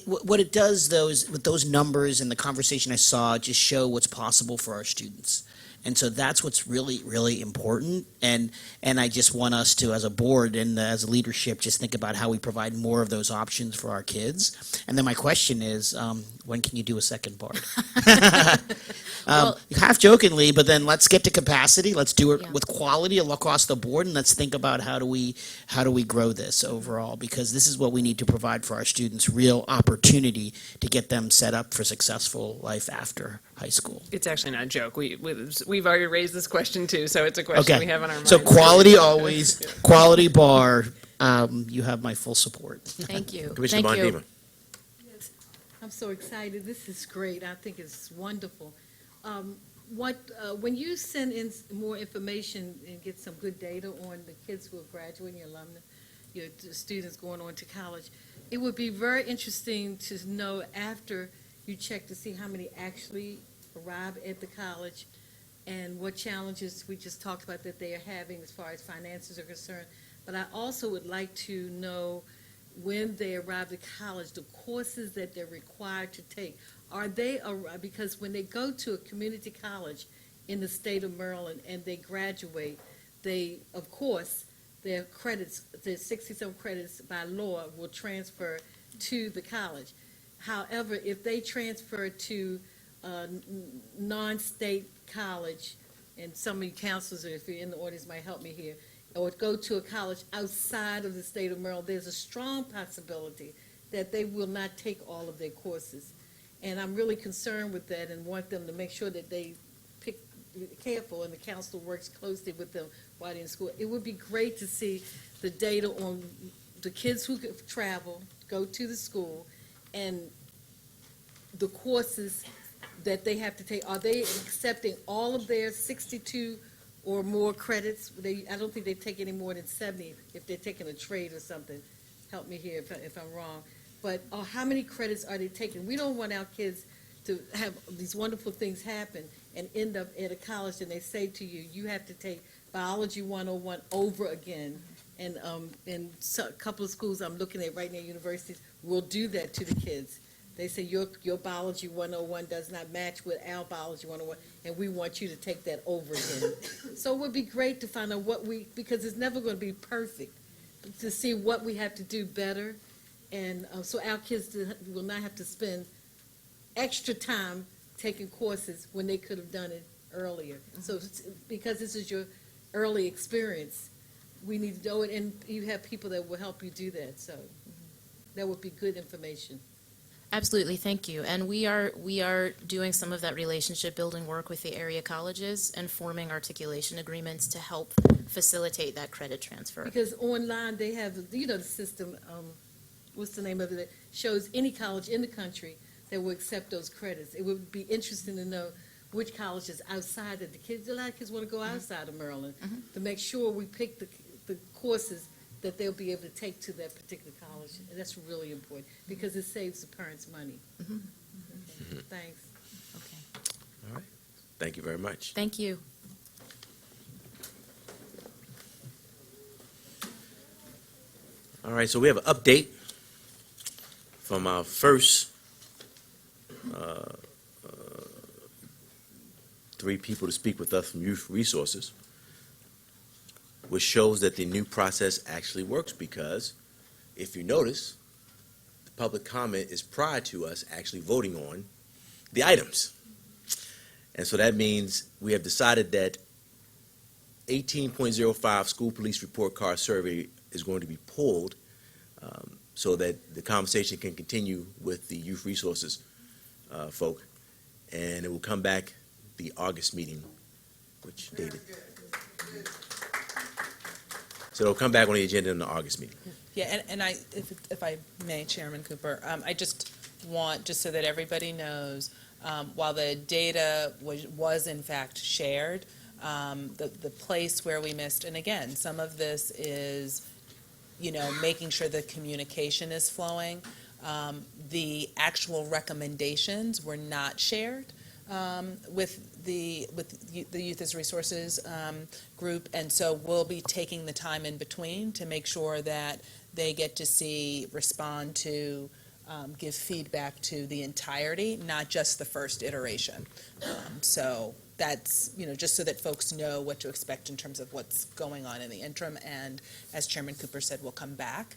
what it does, with those numbers and the conversation I saw, just show what's possible for our students. And so that's what's really, really important. And I just want us to, as a board and as a leadership, just think about how we provide more of those options for our kids. And then my question is, when can you do a second part? Half jokingly, but then let's get to capacity. Let's do it with quality across the board, and let's think about how do we grow this overall, because this is what we need to provide for our students, real opportunity to get them set up for successful life after high school. It's actually not a joke. We've already raised this question too, so it's a question we have on our minds. So quality always, quality bar. You have my full support. Thank you. Commissioner Thank you. Bondima. I'm so excited. This is great. I think it's wonderful. When you send in more information and get some good data on the kids who are graduating, your alumni, your students going on to college, it would be very interesting to know after you check to see how many actually arrive at the college and what challenges we just talked about that they are having as far as finances are concerned. But I also would like to know when they arrive at college, the courses that they're required to take. Are they, because when they go to a community college in the state of Maryland and they graduate, they, of course, their credits, their 67 credits by law will transfer to the college. However, if they transfer to a non-state college, and some of you counselors, if you're in the audience, might help me here, or go to a college outside of the state of Maryland, there's a strong possibility that they will not take all of their courses. And I'm really concerned with that and want them to make sure that they pick careful and the counselor works closely with them while they're in school. It would be great to see the data on the kids who travel, go to the school, and the courses that they have to take. Are they accepting all of their 62 or more credits? I don't think they take any more than 70 if they're taking a trade or something. Help me here if I'm wrong. But how many credits are they taking? We don't want our kids to have these wonderful things happen and end up at a college and they say to you, you have to take Biology 101 over again. And a couple of schools I'm looking at right now, universities, will do that to the kids. They say your Biology 101 does not match with our Biology 101, and we want you to take that over again. So it would be great to find out because it's never going to be perfect, to see what we have to do better. And so our kids will not have to spend extra time taking courses when they could have done it earlier. So because this is your early experience, we need to know it, and you have people that will help you do that. So that would be good information. Absolutely, thank you. And we are doing some of that relationship building work with the area colleges and forming articulation agreements to help facilitate that credit transfer. Because online they have, the system, what's the name of it, that shows any college in the country that will accept those credits. It would be interesting to know which colleges outside of the kids, a lot of kids want to go outside of Maryland, to make sure we pick the courses that they'll be able to take to that particular college. And that's really important because it saves the parents money. Okay, thanks. All right. Thank you very much. Thank you. All right, so we have an update from our first three people to speak with us from Youth Resources, which shows that the new process actually works because, if you notice, the public comment is prior to us actually voting on the items. And so that means we have decided that 18.05 school police report card survey is going to be pulled so that the conversation can continue with the Youth Resources folk. And it will come back the August meeting, which dated. So it'll come back on the agenda in the August meeting. Yeah, and I, if I may, Chairman Cooper, I just want, just so that everybody knows, while the data was in fact shared, the place where we missed, and again, some of this is, making sure the communication is flowing. The actual recommendations were not shared with the Youth as Resources group, and so we'll be taking the time in between to make sure that they get to see, respond to, give feedback to the entirety, not just the first iteration. So that's, just so that folks know what to expect in terms of what's going on in the interim. And as Chairman Cooper said, we'll come back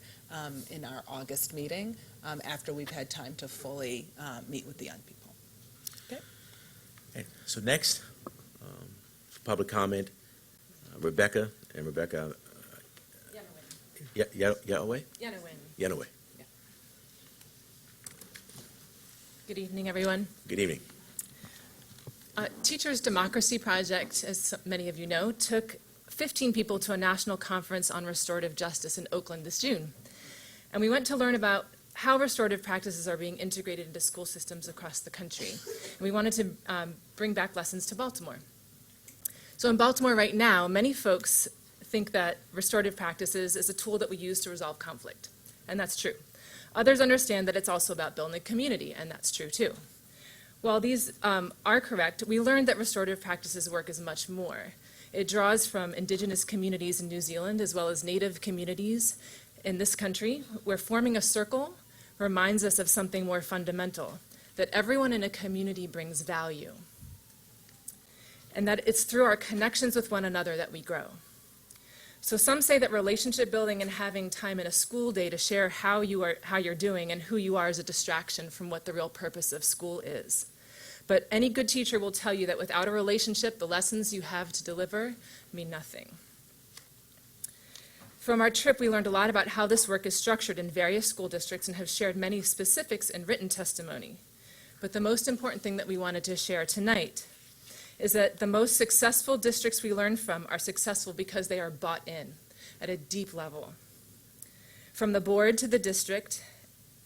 in our August meeting after we've had time to fully meet with the young people. Okay, so next, public comment, Rebecca, and Rebecca. Yanaway? Yanaway. Good evening, everyone. Good evening. Teachers Democracy Project, as many of you know, took 15 people to a national conference on restorative justice in Oakland this June. And we went to learn about how restorative practices are being integrated into school systems across the country. And we wanted to bring back lessons to Baltimore. So in Baltimore right now, many folks think that restorative practices is a tool that we use to resolve conflict, and that's true. Others understand that it's also about building community, and that's true too. While these are correct, we learned that restorative practices work is much more. It draws from indigenous communities in New Zealand as well as Native communities in this country, where forming a circle reminds us of something more fundamental, that everyone in a community brings value, and that it's through our connections with one another that we grow. So some say that relationship building and having time in a school day to share how you're doing and who you are is a distraction from what the real purpose of school is. But any good teacher will tell you that without a relationship, the lessons you have to deliver mean nothing. From our trip, we learned a lot about how this work is structured in various school districts and have shared many specifics in written testimony. But the most important thing that we wanted to share tonight is that the most successful districts we learn from are successful because they are bought in at a deep level. From the board to the district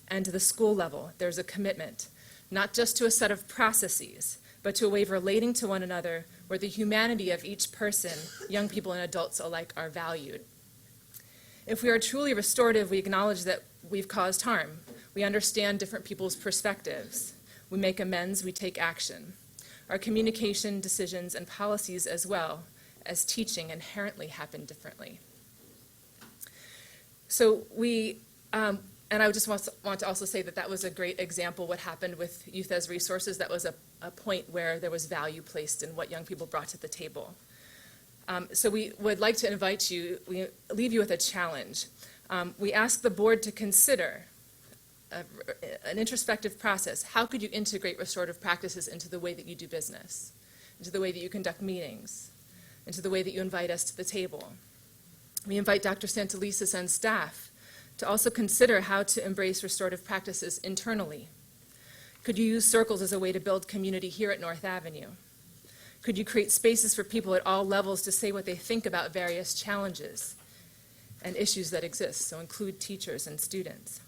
and to the school level, there's a commitment, not just to a set of processes, but to a way of relating to one another where the humanity of each person, young people and adults alike, are valued. If we are truly restorative, we acknowledge that we've caused harm. We understand different people's perspectives. We make amends, we take action. Our communication, decisions, and policies as well as teaching inherently happen differently. So and I just want to also say that that was a great example what happened with Youth as Resources. That was a point where there was value placed in what young people brought to the table. So we would like to invite you, we leave you with a challenge. We ask the board to consider an introspective process. How could you integrate restorative practices into the way that you do business, into the way that you conduct meetings, into the way that you invite us to the table? We invite Dr. Santelises and staff to also consider how to embrace restorative practices internally. Could you use circles as a way to build community here at North Avenue? Could you create spaces for people at all levels to say what they think about various challenges and issues that exist, so include teachers and students?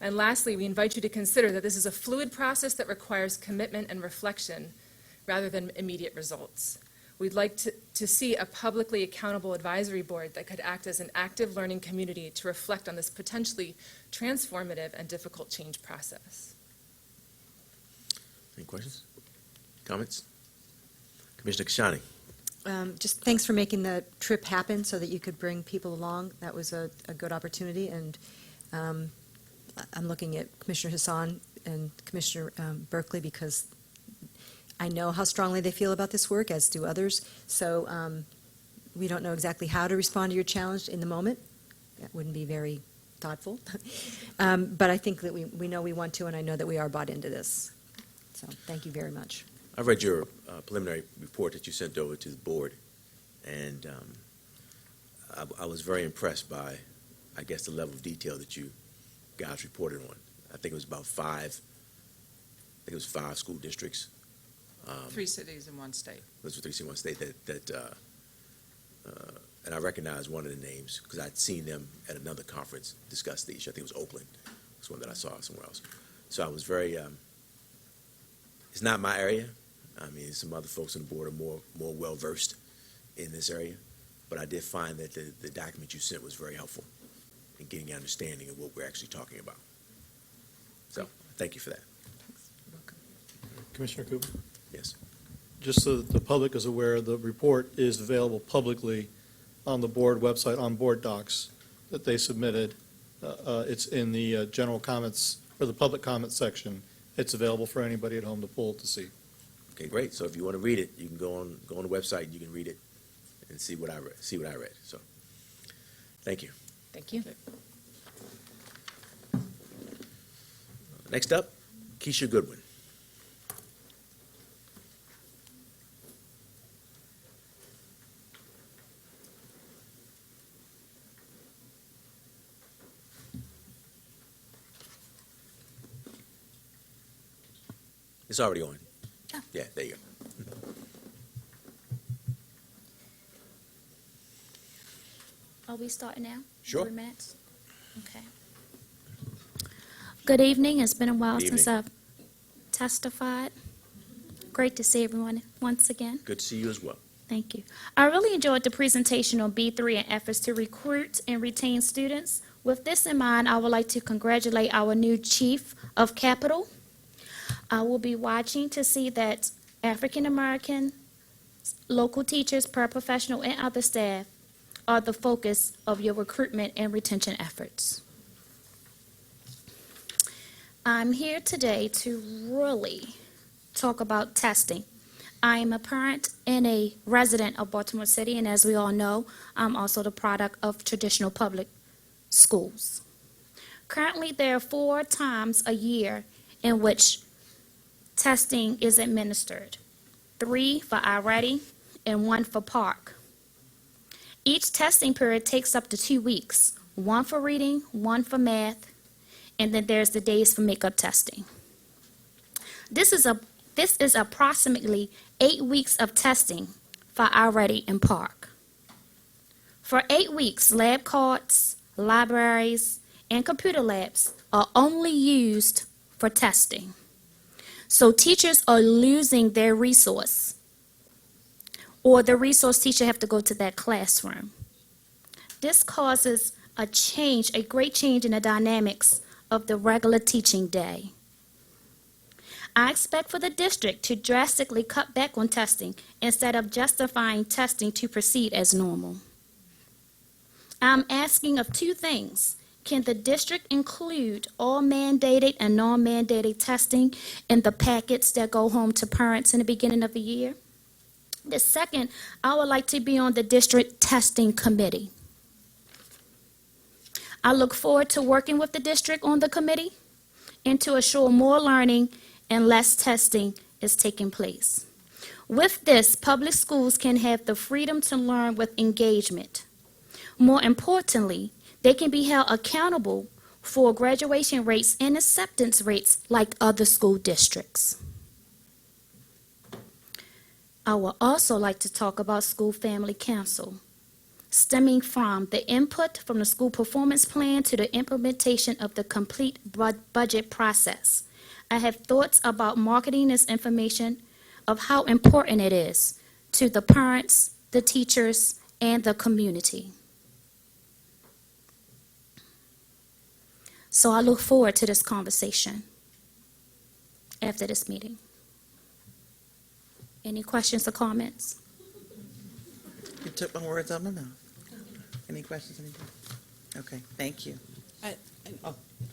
And lastly, we invite you to consider that this is a fluid process that requires commitment and reflection rather than immediate results. We'd like to see a publicly accountable advisory board that could act as an active learning community to reflect on this potentially transformative and difficult change process. Any questions? Comments? Commissioner Kashani? Just thanks for making the trip happen so that you could bring people along. That was a good opportunity, and I'm looking at Commissioner Hassan and Commissioner Berkeley because I know how strongly they feel about this work, as do others. So we don't know exactly how to respond to your challenge in the moment. That wouldn't be very thoughtful. But I think that we know we want to, and I know that we are bought into this. So thank you very much. I read your preliminary report that you sent over to the board, and I was very impressed by, I guess, the level of detail that you guys reported on. I think it was about five school districts. 3 cities in 1 state. Those were 3 cities in 1 state and I recognize one of the names because I'd seen them at another conference discuss the issue. I think it was Oakland. It's one that I saw somewhere else. So I was very, it's not my area. I mean, some other folks on the board are more well-versed in this area. But I did find that the document you sent was very helpful in getting an understanding of what we're actually talking about. So thank you for that. Commissioner Cooper? Yes. Just so that the public is aware, the report is available publicly on the board website, on board docs that they submitted. It's in the general comments, or the public comments section. It's available for anybody at home to pull to see. Okay, great. So if you want to read it, you can go on the website and you can read it and see what I read. So thank you. Thank you. Next up, Keisha Goodwin. It's already on. Oh. Yeah, there you go. Are we starting now? Sure. 3 minutes? Okay. Good evening. It's been a while Good since evening. I've testified. Great to see everyone once again. Good to see you as well. Thank you. I really enjoyed the presentation on B3 and efforts to recruit and retain students. With this in mind, I would like to congratulate our new Chief of Capital. I will be watching to see that African American, local teachers, paraprofessional, and other staff are the focus of your recruitment and retention efforts. I'm here today to really talk about testing. I am a parent and a resident of Baltimore City, and as we all know, I'm also the product of traditional public schools. Currently, there are 4 times a year in which testing is administered, 3 for iReady and 1 for Park. Each testing period takes up to 2 weeks, 1 for reading, 1 for math, and then there's the days for makeup testing. This is approximately 8 weeks of testing for iReady and Park. For 8 weeks, lab carts, libraries, and computer labs are only used for testing. So teachers are losing their resource, or the resource teacher have to go to that classroom. This causes a change, a great change in the dynamics of the regular teaching day. I expect for the district to drastically cut back on testing instead of justifying testing to proceed as normal. I'm asking of 2 things. Can the district include all mandated and non-mandated testing in the packets that go home to parents in the beginning of the year? The second, I would like to be on the district testing committee. I look forward to working with the district on the committee and to assure more learning and less testing is taking place. With this, public schools can have the freedom to learn with engagement. More importantly, they can be held accountable for graduation rates and acceptance rates like other school districts. I would also like to talk about school family council. stemming from the input from the school performance plan to the implementation of the complete budget process. I have thoughts about marketing this information of how important it is to the parents, the teachers, and the community. So I look forward to this conversation after this meeting. Any questions or comments? You took my words out of my mouth. Any questions, anybody? Okay, thank you.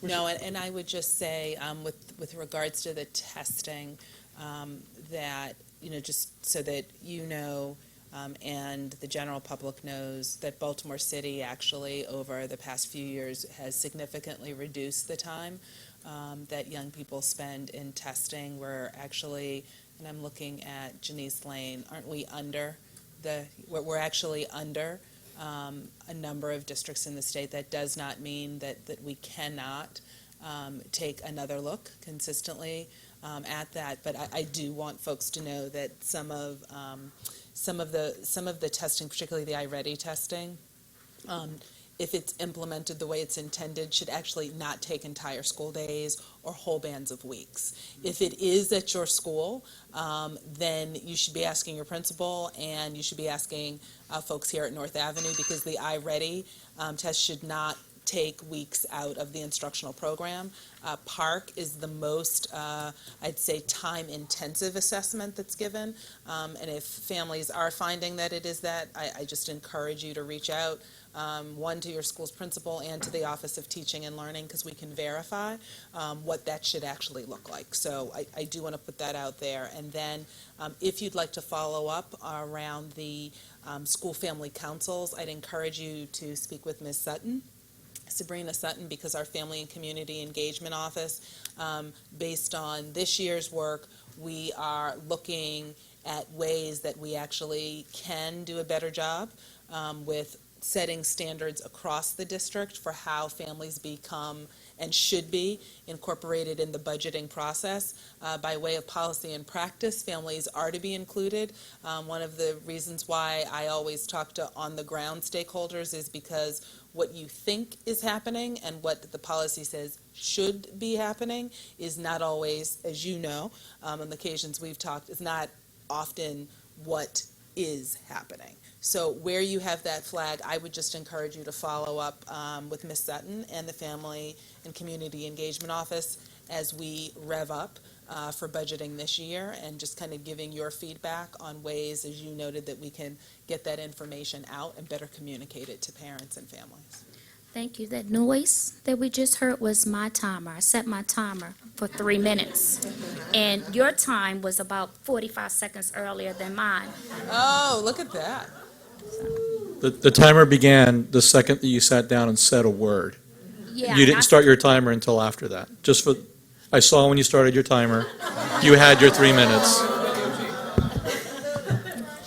No, and I would just say, with regards to the testing, that, just so that you know, and the general public knows, that Baltimore City actually, over the past few years, has significantly reduced the time that young people spend in testing. We're actually, and I'm looking at Janice Lane, aren't we under we're actually under a number of districts in the state. That does not mean that we cannot take another look consistently at that. But I do want folks to know that some of the testing, particularly the iReady testing, if it's implemented the way it's intended, should actually not take entire school days or whole bands of weeks. If it is at your school, then you should be asking your principal, and you should be asking folks here at North Avenue, because the iReady test should not take weeks out of the instructional program. Park is the most, I'd say, time-intensive assessment that's given. And if families are finding that it is that, I just encourage you to reach out, one, to your school's principal and to the Office of Teaching and Learning, because we can verify what that should actually look like. So I do want to put that out there. And then if you'd like to follow up around the school family councils, I'd encourage you to speak with Ms. Sutton, Sabrina Sutton, because our Family and Community Engagement Office, based on this year's work, we are looking at ways that we actually can do a better job with setting standards across the district for how families become and should be incorporated in the budgeting process. By way of policy and practice, families are to be included. One of the reasons why I always talk to on-the-ground stakeholders is because what you think is happening and what the policy says should be happening is not always, as you know, on the occasions we've talked, is not often what is happening. So where you have that flag, I would just encourage you to follow up with Ms. Sutton and the Family and Community Engagement Office as we rev up for budgeting this year, and just kind of giving your feedback on ways, as you noted, that we can get that information out and better communicate it to parents and families. Thank you. That noise that we just heard was my timer. I set my timer for 3 minutes. And your time was about 45 seconds earlier than mine. Oh, look at that. The timer began the second that you sat down and said a word. Yeah, You didn't start your timer until after that. I saw when you started your timer, you had your 3 minutes.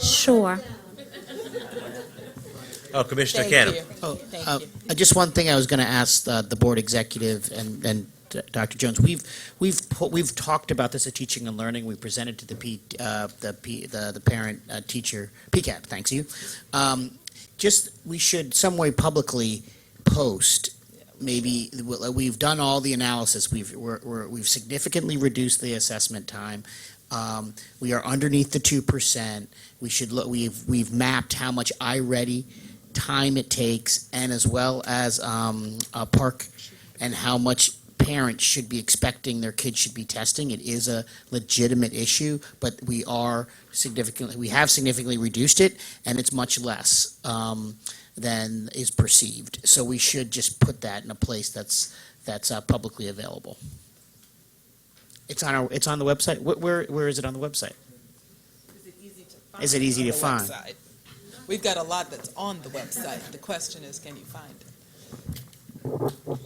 Sure. Oh, Commissioner Thank Canham. you. Just one thing I was going to ask the board executive and Dr. Jones. We've talked about this at Teaching and Learning. We presented to the parent teacher PCAP. Thanks you. We should some way publicly post. Maybe we've done all the analysis. We've significantly reduced the assessment time. We are underneath the 2%. We should look. We've mapped how much iReady time it takes, and as well as Park, and how much parents should be expecting their kids should be testing. It is a legitimate issue, but we have significantly reduced it, and it's much less than is perceived. So we should just put that in a place that's publicly available. It's on the website. Where is it on the website? Is it easy to find? Website. We've got a lot that's on the website. The question is, can you find it?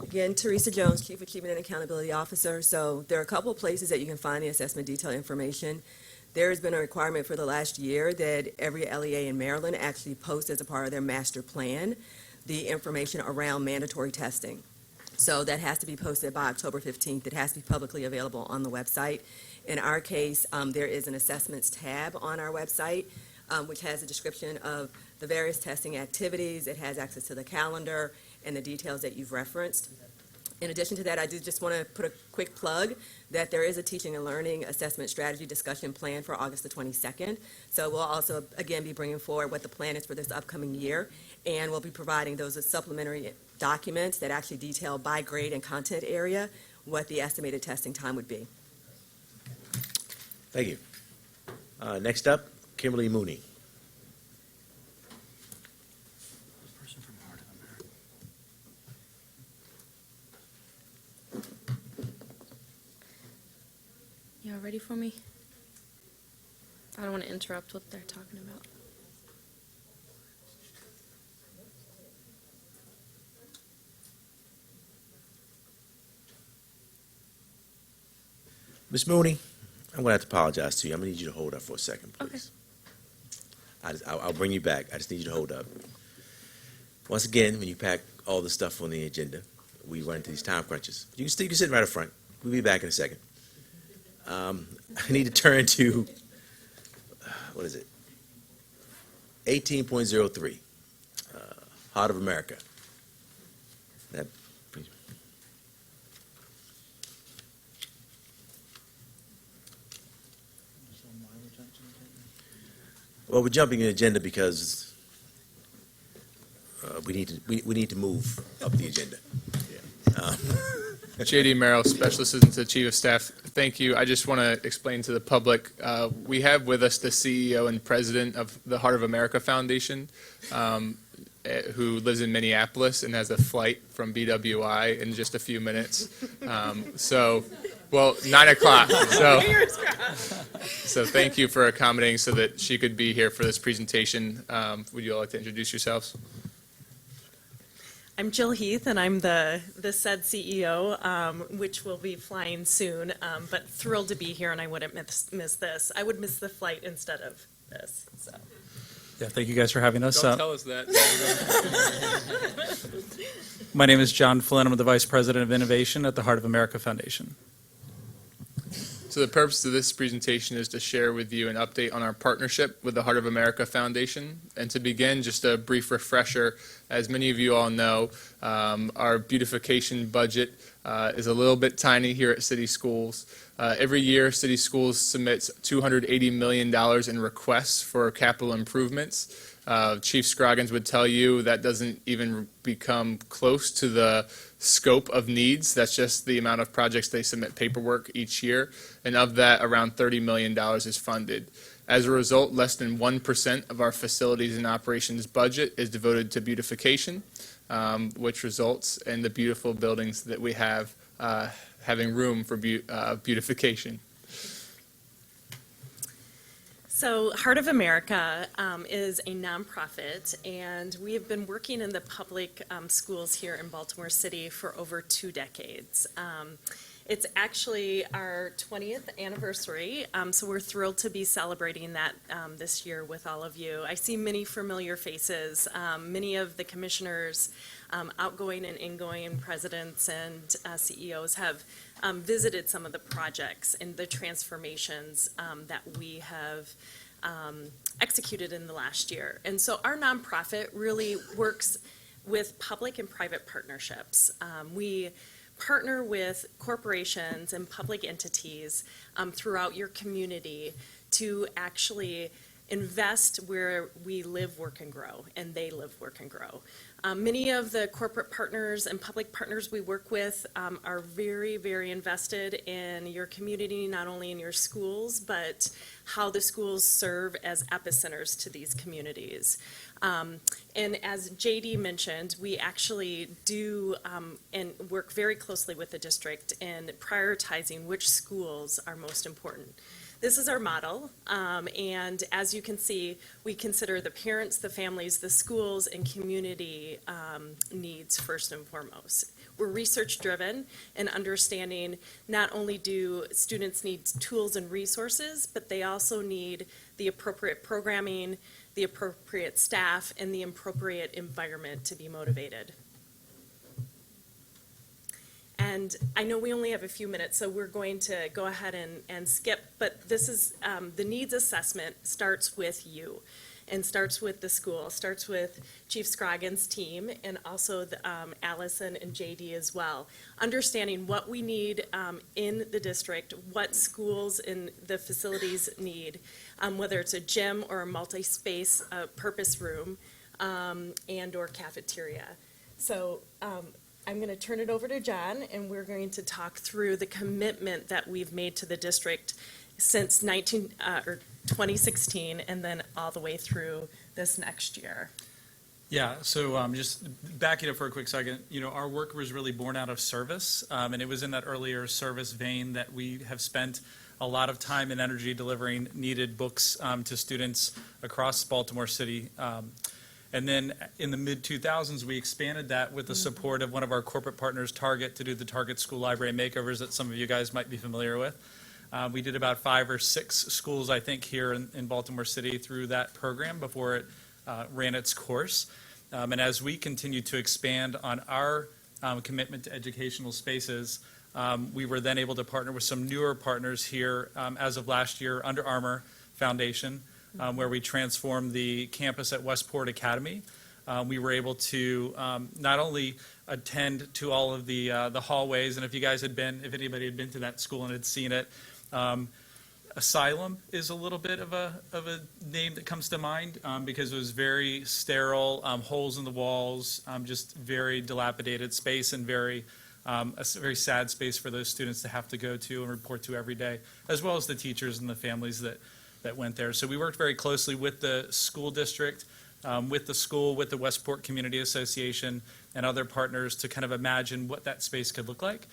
Again, Teresa Jones, Chief Achievement and Accountability Officer. So there are a couple of places that you can find the assessment detail information. There has been a requirement for the last year that every LEA in Maryland actually post as a part of their master plan the information around mandatory testing. So that has to be posted by October 15th. It has to be publicly available on the website. In our case, there is an assessments tab on our website, which has a description of the various testing activities. It has access to the calendar and the details that you've referenced. In addition to that, I did just want to put a quick plug that there is a teaching and learning assessment strategy discussion plan for August the 22nd. So we'll also, again, be bringing forward what the plan is for this upcoming year, and we'll be providing those as supplementary documents that actually detail by grade and content area what the estimated testing time would be. Thank you. Next up, Kimberly Mooney. Y'all ready for me? I don't want to interrupt what they're talking about. Ms. Mooney, I'm going to have to apologize to you. I'm going to need you to hold up for a second, please. I'll bring you back. I just need you to hold up. Once again, when you pack all the stuff on the agenda, we run into these time crunches. You can sit right up front. We'll be back in a second. I need to turn to, what is it? 18.03, Heart of America. That, well, we're jumping the agenda because we need to move up the agenda. J.D. Merrill, Special Assistant to the Chief of Staff. Thank you. I just want to explain to the public, we have with us the CEO and President of the Heart of America Foundation, who lives in Minneapolis and has a flight from BWI in just a few minutes. 9 o'clock. So thank you for accommodating so that she could be here for this presentation. Would you all like to introduce yourselves? I'm Jill Heath, and I'm the said CEO, which will be flying soon, but thrilled to be here, and I wouldn't miss this. I would miss the flight instead of this, so. Yeah, thank you guys for having us. Don't tell us that. My name is John Flynn. I'm the Vice President of Innovation at the Heart of America Foundation. So the purpose of this presentation is to share with you an update on our partnership with the Heart of America Foundation. And to begin, just a brief refresher, as many of you all know, our beautification budget is a little bit tiny here at City Schools. Every year, City Schools submits $280 million in requests for capital improvements. Chief Scroggins would tell you that doesn't even become close to the scope of needs. That's just the amount of projects they submit paperwork each year. And of that, around $30 million is funded. As a result, less than 1% of our facilities and operations budget is devoted to beautification, which results in the beautiful buildings that we have having room for beautification. So Heart of America is a nonprofit, and we have been working in the public schools here in Baltimore City for over 2 decades. It's actually our 20th anniversary, so we're thrilled to be celebrating that this year with all of you. I see many familiar faces. Many of the commissioners, outgoing and ingoing presidents and CEOs have visited some of the projects and the transformations that we have executed in the last year. And so our nonprofit really works with public and private partnerships. We partner with corporations and public entities throughout your community to actually invest where we live, work, and grow, and they live, work, and grow. Many of the corporate partners and public partners we work with are very, very invested in your community, not only in your schools, but how the schools serve as epicenters to these communities. And as JD mentioned, we actually do and work very closely with the district in prioritizing which schools are most important. This is our model, and as you can see, we consider the parents, the families, the schools, and community needs first and foremost. We're research-driven and understanding not only do students need tools and resources, but they also need the appropriate programming, the appropriate staff, and the appropriate environment to be motivated. And I know we only have a few minutes, so we're going to go ahead and skip, but this is, the needs assessment starts with you. and starts with the school, starts with Chief Scroggins' team and also Allison and JD as well. Understanding what we need in the district, what schools and the facilities need, whether it's a gym or a multi-space purpose room and or cafeteria. So I'm going to turn it over to John, and we're going to talk through the commitment that we've made to the district since 2016, and then all the way through this next year. Yeah, so just backing up for a quick second, our work was really born out of service, and it was in that earlier service vein that we have spent a lot of time and energy delivering needed books to students across Baltimore City. And then in the mid-2000s, we expanded that with the support of one of our corporate partners, Target, to do the Target School Library Makeovers that some of you guys might be familiar with. We did about 5 or 6 schools, I think, here in Baltimore City through that program before it ran its course. And as we continue to expand on our commitment to educational spaces, we were then able to partner with some newer partners here as of last year, Under Armour Foundation, where we transformed the campus at Westport Academy. We were able to not only attend to all of the hallways, and if anybody had been to that school and had seen it, Asylum is a little bit of a name that comes to mind because it was very sterile, holes in the walls, just very dilapidated space, and a very sad space for those students to have to go to and report to every day, as well as the teachers and the families that went there. So we worked very closely with the school district, with the school, with the Westport Community Association, and other partners to kind of imagine what that space could look like.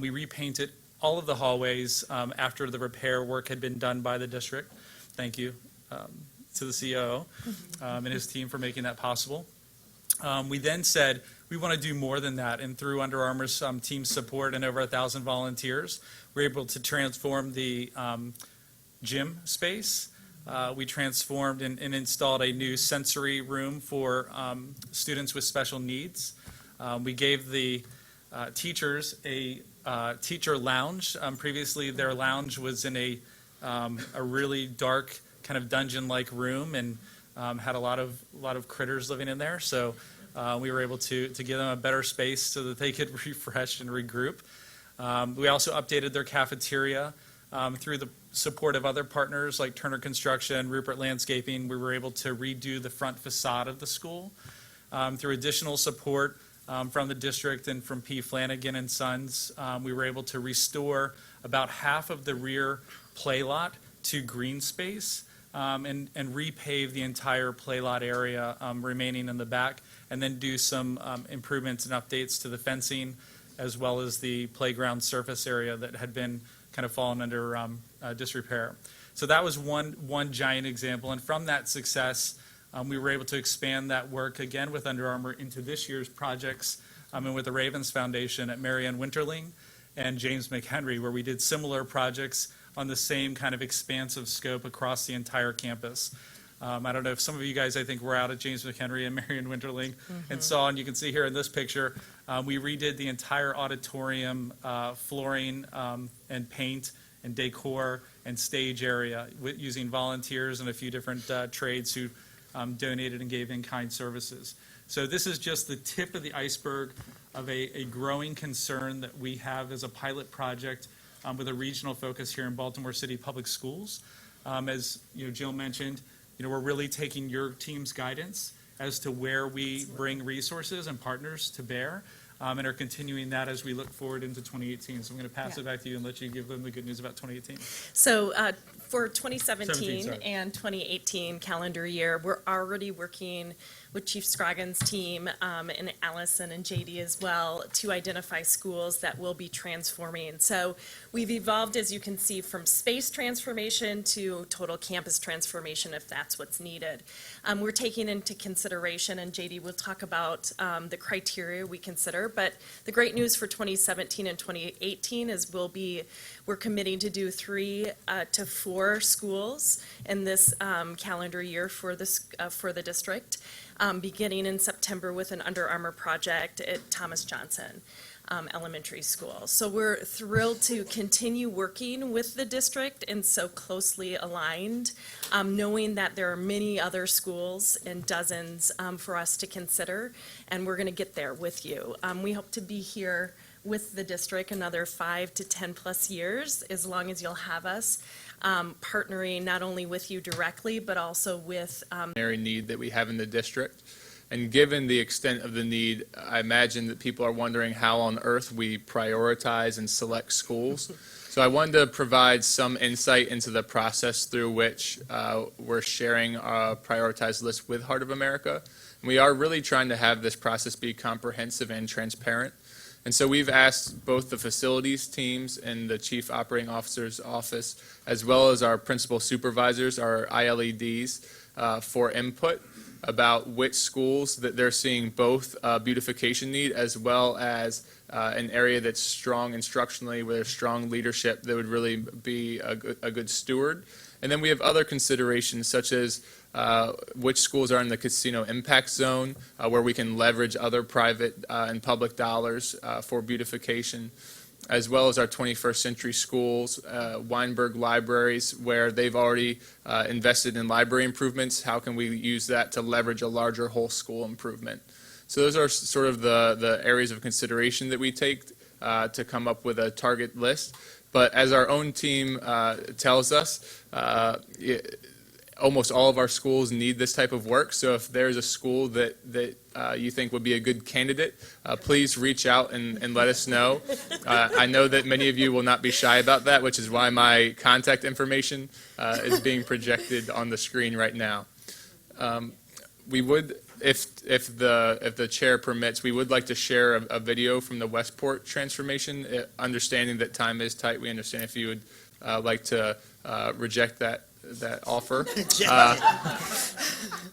We repainted all of the hallways after the repair work had been done by the district. Thank you to the COO and his team for making that possible. We then said we want to do more than that, and through Under Armour's team support and over 1,000 volunteers, we're able to transform the gym space. We transformed and installed a new sensory room for students with special needs. We gave the teachers a teacher lounge. Previously, their lounge was in a really dark kind of dungeon-like room and had a lot of critters living in there. So we were able to give them a better space so that they could refresh and regroup. We also updated their cafeteria through the support of other partners like Turner Construction, Rupert Landscaping. We were able to redo the front facade of the school. Through additional support from the district and from P. Flanagan and Sons, we were able to restore about half of the rear play lot to green space and repave the entire play lot area remaining in the back, and then do some improvements and updates to the fencing as well as the playground surface area that had been kind of fallen under disrepair. So that was one giant example, and from that success, we were able to expand that work again with Under Armour into this year's projects and with the Ravens Foundation at Marianne Winterling and James McHenry, where we did similar projects on the same kind of expansive scope across the entire campus. I don't know if some of you guys, I think, were out at James McHenry and Marianne Winterling and saw, and you can see here in this picture, we redid the entire auditorium flooring and paint and decor and stage area using volunteers and a few different trades who donated and gave in-kind services. So this is just the tip of the iceberg of a growing concern that we have as a pilot project with a regional focus here in Baltimore City Public Schools. As Jill mentioned, we're really taking your team's guidance as to where we bring resources and partners to bear, and are continuing that as we look forward into 2018. So I'm going to pass it back to you and let you give them the good news about 2018. So for 2017 17, and 2018 calendar year, we're already working with Chief Scroggins' team and Allison and JD as well to identify schools that will be transforming. So we've evolved, as you can see, from space transformation to total campus transformation if that's what's needed. We're taking into consideration, and JD will talk about the criteria we consider, but the great news for 2017 and 2018 is we're committing to do 3 to 4 schools in this calendar year for the district, beginning in September with an Under Armour project at Thomas Johnson. elementary school. So we're thrilled to continue working with the district and so closely aligned, knowing that there are many other schools and dozens for us to consider, and we're going to get there with you. We hope to be here with the district another 5 to 10 plus years, as long as you'll have us, partnering not only with you directly, but also with Need that we have in the district. And given the extent of the need, I imagine that people are wondering how on earth we prioritize and select schools. So I wanted to provide some insight into the process through which we're sharing a prioritized list with Heart of America. And we are really trying to have this process be comprehensive and transparent. And so we've asked both the facilities teams and the Chief Operating Officer's office, as well as our principal supervisors, our ILEDs, for input about which schools that they're seeing both beautification need as well as an area that's strong instructionally with strong leadership that would really be a good steward. And then we have other considerations such as which schools are in the casino impact zone where we can leverage other private and public dollars for beautification, as well as our 21st century schools, Weinberg libraries, where they've already invested in library improvements. How can we use that to leverage a larger whole school improvement? So those are sort of the areas of consideration that we take to come up with a target list. But as our own team tells us, almost all of our schools need this type of work. So if there's a school that you think would be a good candidate, please reach out and let us know. I know that many of you will not be shy about that, which is why my contact information is being projected on the screen right now. We would, if the chair permits, we would like to share a video from the Westport transformation. Understanding that time is tight, we understand if you would like to reject that offer.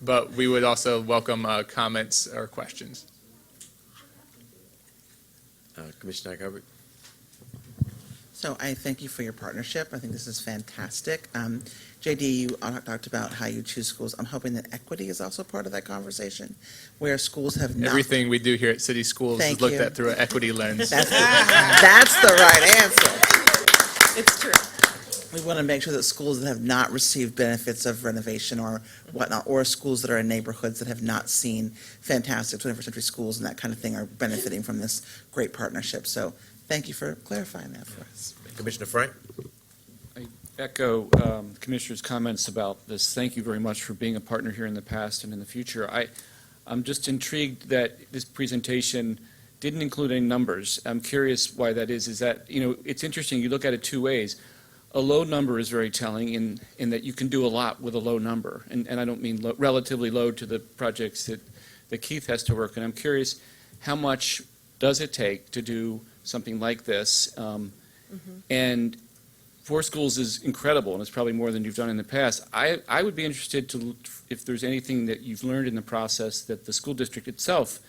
But we would also welcome comments or questions. Commissioner Hubbard. So I thank you for your partnership. I think this is fantastic. JD, you talked about how you choose schools. I'm hoping that equity is also part of that conversation, where schools have not. Everything we do here at City Schools is looked at through an equity lens. That's the right answer. It's true. We want to make sure that schools that have not received benefits of renovation or whatnot, or schools that are in neighborhoods that have not seen fantastic 21st century schools and that kind of thing are benefiting from this great partnership. So thank you for clarifying that for us. Commissioner Frank. I echo the Commissioner's comments about this. Thank you very much for being a partner here in the past and in the future. I'm just intrigued that this presentation didn't include any numbers. I'm curious why that is. Is that, it's interesting, you look at it two ways. A low number is very telling in that you can do a lot with a low number. And I don't mean relatively low to the projects that Keith has to work on. I'm curious, how much does it take to do something like this? And 4 schools is incredible, and it's probably more than you've done in the past. I would be interested to, if there's anything that you've learned in the process that the school district itself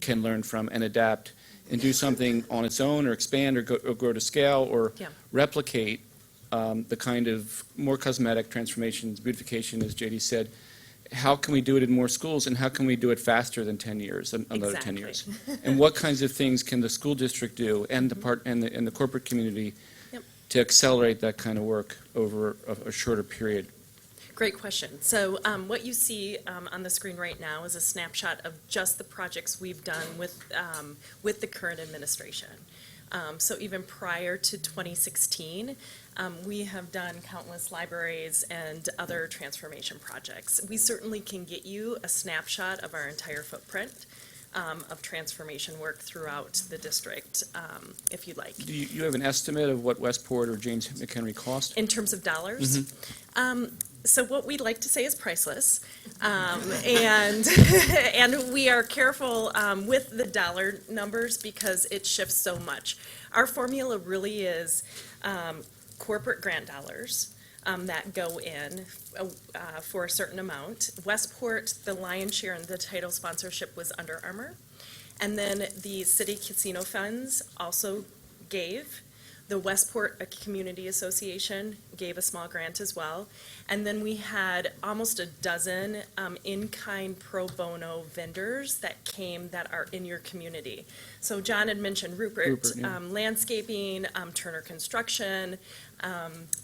can learn from and adapt and do something on its own or expand or grow to scale or replicate the kind of more cosmetic transformations, beautification, as JD said. How can we do it in more schools, and how can we do it faster than 10 years, another 10 years? And what kinds of things can the school district do and the corporate community to accelerate that kind of work over a shorter period? Great question. So what you see on the screen right now is a snapshot of just the projects we've done with the current administration. So even prior to 2016, we have done countless libraries and other transformation projects. We certainly can get you a snapshot of our entire footprint of transformation work throughout the district, if you'd like. Do you have an estimate of what Westport or James McHenry cost? In terms of dollars? So what we'd like to say is priceless, and we are careful with the dollar numbers because it shifts so much. Our formula really is corporate grant dollars that go in for a certain amount. Westport, the lion's share and the title sponsorship was Under Armour, and then the city casino funds also gave The Westport Community Association gave a small grant as well. And then we had almost a dozen in-kind pro bono vendors that came that are in your community. So John had mentioned Rupert, yeah. Landscaping, Turner Construction,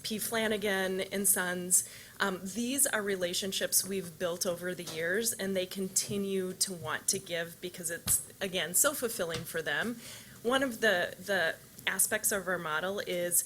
P. Flanagan and Sons. These are relationships we've built over the years, and they continue to want to give because it's, again, so fulfilling for them. One of the aspects of our model is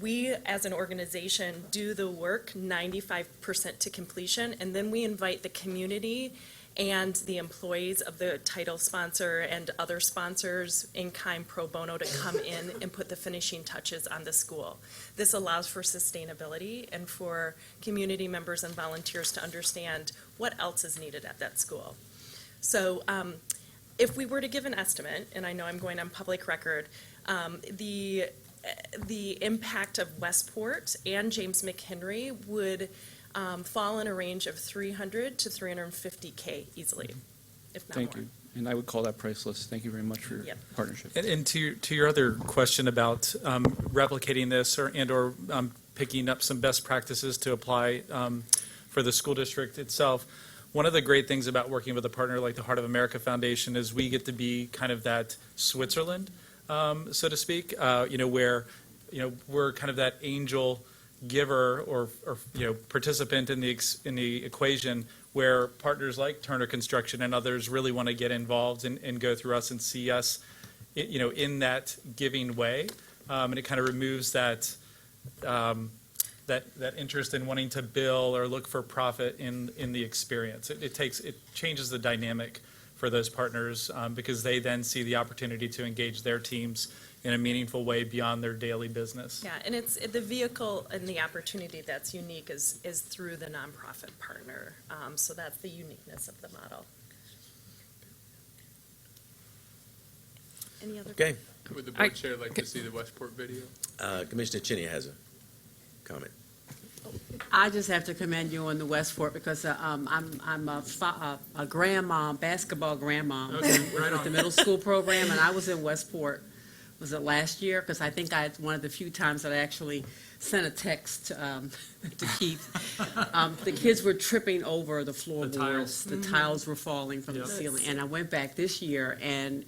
we, as an organization, do the work 95% to completion, and then we invite the community and the employees of the title sponsor and other sponsors in kind pro bono to come in and put the finishing touches on the school. This allows for sustainability and for community members and volunteers to understand what else is needed at that school. So if we were to give an estimate, and I know I'm going on public record, the impact of Westport and James McHenry would fall in a range of 300 to 350K easily, if not more. Thank you. And I would call that priceless. Thank you very much for your Yep. partnership. And to your other question about replicating this or picking up some best practices to apply for the school district itself, one of the great things about working with a partner like the Heart of America Foundation is we get to be kind of that Switzerland, so to speak, where, we're kind of that angel giver or participant in the equation, where partners like Turner Construction and others really want to get involved and go through us and see us, in that giving way, and it kind of removes that interest in wanting to bill or look for profit in the experience. It changes the dynamic for those partners because they then see the opportunity to engage their teams in a meaningful way beyond their daily business. Yeah, and it's the vehicle and the opportunity that's unique is through the nonprofit partner. So that's the uniqueness of the model. Any other? Okay. Would the board chair like to see the Westport video? Commissioner Cheney has a comment. I just have to commend you on the Westport because I'm a grandma, basketball grandma with the middle school program, and I was in Westport. Was it last year? Because I think I one of the few times that I actually sent a text to Keith. The kids were tripping over the floorboards. The tiles were falling from the ceiling. And I went back this year, and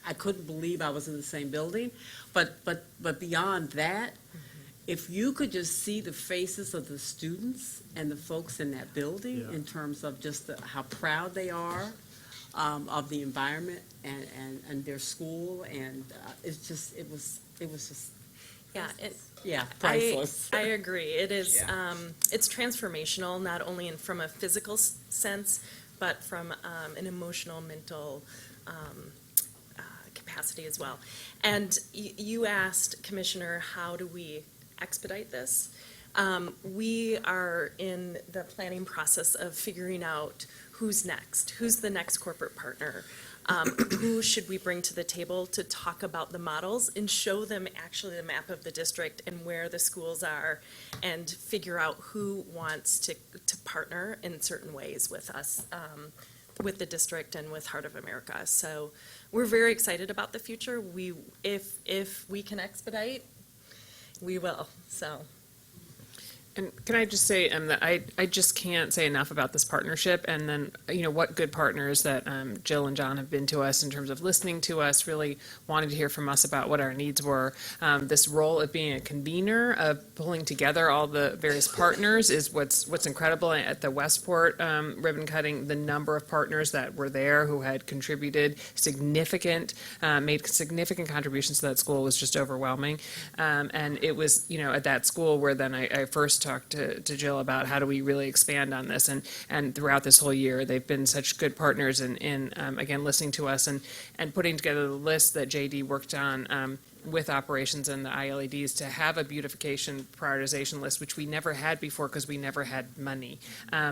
I couldn't believe I was in the same building. But beyond that, if you could just see the faces of the students and the folks in that building in terms of just how proud they are of the environment and their school, and it was just priceless. I agree. It is. It's transformational, not only from a physical sense, but from an emotional, mental capacity as well. And you asked, Commissioner, how do we expedite this? We are in the planning process of figuring out who's next, who's the next corporate partner, who should we bring to the table to talk about the models and show them actually the map of the district and where the schools are, and figure out who wants to partner in certain ways with us, with the district and with Heart of America. So we're very excited about the future. If we can expedite, we will, so. And can I just say that I just can't say enough about this partnership, and then, what good partners that Jill and John have been to us in terms of listening to us, really wanting to hear from us about what our needs were. This role of being a convener, of pulling together all the various partners is what's incredible. At the Westport ribbon cutting, the number of partners that were there who had contributed made significant contributions to that school was just overwhelming. And it was, at that school where then I first talked to Jill about how do we really expand on this, and throughout this whole year they've been such good partners in again listening to us and putting together the list that JD worked on with operations and the ILEDs to have a beautification prioritization list, which we never had before because we never had money.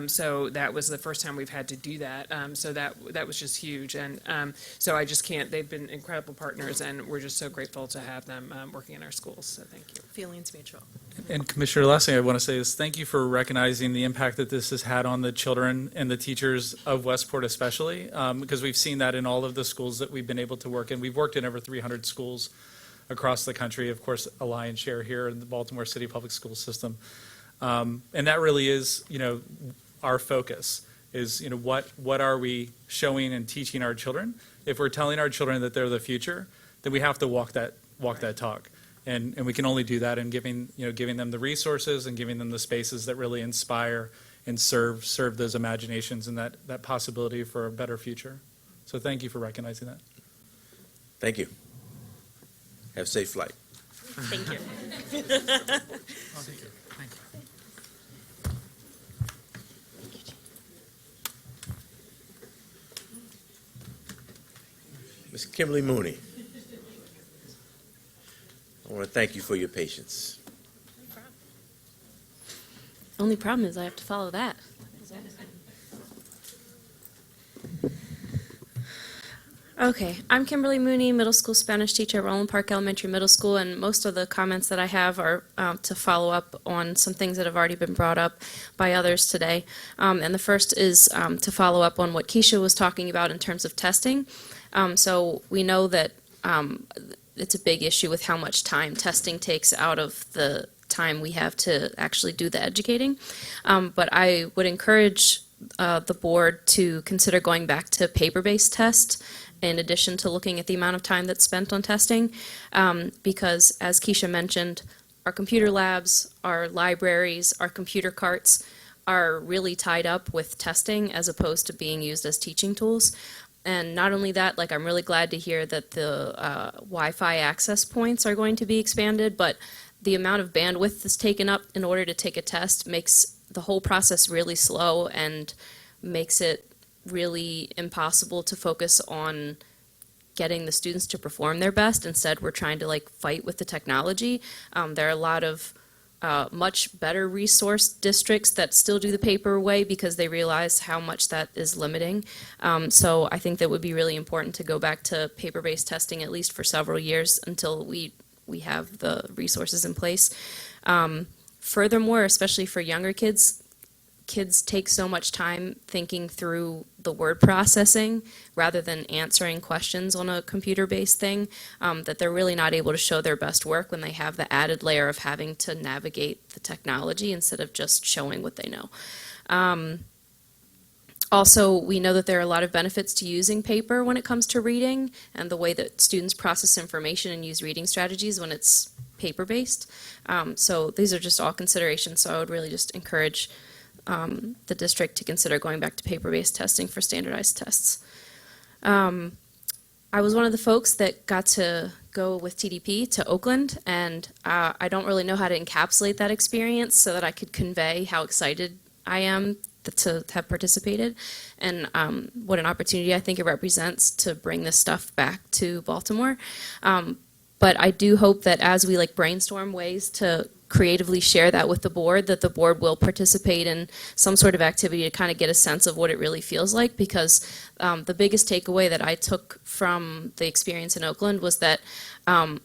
So that was the first time we've had to do that. So that was just huge. And so I just can't, they've been incredible partners, and we're just so grateful to have them working in our schools. So thank you. Feelings mutual. And Commissioner, the last thing I want to say is thank you for recognizing the impact that this has had on the children and the teachers of Westport especially, because we've seen that in all of the schools that we've been able to work in. We've worked in over 300 schools across the country, of course, a lion's share here in the Baltimore City Public School System. And that really is, our focus is, what are we showing and teaching our children? If we're telling our children that they're the future, then we have to walk that talk. And we can only do that in giving them the resources and giving them the spaces that really inspire and serve those imaginations and that possibility for a better future. So thank you for recognizing that. Thank you. Have a safe flight. Thank you. Ms. Kimberly Mooney, I want to thank you for your patience. Only problem is I have to follow that. Okay, I'm Kimberly Mooney, middle school Spanish teacher at Roland Park Elementary Middle School, and most of the comments that I have are to follow up on some things that have already been brought up by others today. And the first is to follow up on what Keisha was talking about in terms of testing. So we know that it's a big issue with how much time testing takes out of the time we have to actually do the educating. But I would encourage the board to consider going back to paper-based tests in addition to looking at the amount of time that's spent on testing, because as Keisha mentioned, our computer labs, our libraries, our computer carts are really tied up with testing as opposed to being used as teaching tools. And not only that, I'm really glad to hear that the Wi-Fi access points are going to be expanded, but the amount of bandwidth that's taken up in order to take a test makes the whole process really slow and makes it really impossible to focus on getting the students to perform their best. Instead, we're trying to fight with the technology. There are a lot of much better resource districts that still do the paper way because they realize how much that is limiting. So I think that would be really important to go back to paper-based testing at least for several years until we have the resources in place. Furthermore, especially for younger kids take so much time thinking through the word processing rather than answering questions on a computer-based thing, that they're really not able to show their best work when they have the added layer of having to navigate the technology instead of just showing what they know. Also, we know that there are a lot of benefits to using paper when it comes to reading and the way that students process information and use reading strategies when it's paper-based. So these are just all considerations, so I would really just encourage the district to consider going back to paper-based testing for standardized tests. I was one of the folks that got to go with TDP to Oakland, and I don't really know how to encapsulate that experience so that I could convey how excited I am to have participated and what an opportunity I think it represents to bring this stuff back to Baltimore. But I do hope that as we brainstorm ways to creatively share that with the board, that the board will participate in some sort of activity to kind of get a sense of what it really feels like, because the biggest takeaway that I took from the experience in Oakland was that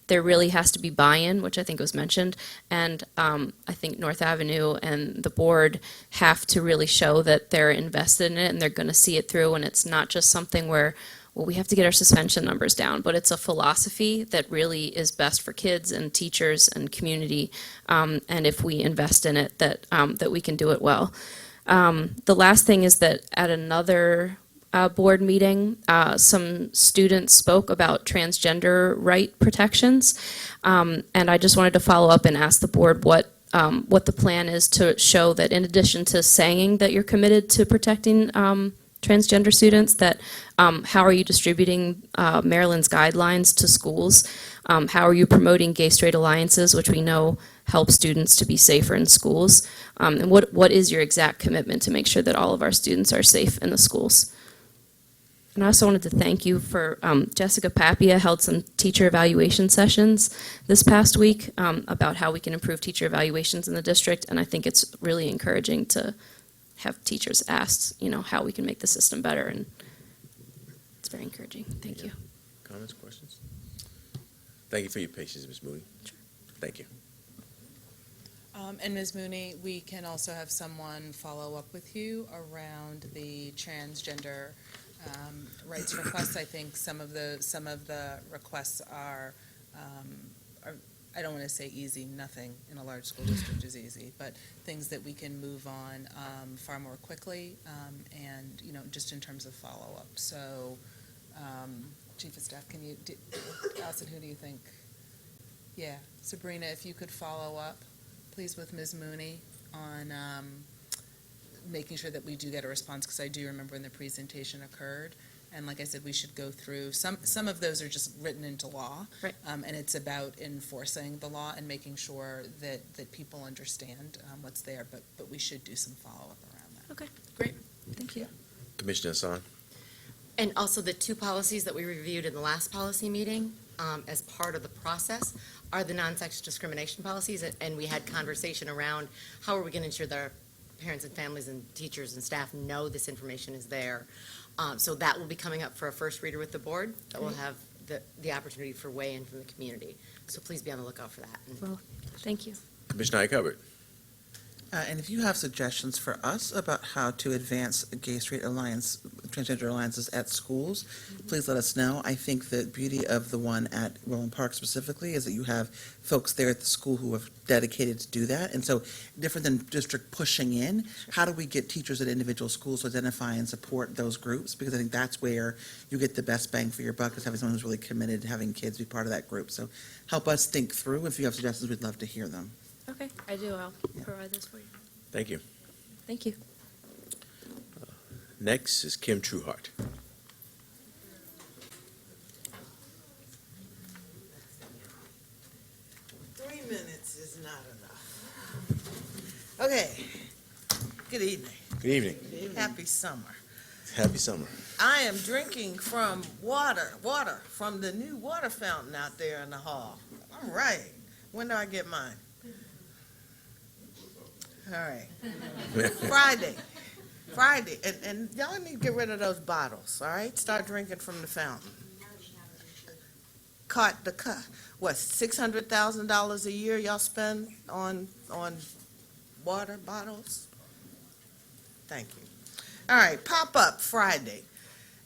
there really has to be buy-in, which I think was mentioned, and I think North Avenue and the board have to really show that they're invested in it and they're going to see it through, and it's not just something where we have to get our suspension numbers down, but it's a philosophy that really is best for kids and teachers and community, and if we invest in it, that we can do it well. The last thing is that at another board meeting, some students spoke about transgender right protections, and I just wanted to follow up and ask the board what the plan is to show that in addition to saying that you're committed to protecting transgender students, that how are you distributing Maryland's guidelines to schools? How are you promoting gay-straight alliances, which we know help students to be safer in schools? And what is your exact commitment to make sure that all of our students are safe in the schools? And I also wanted to thank you for, Jessica Papia held some teacher evaluation sessions this past week about how we can improve teacher evaluations in the district, and I think it's really encouraging to have teachers asked, how we can make the system better, and it's very encouraging. Thank you. Comments, questions? Thank you for your patience, Ms. Mooney. Sure. Thank you. And Ms. Mooney, we can also have someone follow up with you around the transgender rights requests. I think some of the requests are are, I don't want to say easy, nothing in a large school district is easy, but things that we can move on far more quickly, and, just in terms of follow-up. So, Chief of Staff, Allison, who do you think? Yeah, Sabrina, if you could follow up, please, with Ms. Mooney on making sure that we do get a response, because I do remember when the presentation occurred. And like I said, we should go through, some of those are just written into law. Right. And it's about enforcing the law and making sure that people understand what's there, but we should do some follow-up around that. Okay. Great. Thank you. Commissioner Hassan? And also the two policies that we reviewed in the last policy meeting, as part of the process, are the non-sex discrimination policies, and we had conversation around how are we going to ensure that our parents and families and teachers and staff know this information is there. So that will be coming up for a first reader with the board, that will have the opportunity for weigh-in from the community. So please be on the lookout for that. Well, thank you. Commissioner Hubbard? And if you have suggestions for us about how to advance gay, straight alliance, transgender alliances at schools, please let us know. I think the beauty of the one at Roland Park specifically is that you have folks there at the school who are dedicated to do that. And so different than district pushing in, how do we get teachers at individual schools to identify and support those groups? Because I think that's where you get the best bang for your buck, is having someone who's really committed to having kids be part of that group. So help us think through. If you have suggestions, we'd love to hear them. Okay, I do. I'll provide this for you. Thank you. Thank you. Next is Kim Trueheart. 3 minutes is not enough. Okay. Good evening. Good evening. Happy summer. Happy summer. I am drinking from water from the new water fountain out there in the hall. All right. When do I get mine? All right. Friday. And y'all need to get rid of those bottles, all right? Start drinking from the fountain. What, $600,000 a year y'all spend on water bottles? Thank you. All right, pop-up Friday.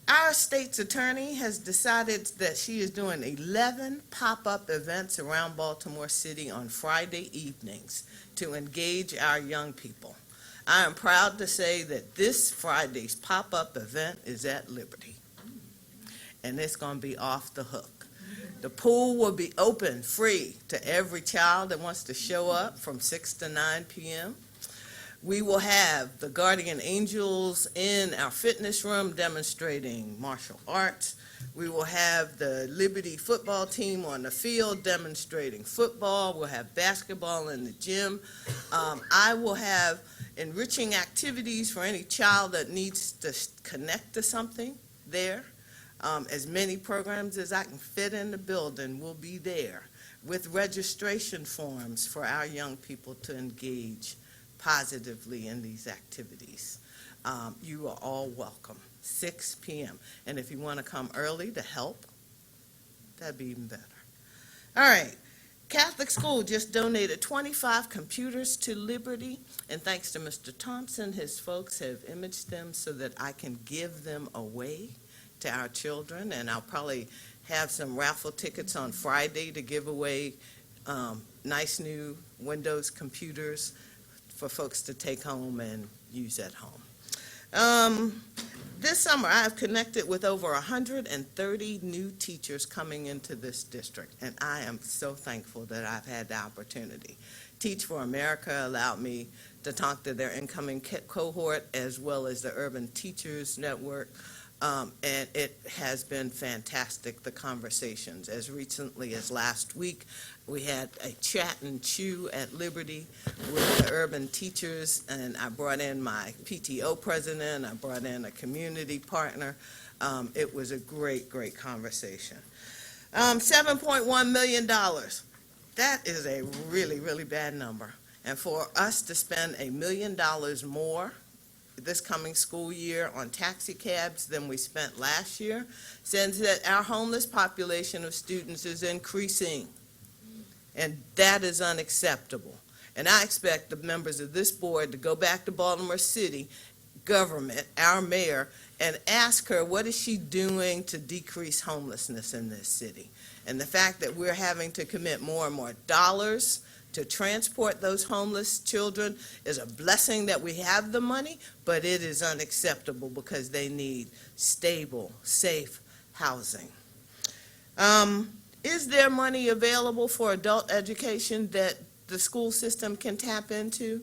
Our state's attorney has decided that she is doing 11 pop-up events around Baltimore City on Friday evenings to engage our young people. I am proud to say that this Friday's pop-up event is at Liberty, and it's going to be off the hook. The pool will be open, free, to every child that wants to show up from 6 to 9 p.m. We will have the Guardian Angels in our fitness room demonstrating martial arts. We will have the Liberty football team on the field demonstrating football. We'll have basketball in the gym. I will have enriching activities for any child that needs to connect to something there. As many programs as I can fit in the building will be there, with registration forms for our young people to engage positively in these activities. You are all welcome, 6 p.m. And if you want to come early to help, that'd be even better. All right, Catholic School just donated 25 computers to Liberty, and thanks to Mr. Thompson, his folks have imaged them so that I can give them away to our children, and I'll probably have some raffle tickets on Friday to give away nice new Windows computers for folks to take home and use at home. This summer, I have connected with over 130 new teachers coming into this district, and I am so thankful that I've had the opportunity. Teach for America allowed me to talk to their incoming cohort as well as the Urban Teachers Network, and it has been fantastic, the conversations. As recently as last week, we had a chat and chew at Liberty with the urban teachers, and I brought in my PTO president, I brought in a community partner. It was a great, great conversation. $7.1 million. That is a really, really bad number. And for us to spend $1 million more this coming school year on taxi cabs than we spent last year says that our homeless population of students is increasing. And that is unacceptable. And I expect the members of this board to go back to Baltimore City, government, our mayor, and ask her what is she doing to decrease homelessness in this city. And the fact that we're having to commit more and more dollars to transport those homeless children is a blessing that we have the money, but it is unacceptable because they need stable, safe housing. Is there money available for adult education that the school system can tap into?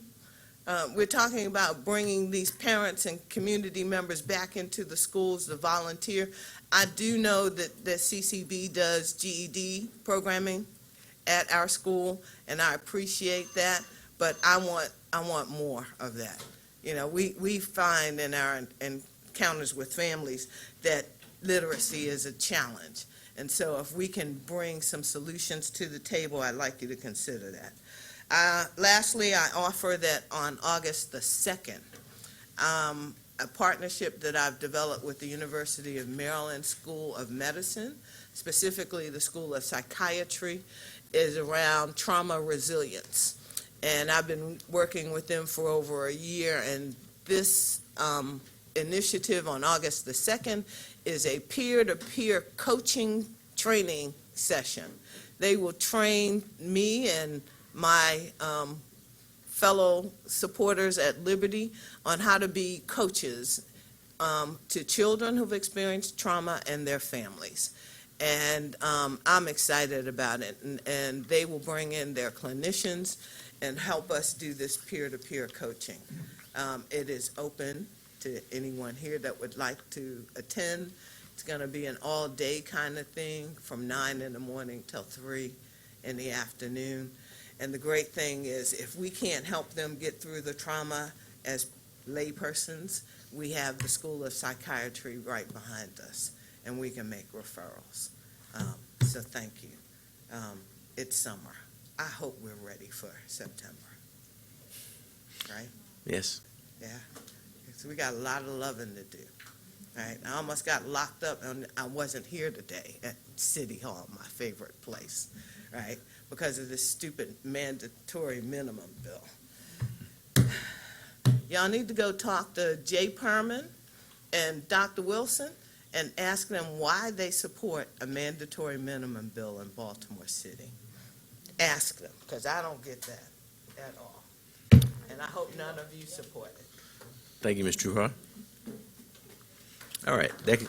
We're talking about bringing these parents and community members back into the schools to volunteer. I do know that the CCB does GED programming at our school, and I appreciate that, but I want more of that. You know, we find in our encounters with families that literacy is a challenge. And so if we can bring some solutions to the table, I'd like you to consider that. Lastly, I offer that on August the 2nd, a partnership that I've developed with the University of Maryland School of Medicine, specifically the School of Psychiatry, is around trauma resilience. And I've been working with them for over a year, and this initiative on August the 2nd is a peer-to-peer coaching training session. They will train me and my fellow supporters at Liberty on how to be coaches to children who've experienced trauma and their families. And I'm excited about it. And they will bring in their clinicians and help us do this peer-to-peer coaching. It is open to anyone here that would like to attend. It's going to be an all-day kind of thing from 9 in the morning till 3 in the afternoon. And the great thing is, if we can't help them get through the trauma as laypersons, we have the School of Psychiatry right behind us, and we can make referrals. So thank you. It's summer. I hope we're ready for September. Right? Yes. Yeah. So we got a lot of loving to do. Right? I almost got locked up, and I wasn't here today at City Hall, my favorite place, right? Because of this stupid mandatory minimum bill. Y'all need to go talk to Jay Perman and Dr. Wilson and ask them why they support a mandatory minimum bill in Baltimore City. Ask them, because I don't get that at all. And I hope none of you support it. Thank you, Ms. Trueheart. All right, that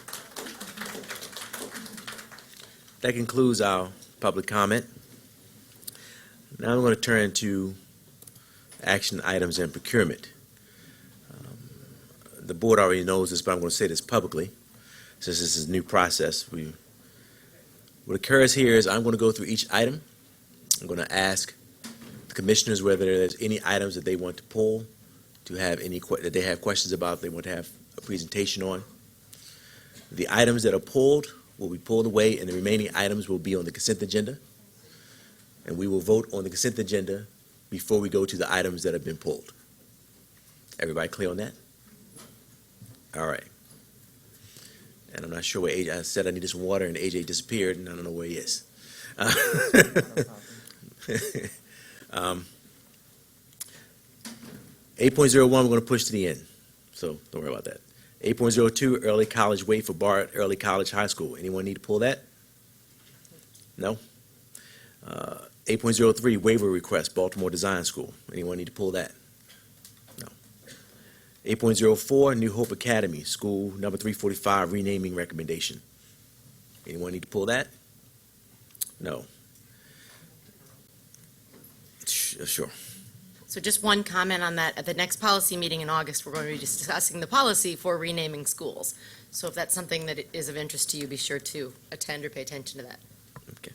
concludes our public comment. Now I'm going to turn to action items and procurement. The board already knows this, but I'm going to say this publicly, since this is a new process. What occurs here is I'm going to go through each item. I'm going to ask the commissioners whether there's any items that they want to pull, to have any that they have questions about, they want to have a presentation on. The items that are pulled will be pulled away, and the remaining items will be on the consent agenda. And we will vote on the consent agenda before we go to the items that have been pulled. Everybody clear on that? All right. And I'm not sure where AJ, I said I needed some water, and AJ disappeared, and I don't know where he is. 8.01, we're going to push to the end, so don't worry about that. 8.02, early college wait for Bard Early College High School. Anyone need to pull that? No? 8.03, waiver request, Baltimore Design School. Anyone need to pull that? No. 8.04, New Hope Academy, school number 345, renaming recommendation. Anyone need to pull that? No. Sure. So just one comment on that. At the next policy meeting in August, we're going to be discussing the policy for renaming schools. So if that's something that is of interest to you, be sure to attend or pay attention to that. Okay.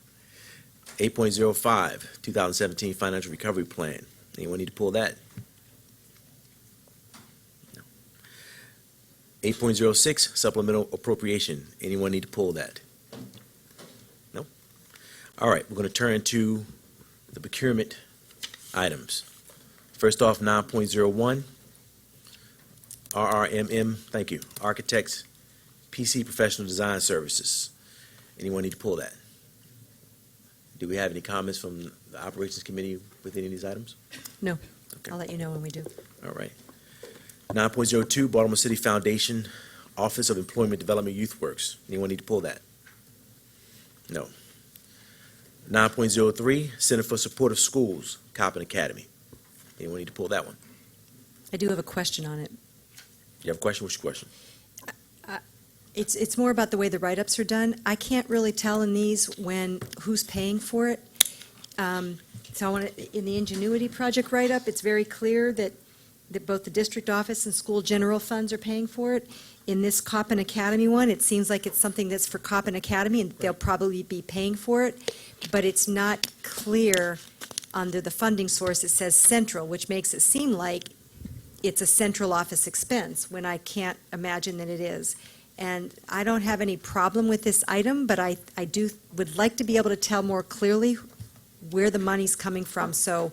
8.05, 2017 Financial Recovery Plan. Anyone need to pull that? No. 8.06, Supplemental Appropriation. Anyone need to pull that? No? All right, we're going to turn to the procurement items. First off, 9.01, RRMM, thank you, Architects, PC Professional Design Services. Anyone need to pull that? Do we have any comments from the Operations Committee with any of these items? No. Okay. I'll let you know when we do. All right. 9.02, Baltimore City Foundation, Office of Employment Development Youth Works. Anyone need to pull that? No. 9.03, Center for Supportive Schools, Coppin Academy. Anyone need to pull that one? I do have a question on it. You have a question? What's your question? It's more about the way the write-ups are done. I can't really tell in these who's paying for it. So I want to, in the Ingenuity Project write-up, it's very clear that both the district office and school general funds are paying for it. In this Coppin Academy one, it seems like it's something that's for Coppin Academy, and they'll probably be paying for it, but it's not clear under the funding source. It says central, which makes it seem like it's a central office expense, when I can't imagine that it is. And I don't have any problem with this item, but I would like to be able to tell more clearly where the money's coming from. So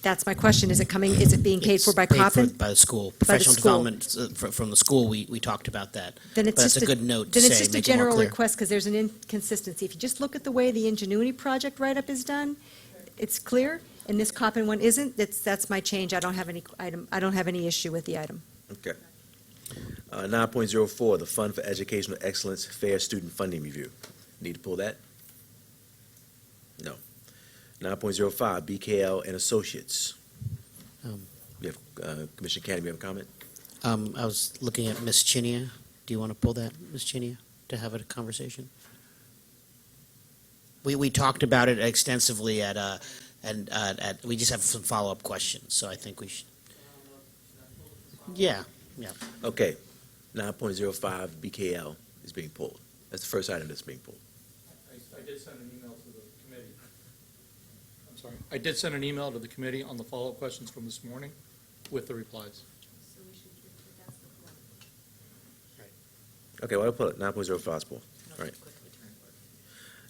that's my question. Is it being paid for by Coppin? By the school. the Professional school. development from the school, we talked about that. Then it's But just that's a good note to Then it's say, just a make it more general clear. request, because there's an inconsistency. If you just look at the way the Ingenuity Project write-up is done, it's clear, and this Coppin one isn't. That's my change. I don't have any issue with the item. Okay. 9.04, the Fund for Educational Excellence Fair Student Funding Review. Need to pull that? No. 9.05, BKL and Associates. You have, Commissioner Cannon, you have a comment? I was looking at Ms. Chinia. Do you want to pull that, Ms. Chinia, to have a conversation? We talked about it extensively we just have some follow-up questions, so I think we should. Yeah. Okay. 9.05, BKL is being pulled. That's the first item that's being pulled. I did send an email to the committee. I'm sorry. I did send an email to the committee on the follow-up questions from this morning with the replies. Okay, well, I'll pull it. 9.05 is pulled. All right.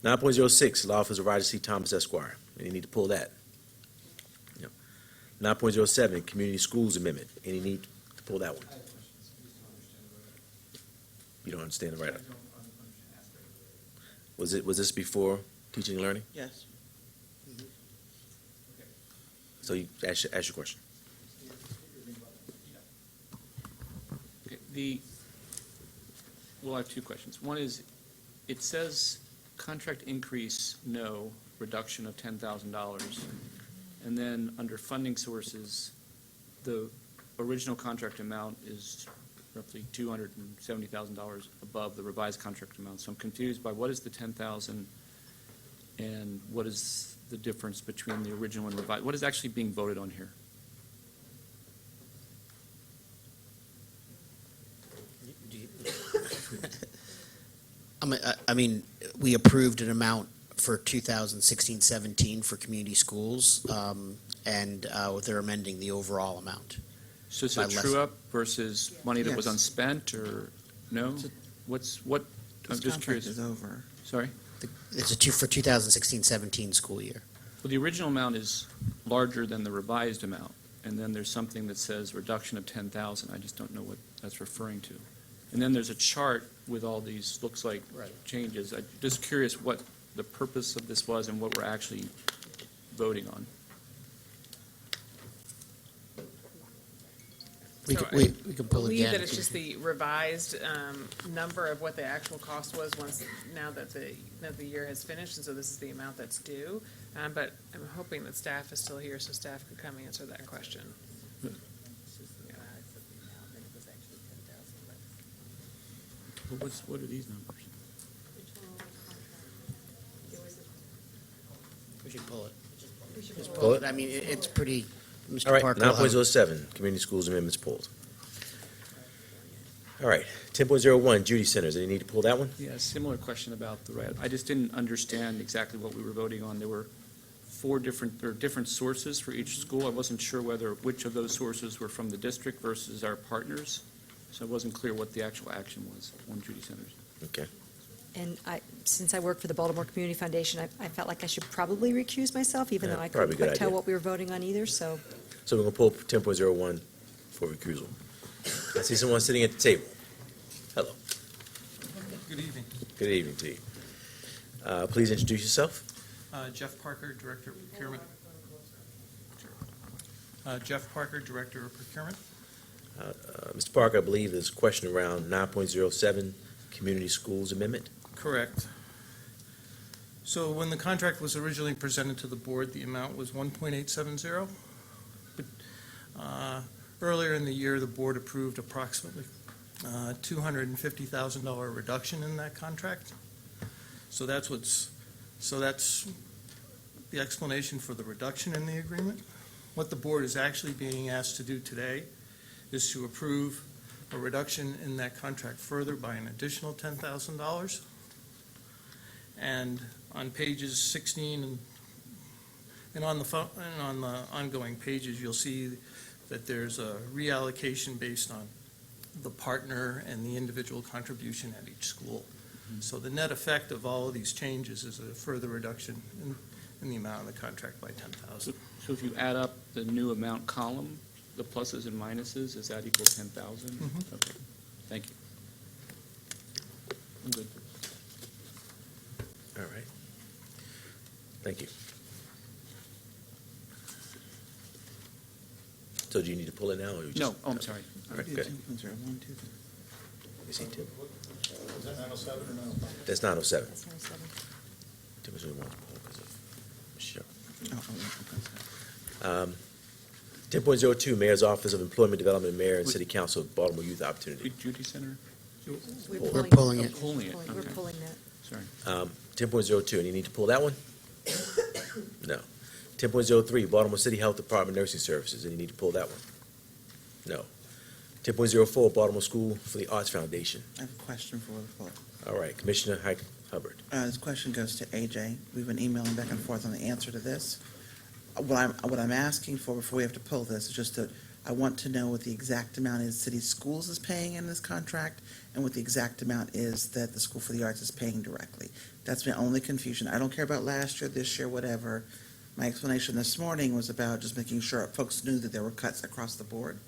9.06, Law Office of Roger C. Thomas Esquire. Any need to pull that? No. 9.07, Community Schools Amendment. Any need to pull that one? You don't understand the write-up? Was this before teaching and learning? Yes. So you ask your question. Okay, well, I have two questions. One is, it says contract increase, no, reduction of $10,000. And then under funding sources, the original contract amount is roughly $270,000 above the revised contract amount. So I'm confused by what is the 10,000 and what is the difference between the original and revised? What is actually being voted on here? I mean, we approved an amount for 2016-17 for community schools, and they're amending the overall amount. So it's By a less- true-up versus money that was Yes. unspent, or no? I'm This just contract curious. is over. Sorry? It's for 2016-17 school year. Well, the original amount is larger than the revised amount, and then there's something that says reduction of 10,000. I just don't know what that's referring to. And then there's a chart with all these, looks like changes. I'm just curious what the purpose of this was and what we're actually voting on. We So can, we can pull believe again. that it's just the revised number of what the actual cost was now that the year has finished, and so this is the amount that's due. But I'm hoping that staff is still here, so staff could come answer that question. What are these numbers? We should pull it. Just Pull it? I mean, it's pretty, Mr. All right, Parker. will have- 9.07, Community Schools Amendments pulled. All right, 10.01, Judy Centers. Any need to pull that one? Yeah, similar question about the write-up. I just didn't understand exactly what we were voting on. There were different sources for each school. I wasn't sure which of those sources were from the district versus our partners. So it wasn't clear what the actual action was on Judy Centers. Okay. And since I work for the Baltimore Community Foundation, I felt like I should probably recuse myself, even Yeah, though I probably couldn't a good quite tell idea. what we were voting on either, so. So we're going to pull 10.01 for recusal. I see someone sitting at the table. Hello. Good evening. Good evening to you. Please introduce yourself. Jeff Parker, Director of Procurement. Jeff Parker, Director of Procurement. Mr. Parker, I believe there's a question around 9.07, Community Schools Amendment. Correct. So when the contract was originally presented to the board, the amount was 1.870. But earlier in the year, the board approved approximately $250,000 reduction in that contract. So that's the explanation for the reduction in the agreement. What the board is actually being asked to do today is to approve a reduction in that contract further by an additional $10,000. And on pages 16 and on the ongoing pages, you'll see that there's a reallocation based on the partner and the individual contribution at each school. So the net effect of all of these changes is a further reduction in the amount of the contract by $10,000. So if you add up the new amount column, the pluses and minuses, is that equal 10,000? Mhm. Okay, thank you. I'm good. All right. Thank you. So do you need to pull it now, or you just? No, oh, I'm sorry. All right, good. Is he two? That's 907. Tim was only one to pull because of Michelle. 10.02, Mayor's Office of Employment Development, Mayor and City Council, Baltimore Youth Opportunity. Judy Center? We're pulling it. Pulling it, We're okay. pulling that. Sorry. 10.02, and you need to pull that one? No. 10.03, Baltimore City Health Department Nursing Services, and you need to pull that one? No. 10.04, Baltimore School for the Arts Foundation. I have a question for the floor. All right, Commissioner Hubbard. This question goes to AJ. We've been emailing back and forth on the answer to this. What I'm asking for before we have to pull this is just that I want to know what the exact amount is City Schools is paying in this contract and what the exact amount is that the School for the Arts is paying directly. That's my only confusion. I don't care about last year, this year, whatever. My explanation this morning was about just making sure folks knew that there were cuts across the board.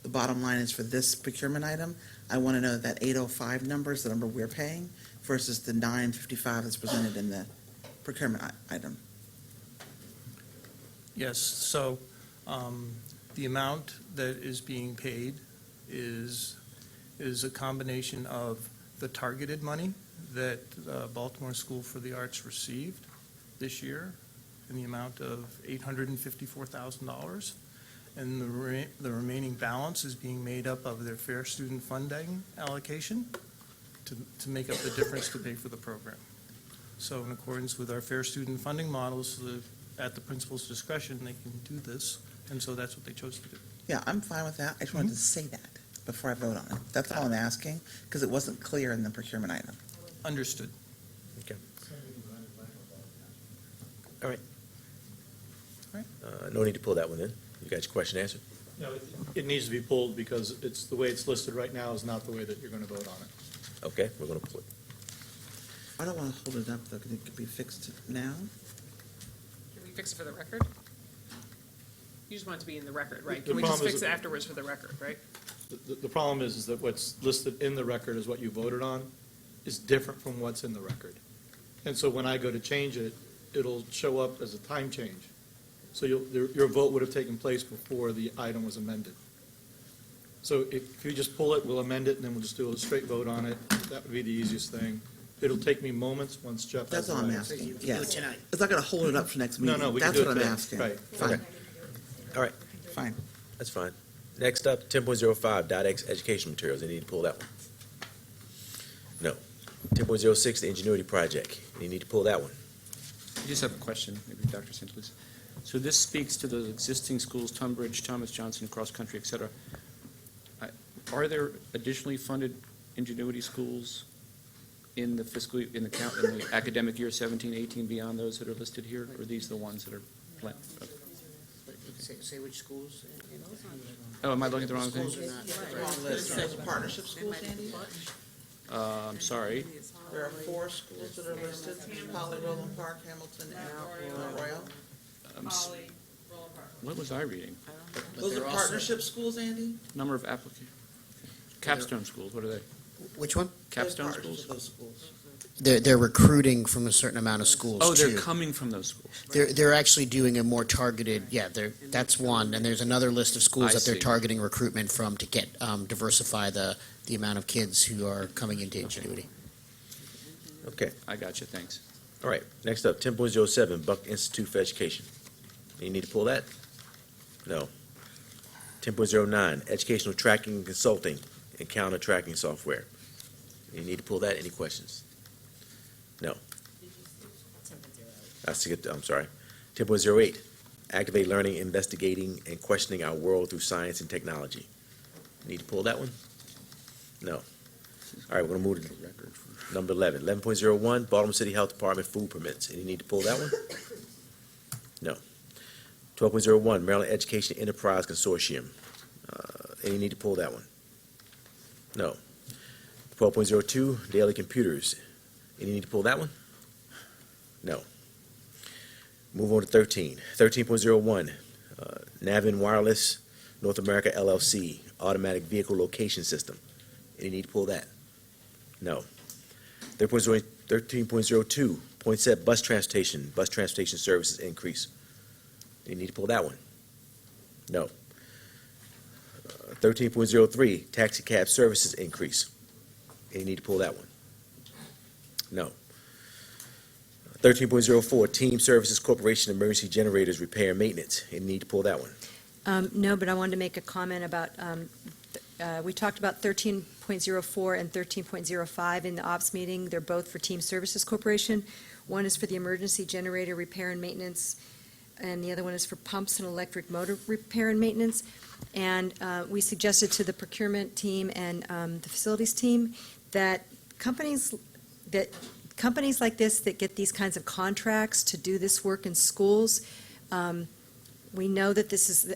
The bottom line is for this procurement item, I want to know that 805 number is the number we're paying versus the 955 that's presented in the procurement item. Yes, so the amount that is being paid is a combination of the targeted money that Baltimore School for the Arts received this year in the amount of $854,000. And the remaining balance is being made up of their fair student funding allocation to make up the difference to pay for the program. So in accordance with our fair student funding models, at the principal's discretion, they can do this, and so that's what they chose to do. Yeah, I'm fine with that. I just wanted to say that before I vote on it. That's all I'm asking, because it wasn't clear in the procurement item. Understood. All right. No need to pull that one in. You got your question answered? No, it needs to be pulled because it's, the way it's listed right now is not the way that you're going to vote on it. Okay, we're going to pull it. I don't want to hold it up, though, because it could be fixed now. Can we fix it for the record? You just want it to be in the record, right? The Can we just problem is fix it that- afterwards for the record, right? The problem is that what's listed in the record is what you voted on is different from what's in the record. And so when I go to change it, it'll show up as a time change. So your vote would have taken place before the item was amended. So if you just pull it, we'll amend it, and then we'll just do a straight vote on it. That would be the easiest thing. It'll take me moments once Jeff has That's the all I'm right- asking, yes. It's not going to hold it up for next meeting. No, we can do it That's what I'm then. asking. Right. Fine, Okay. All right, fine. that's fine. Next up, 10.05, .x education materials. You need to pull that one. No. 10.06, the Ingenuity Project. You need to pull that one. I just have a question, maybe Dr. St. Louis. So this speaks to those existing schools, Tunbridge, Thomas Johnson, Cross Country, et cetera. Are there additionally funded Ingenuity schools in the fiscal, in the academic year 17, 18, beyond those that are listed here? Or are these the ones that are planned? Say which schools? Oh, am I looking at the wrong thing? Those partnership schools, Andy? I'm sorry. There are 4 schools that are listed, Poly, Roland Park, Hamilton, and Royal. What was I reading? Those are partnership schools, Andy? Number of applicants. Capstone schools, what are they? Which one? Capstone They're partners schools? of those schools. They're recruiting from a certain amount of schools, Oh, they're too. coming from those schools. They're actually doing a more targeted, that's one, and there's another list of schools I that they're see. targeting recruitment from to get, diversify the amount of kids who are coming into Ingenuity. Okay, I got you, thanks. all right. Next up, 10.07, Buck Institute for Education. You need to pull that? No. 10.09, Educational Tracking and Consulting, Encounter Tracking Software. You need to pull that. Any questions? No. I'm sorry. 10.08, Activate Learning, Investigating, and Questioning Our World Through Science and Technology. Need to pull that one? No. All right, we're going to move to number 11. 11.01, Baltimore City Health Department Food Permits. Any need to pull that one? No. 12.01, Maryland Education Enterprise Consortium. Any need to pull that one? No. 12.02, Daily Computers. Any need to pull that one? No. Move on to 13. 13.01, Navin Wireless North America LLC, Automatic Vehicle Location System. Any need to pull that? No. 13.02, Poinsett Bus Transportation Services Increase. Any need to pull that one? No. 13.03, Taxi Cab Services Increase. Any need to pull that one? No. 13.04, Team Services Corporation Emergency Generators Repair and Maintenance. Any need to pull that one? No, but I wanted to make a comment about, we talked about 13.04 and 13.05 in the ops meeting. They're both for Team Services Corporation. One is for the emergency generator repair and maintenance, and the other one is for pumps and electric motor repair and maintenance. And we suggested to the procurement team and the facilities team that companies like this that get these kinds of contracts to do this work in schools, we know that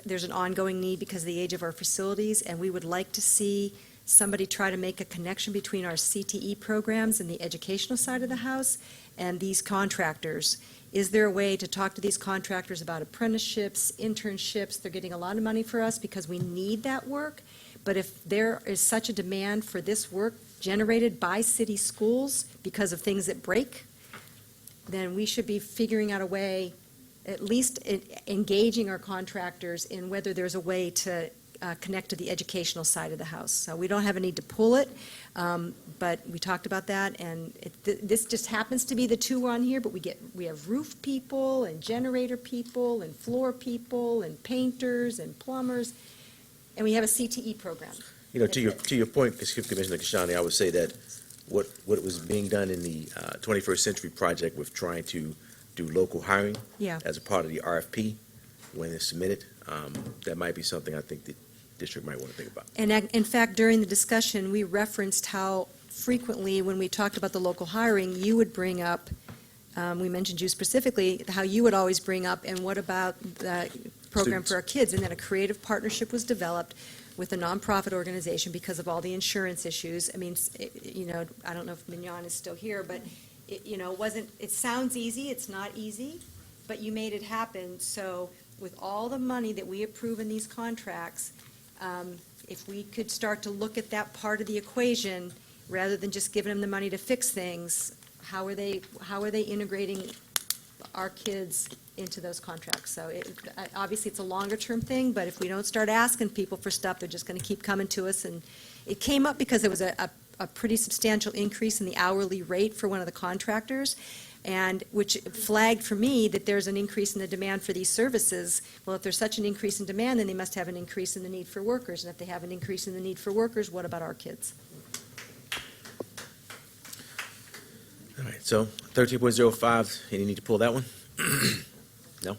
there's an ongoing need because of the age of our facilities, and we would like to see somebody try to make a connection between our CTE programs and the educational side of the house and these contractors. Is there a way to talk to these contractors about apprenticeships, internships? They're getting a lot of money for us because we need that work. But if there is such a demand for this work generated by city schools because of things that break, then we should be figuring out a way, at least engaging our contractors in whether there's a way to connect to the educational side of the house. So we don't have a need to pull it, but we talked about that, and this just happens to be the two on here, but we have roof people and generator people and floor people and painters and plumbers, and we have a CTE program. You know, to your point, Commissioner Kashani, I would say that what was being done in the 21st Century Project with trying to do local hiring Yeah. as a part of the RFP when it's submitted, that might be something I think the district might want to think about. And in fact, during the discussion, we referenced how frequently, when we talked about the local hiring, you would bring up, we mentioned you specifically, how you would always bring up, and what about the program Students. for our kids? And then a creative partnership was developed with a nonprofit organization because of all the insurance issues. I mean, you know, I don't know if Mignon is still here, but it sounds easy, it's not easy, but you made it happen. So with all the money that we approve in these contracts, if we could start to look at that part of the equation, rather than just giving them the money to fix things, how are they integrating our kids into those contracts? So obviously, it's a longer-term thing, but if we don't start asking people for stuff, they're just going to keep coming to us. And it came up because there was a pretty substantial increase in the hourly rate for one of the contractors, and which flagged for me that there's an increase in the demand for these services. Well, if there's such an increase in demand, then they must have an increase in the need for workers. And if they have an increase in the need for workers, what about our kids? All right, so 13.05, any need to pull that one? No.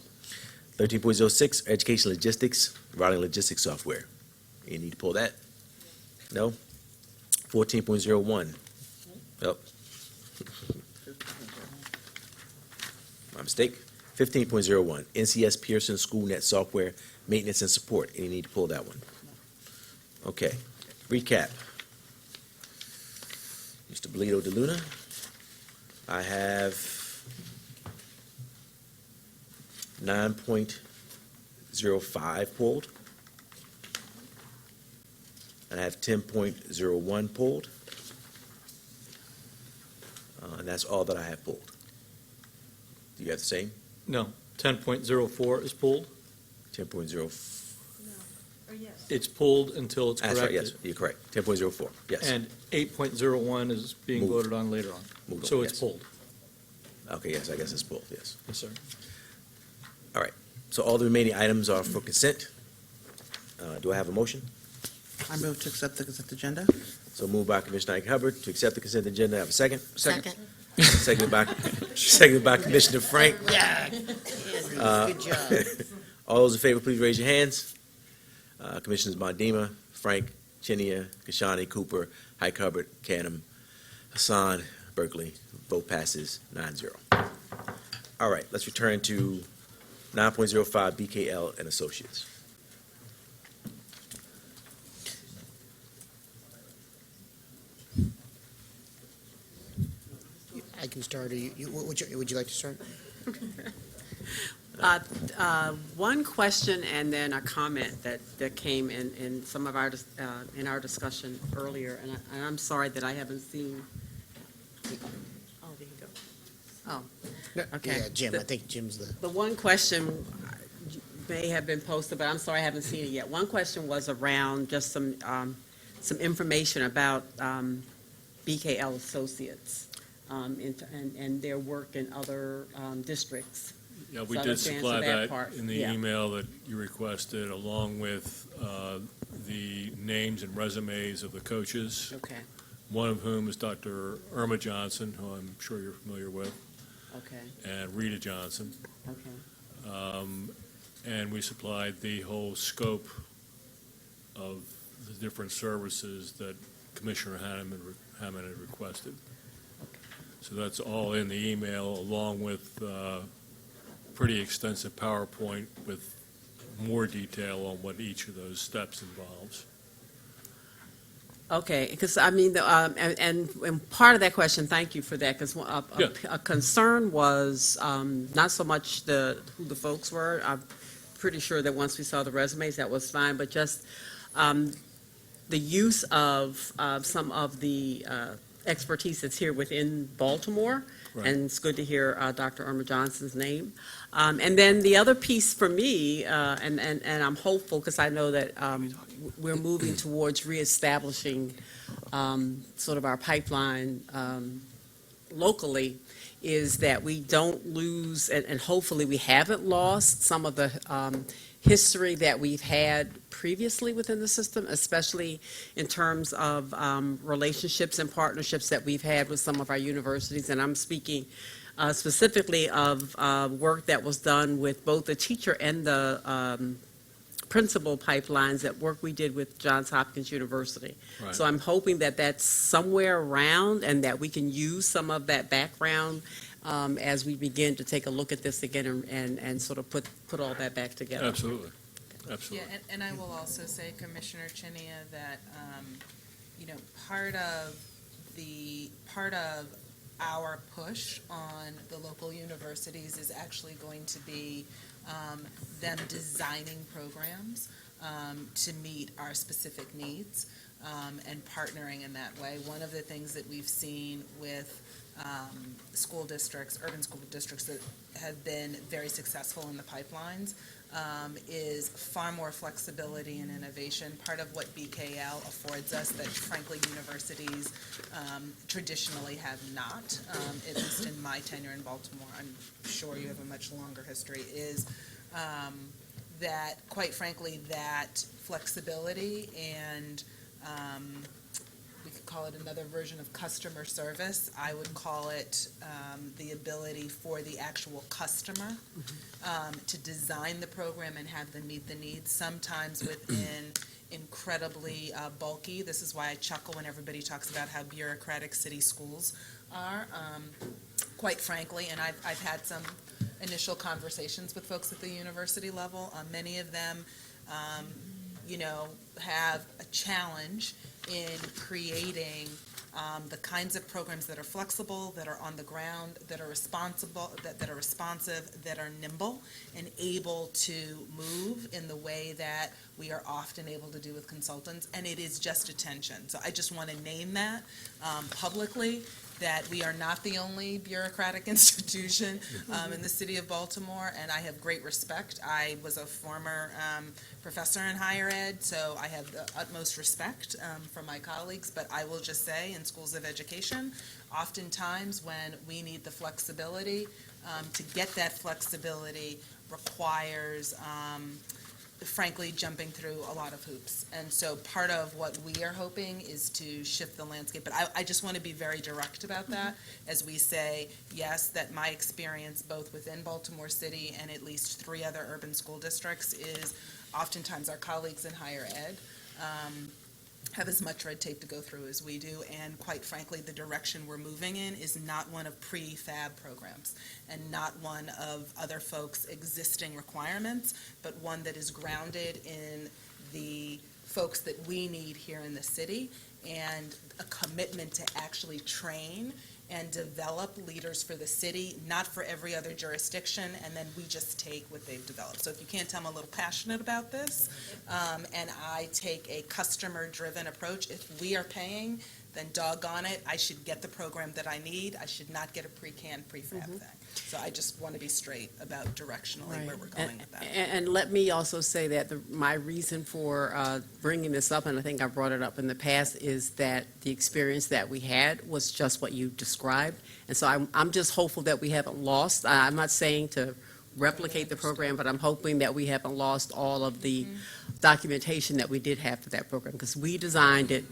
13.06, Education Logistics, Routing Logistics Software. Any need to pull that? No. 14.01. Oh. My mistake. 15.01, NCS Pearson SchoolNet Software Maintenance and Support. Any need to pull that one? Okay. Recap. Mr. Belito de Luna. I have 9.05 pulled. And I have 10.01 pulled. And that's all that I have pulled. Do you have the same? No, 10.04 is pulled. 10.0, It's pulled until it's that's right, yes, corrected. you're correct. 10.04, yes. And 8.01 is being Moved. voted on later on. Moved So on, it's yes. pulled. Okay, yes, I guess it's pulled, yes. Yes, sir. So all the remaining items are for consent. Do I have a motion? I move to accept the consent agenda. So moved by Commissioner Ike Hubbard to accept the consent agenda. Have a second? Second. Seconded by Commissioner Frank. Yeah. Uh, Good job. All those in favor, please raise your hands. Commissioners Bondima, Frank, Chinia, Kashani, Cooper, Ike Hubbard, Canham, Hassan, Berkeley. Vote passes 9-0. All right, let's return to 9.05 BKL and Associates. I can start, or would you like to start? One question and then a comment that came in some of our, in our discussion earlier, and I'm sorry that I haven't seen. Oh, there you go. Oh, okay. Yeah, Jim, I think Jim's the. The one question may have been posted, but I'm sorry I haven't seen it yet. One question was around just some information about BKL Associates and their work in other districts. Yeah, we So I did understand supply that part. in the Yeah. email that you requested, along with the names and resumes of the coaches, Okay, one of whom is Dr. Irma Johnson, who I'm sure you're familiar with, okay, and Rita Johnson. okay. And we supplied the whole scope of the different services that Commissioner Hammond had requested. So that's all in the email, along with pretty extensive PowerPoint with more detail on what each of those steps involves. Okay, because I mean, and part of that question, thank you for that, because Yeah. a concern was not so much who the folks were. I'm pretty sure that once we saw the resumes, that was fine, but just the use of some of the expertise that's here within Baltimore. Right. And it's good to hear Dr. Irma Johnson's name. And then the other piece for me, and I'm hopeful because I know that we're moving towards reestablishing sort of our pipeline locally, is that we don't lose, and hopefully we haven't lost some of the history that we've had previously within the system, especially in terms of relationships and partnerships that we've had with some of our universities. And I'm speaking specifically of work that was done with both the teacher and the principal pipelines, that work we did with Johns Hopkins University. Right. So I'm hoping that that's somewhere around and that we can use some of that background as we begin to take a look at this again and sort of put all that back together. Absolutely, absolutely. Yeah, and I will also say, Commissioner Chinia, that, part of our push on the local universities is actually going to be them designing programs to meet our specific needs and partnering in that way. One of the things that we've seen with school districts, urban school districts that have been very successful in the pipelines is far more flexibility and innovation. Part of what BKL affords us that frankly universities traditionally have not, at least in my tenure in Baltimore, I'm sure you have a much longer history, is that, quite frankly, that flexibility and we could call it another version of customer service. I would call it the ability for the actual customer to design the program and have them meet the needs, sometimes within incredibly bulky. This is why I chuckle when everybody talks about how bureaucratic city schools are, quite frankly, and I've had some initial conversations with folks at the university level. Many of them, have a challenge in creating the kinds of programs that are flexible, that are on the ground, that are responsible, that are responsive, that are nimble, and able to move in the way that we are often able to do with consultants, and it is just attention. So I just want to name that publicly, that we are not the only bureaucratic institution in the city of Baltimore, and I have great respect. I was a former professor in higher ed, so I have the utmost respect for my colleagues, but I will just say, in schools of education, oftentimes when we need the flexibility, to get that flexibility requires frankly, jumping through a lot of hoops. And so part of what we are hoping is to shift the landscape. But I just want to be very direct about that as we say, yes, that my experience both within Baltimore City and at least 3 other urban school districts is oftentimes our colleagues in higher ed have as much red tape to go through as we do, and quite frankly, the direction we're moving in is not one of prefab programs and not one of other folks' existing requirements, but one that is grounded in the folks that we need here in the city and a commitment to actually train and develop leaders for the city, not for every other jurisdiction, and then we just take what they've developed. So if you can't tell, I'm a little passionate about this, and I take a customer-driven approach. If we are paying, then doggone it, I should get the program that I need. I should not get a pre-canned, prefab thing. So I just want to be straight about directionally where we're going with that. And let me also say that my reason for bringing this up, and I think I brought it up in the past, is that the experience that we had was just what you described. And so I'm just hopeful that we haven't lost. I'm not saying to replicate the program, but I'm hoping that we haven't lost all of the documentation that we did have for that program, because we designed it,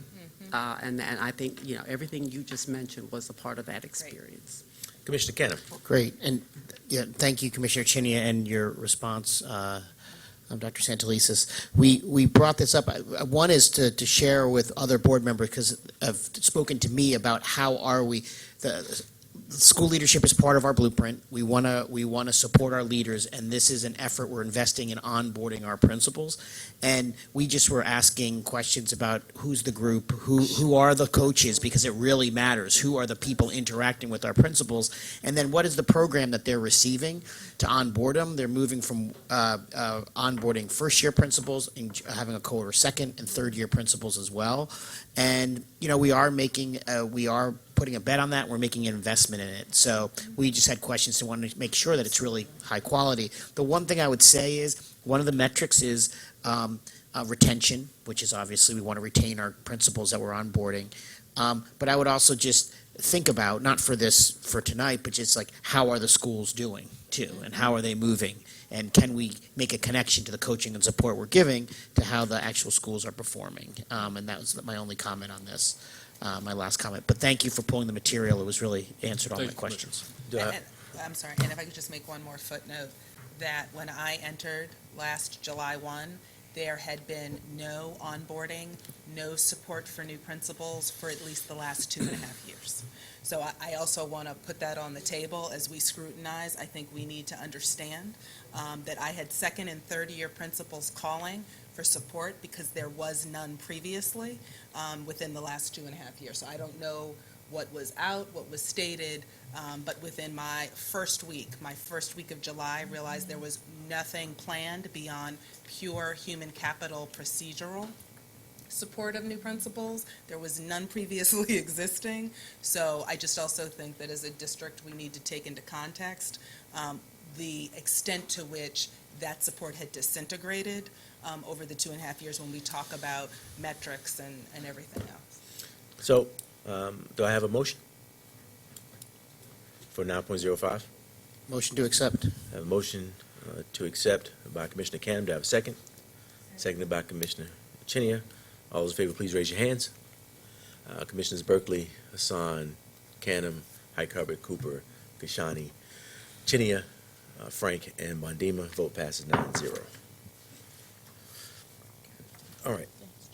and I think, everything you just mentioned was a part of that experience. Commissioner Cannon. Great, and yeah, thank you, Commissioner Chinia, and your response, Dr. Santelises. We brought this up. One is to share with other board members, because have spoken to me about how are we, the school leadership is part of our blueprint. We want to support our leaders, and this is an effort we're investing in onboarding our principals. And we just were asking questions about who's the group, who are the coaches, because it really matters. Who are the people interacting with our principals? And then what is the program that they're receiving to onboard them? They're moving from onboarding first-year principals and having a cohort second and third-year principals as well. And, we are putting a bet on that. We're making an investment in it. So we just had questions to want to make sure that it's really high quality. The one thing I would say is, one of the metrics is retention, which is obviously we want to retain our principals that we're onboarding. But I would also just think about, not for tonight, but just like, how are the schools doing too? And how are they moving? And can we make a connection to the coaching and support we're giving to how the actual schools are performing? And that was my only comment on this, my last comment. But thank you for pulling the material. It was really answered all my questions. I'm sorry, and if I could just make one more footnote, that when I entered last July 1, there had been no onboarding, no support for new principals for at least the last 2.5 years. So I also want to put that on the table as we scrutinize. I think we need to understand that I had second and third year principals calling for support because there was none previously within the last 2.5 years. So I don't know what was out, what was stated, but within my first week of July, I realized there was nothing planned beyond pure human capital procedural support of new principals. There was none previously existing. So I just also think that as a district, we need to take into context the extent to which that support had disintegrated over the 2.5 years when we talk about metrics and everything else. So, do I have a motion for 9.05? Motion to accept. I have a motion to accept by Commissioner Cannon. Do I have a second? Seconded by Commissioner Chinia. All those in favor, please raise your hands. Commissioners Berkeley, Hassan, Cannon, Hubbard, Cooper, Kashani, Chinia, Frank, and Bondima. Vote passes 9-0. All right.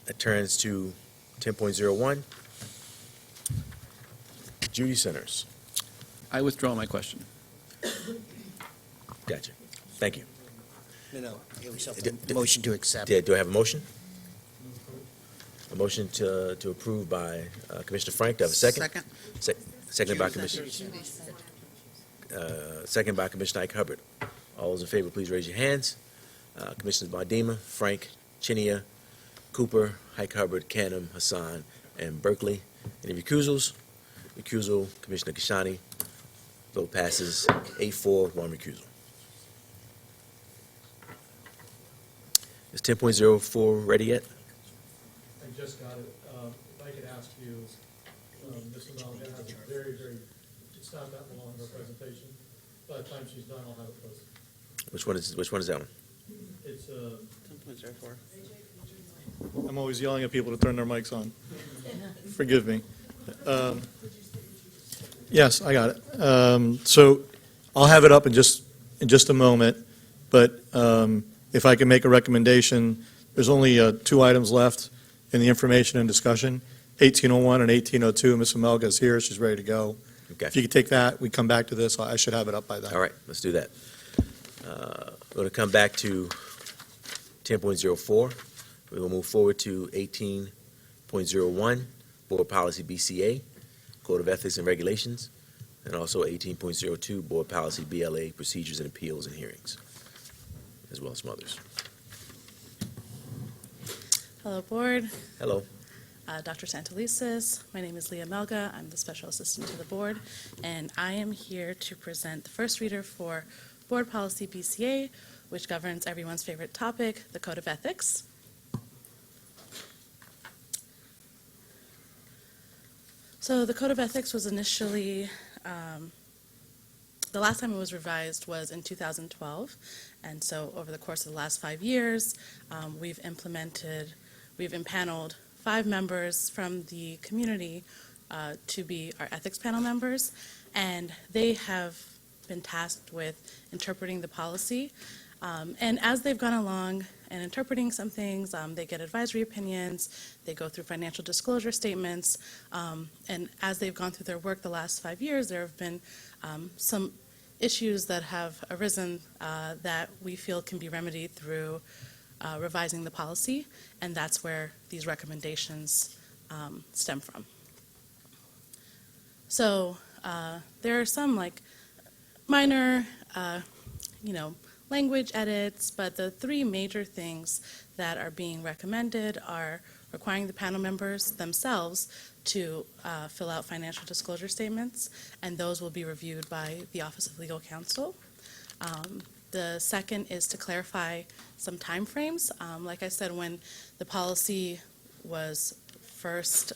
That turns to 10.01. Judy Centers. I withdraw my question. Gotcha. Thank you. Motion to accept. Do I have a motion? A motion to approve by Commissioner Frank. Do I have a second? Second by Commissioner. Second by Commissioner Hubbard. All those in favor, please raise your hands. Commissioners Bondima, Frank, Chinia, Cooper, Hubbard, Canham, Hassan, and Berkeley. Any recusals? recusal, Commissioner Kashani. Vote passes 8-4, 1 recusal. Is 10.04 ready yet? I just got it. If I could ask you, Ms. Amelga has a very, it's not that long of a presentation. By the time she's done, I'll have it posted. Which one is that one? It's 10.04. I'm always yelling at people to turn their mics on. Forgive me. Yes, I got it. So I'll have it up in just a moment, but if I can make a recommendation, there's only 2 items left in the information and discussion, 1801 and 1802. Ms. Amelga is here. She's ready to go. Okay. If you could take that, we come back to this. I should have it up by then. All right, let's do that. We're going to come back to 10.04. We will move forward to 18.01, Board Policy BCA, Code of Ethics and Regulations, and also 18.02, Board Policy BLA, Procedures and Appeals and Hearings, as well as some others. Hello, Board. Hello. Dr. Santelises. My name is Leah Melga. I'm the Special Assistant to the Board, and I am here to present the first reader for Board Policy BCA, which governs everyone's favorite topic, the Code of Ethics. So the Code of Ethics was initially, the last time it was revised was in 2012, and so over the course of the last 5 years, we've impaneled 5 members from the community to be our ethics panel members, and they have been tasked with interpreting the policy. And as they've gone along and interpreting some things, they get advisory opinions, they go through financial disclosure statements, and as they've gone through their work the last 5 years, there have been some issues that have arisen that we feel can be remedied through revising the policy, and that's where these recommendations stem from. So there are some like minor, language edits, but the 3 major things that are being recommended are requiring the panel members themselves to fill out financial disclosure statements, and those will be reviewed by the Office of Legal Counsel. The second is to clarify some timeframes. Like I said, when the policy was first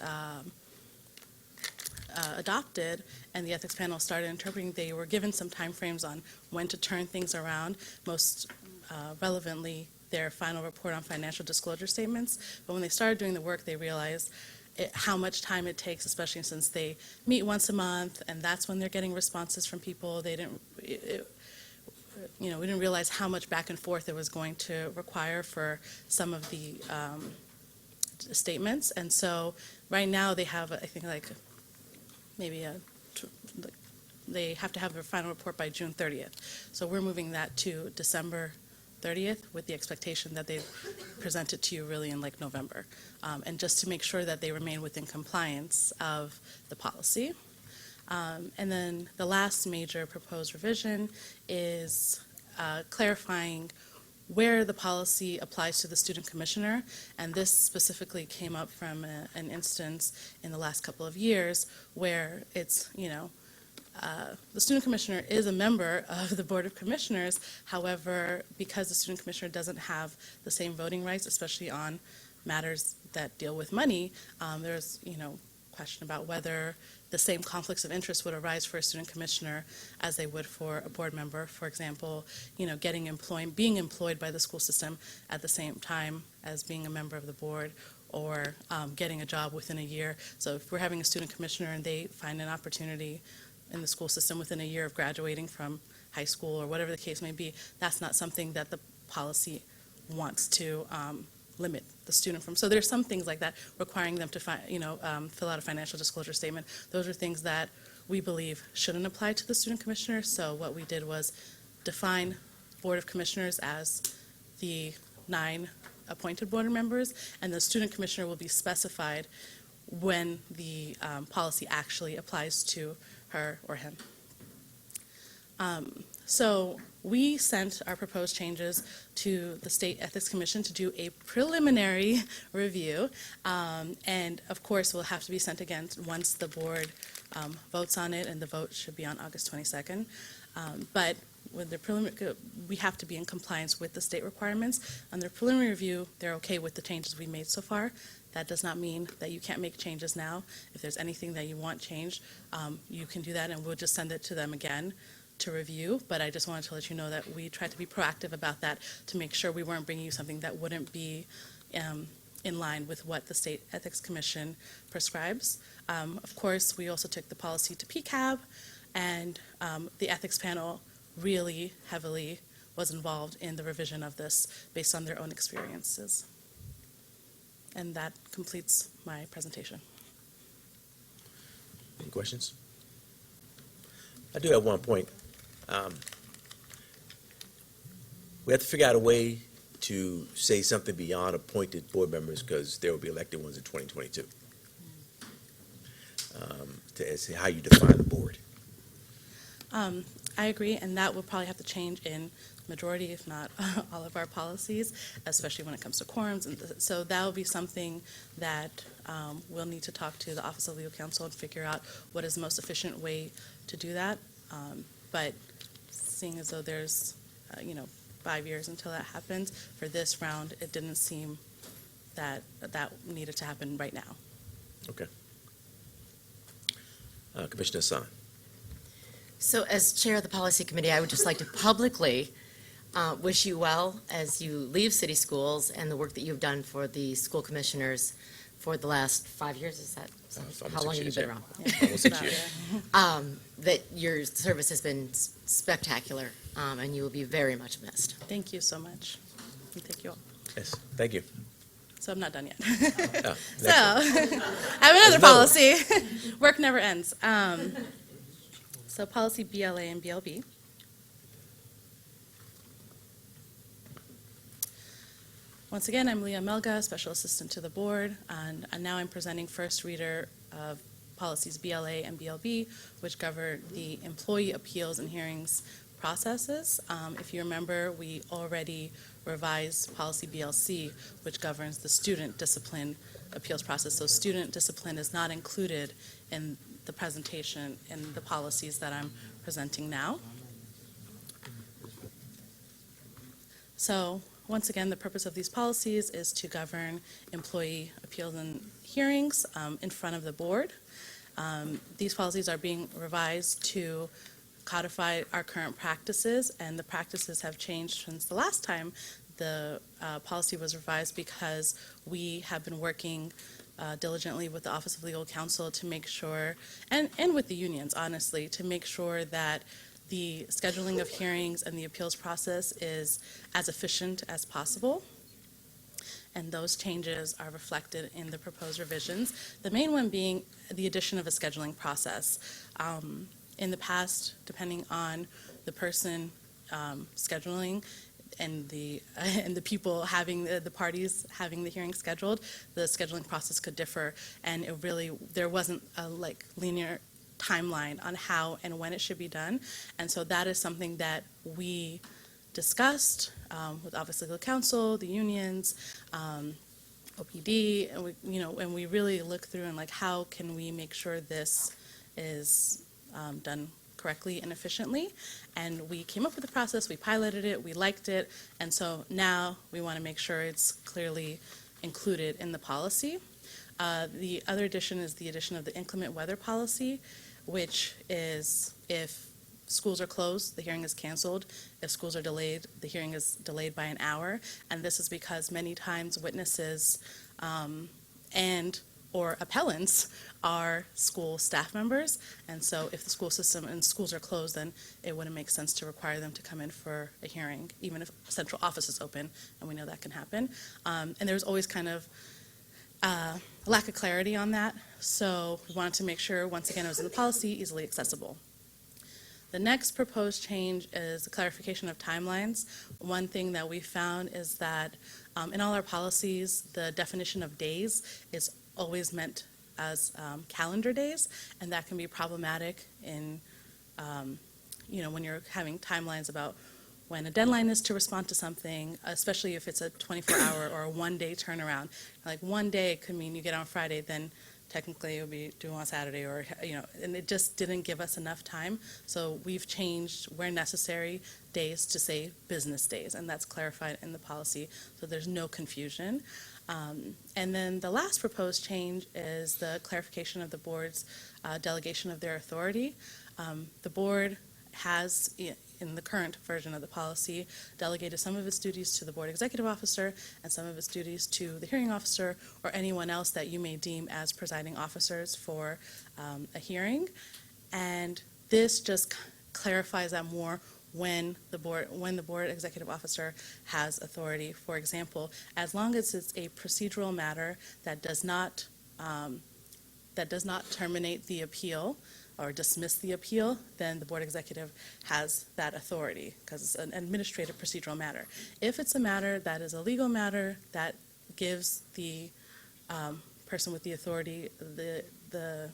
adopted and the ethics panel started interpreting, they were given some timeframes on when to turn things around, most relevantly their final report on financial disclosure statements. But when they started doing the work, they realized how much time it takes, especially since they meet once a month, and that's when they're getting responses from people. They didn't, we didn't realize how much back and forth it was going to require for some of the statements. And so right now they have, I think, they have to have their final report by June 30th. So we're moving that to December 30th with the expectation that they present it to you really in November. And just to make sure that they remain within compliance of the policy. And then the last major proposed revision is clarifying where the policy applies to the student commissioner, and this specifically came up from an instance in the last couple of years where it's, the student commissioner is a member of the Board of Commissioners. However, because the student commissioner doesn't have the same voting rights, especially on matters that deal with money, there's, question about whether the same conflicts of interest would arise for a student commissioner as they would for a board member. For example, being employed by the school system at the same time as being a member of the board, or getting a job within a year. So if we're having a student commissioner and they find an opportunity in the school system within a year of graduating from high school or whatever the case may be, that's not something that the policy wants to limit the student from. So there's some things like that requiring them to fill out a financial disclosure statement. Those are things that we believe shouldn't apply to the student commissioner. So what we did was define Board of Commissioners as the 9 appointed board members, and the student commissioner will be specified when the policy actually applies to her or him. So we sent our proposed changes to the State Ethics Commission to do a preliminary review. And of course, will have to be sent again once the board votes on it, and the vote should be on August 22nd. But with the preliminary, we have to be in compliance with the state requirements. On their preliminary review, they're okay with the changes we made so far. That does not mean that you can't make changes now. If there's anything that you want changed, you can do that, and we'll just send it to them again to review. But I just wanted to let you know that we tried to be proactive about that to make sure we weren't bringing you something that wouldn't be in line with what the State Ethics Commission prescribes. Of course, we also took the policy to PCAB, and the ethics panel really heavily was involved in the revision of this based on their own experiences. And that completes my presentation. Any questions? I do have one point. We have to figure out a way to say something beyond appointed board members, because there will be elected ones in 2022. To say how you define the board. I agree, and that will probably have to change in majority, if not all of our policies, especially when it comes to quorums. And so that will be something that we'll need to talk to the Office of Legal Counsel and figure out what is the most efficient way to do that. But seeing as though there's, 5 years until that happens, for this round, it didn't seem that that needed to happen right now. Okay. Commissioner Hassan. So as chair of the policy committee, I would just like to publicly wish you well as you leave city schools and the work that you've done for the school commissioners for the last 5 years. Is that how long have you been around? Almost 6 years. That your service has been spectacular, and you will be very much missed. Thank you so much. And thank you all. Yes, thank you. So I'm not done yet. Oh, So I have another policy. Work never ends. So policy BLA and BLB. Once again, I'm Leah Melga, Special Assistant to the Board, and now I'm presenting first reader of policies BLA and BLB, which govern the employee appeals and hearings processes. If you remember, we already revised policy BLC, which governs the student discipline appeals process. So student discipline is not included in the presentation in the policies that I'm presenting now. So once again, the purpose of these policies is to govern employee appeals and hearings in front of the board. These policies are being revised to codify our current practices, and the practices have changed since the last time the policy was revised, because we have been working diligently with the Office of Legal Counsel to make sure, and with the unions, honestly, to make sure that the scheduling of hearings and the appeals process is as efficient as possible. And those changes are reflected in the proposed revisions. The main one being the addition of a scheduling process. In the past, depending on the person scheduling and the people having the parties having the hearing scheduled, the scheduling process could differ, and there wasn't a linear timeline on how and when it should be done. And so that is something that we discussed with Office of Legal Counsel, the unions, OPD, and we really looked through and how can we make sure this is done correctly and efficiently. And we came up with a process, we piloted it, we liked it, and so now we want to make sure it's clearly included in the policy. The other addition is the addition of the inclement weather policy, which is if schools are closed, the hearing is canceled. If schools are delayed, the hearing is delayed by an hour. And this is because many times witnesses or appellants are school staff members. And so if the school system and schools are closed, then it wouldn't make sense to require them to come in for a hearing, even if central office is open, and we know that can happen. And there's always kind of lack of clarity on that. So we wanted to make sure, once again, it was in the policy, easily accessible. The next proposed change is the clarification of timelines. One thing that we found is that in all our policies, the definition of days is always meant as calendar days, and that can be problematic in when you're having timelines about when a deadline is to respond to something, especially if it's a 24-hour or a one-day turnaround. Like one day could mean you get on Friday, then technically it would be due on Saturday, or, and it just didn't give us enough time. So we've changed where necessary days to say business days, and that's clarified in the policy, so there's no confusion. And then the last proposed change is the clarification of the board's delegation of their authority. The board has, in the current version of the policy, delegated some of its duties to the board executive officer and some of its duties to the hearing officer or anyone else that you may deem as presiding officers for a hearing. And this just clarifies that more when the board executive officer has authority. For example, as long as it's a procedural matter that does not terminate the appeal or dismiss the appeal, then the board executive has that authority because it's an administrative procedural matter. If it's a matter that is a legal matter that gives the person with the authority the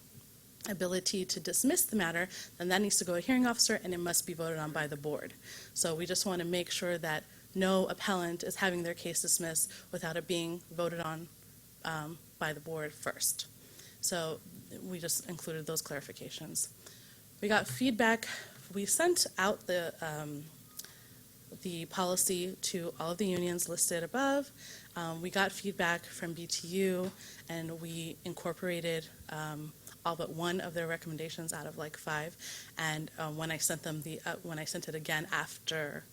ability to dismiss the matter, then that needs to go to a hearing officer and it must be voted on by the board. So we just want to make sure that no appellant is having their case dismissed without it being voted on by the board first. So we just included those clarifications. We got feedback. We sent out the policy to all of the unions listed above. We got feedback from BTU, and we incorporated all but one of their recommendations out of like 5. And when I sent them when I sent it again after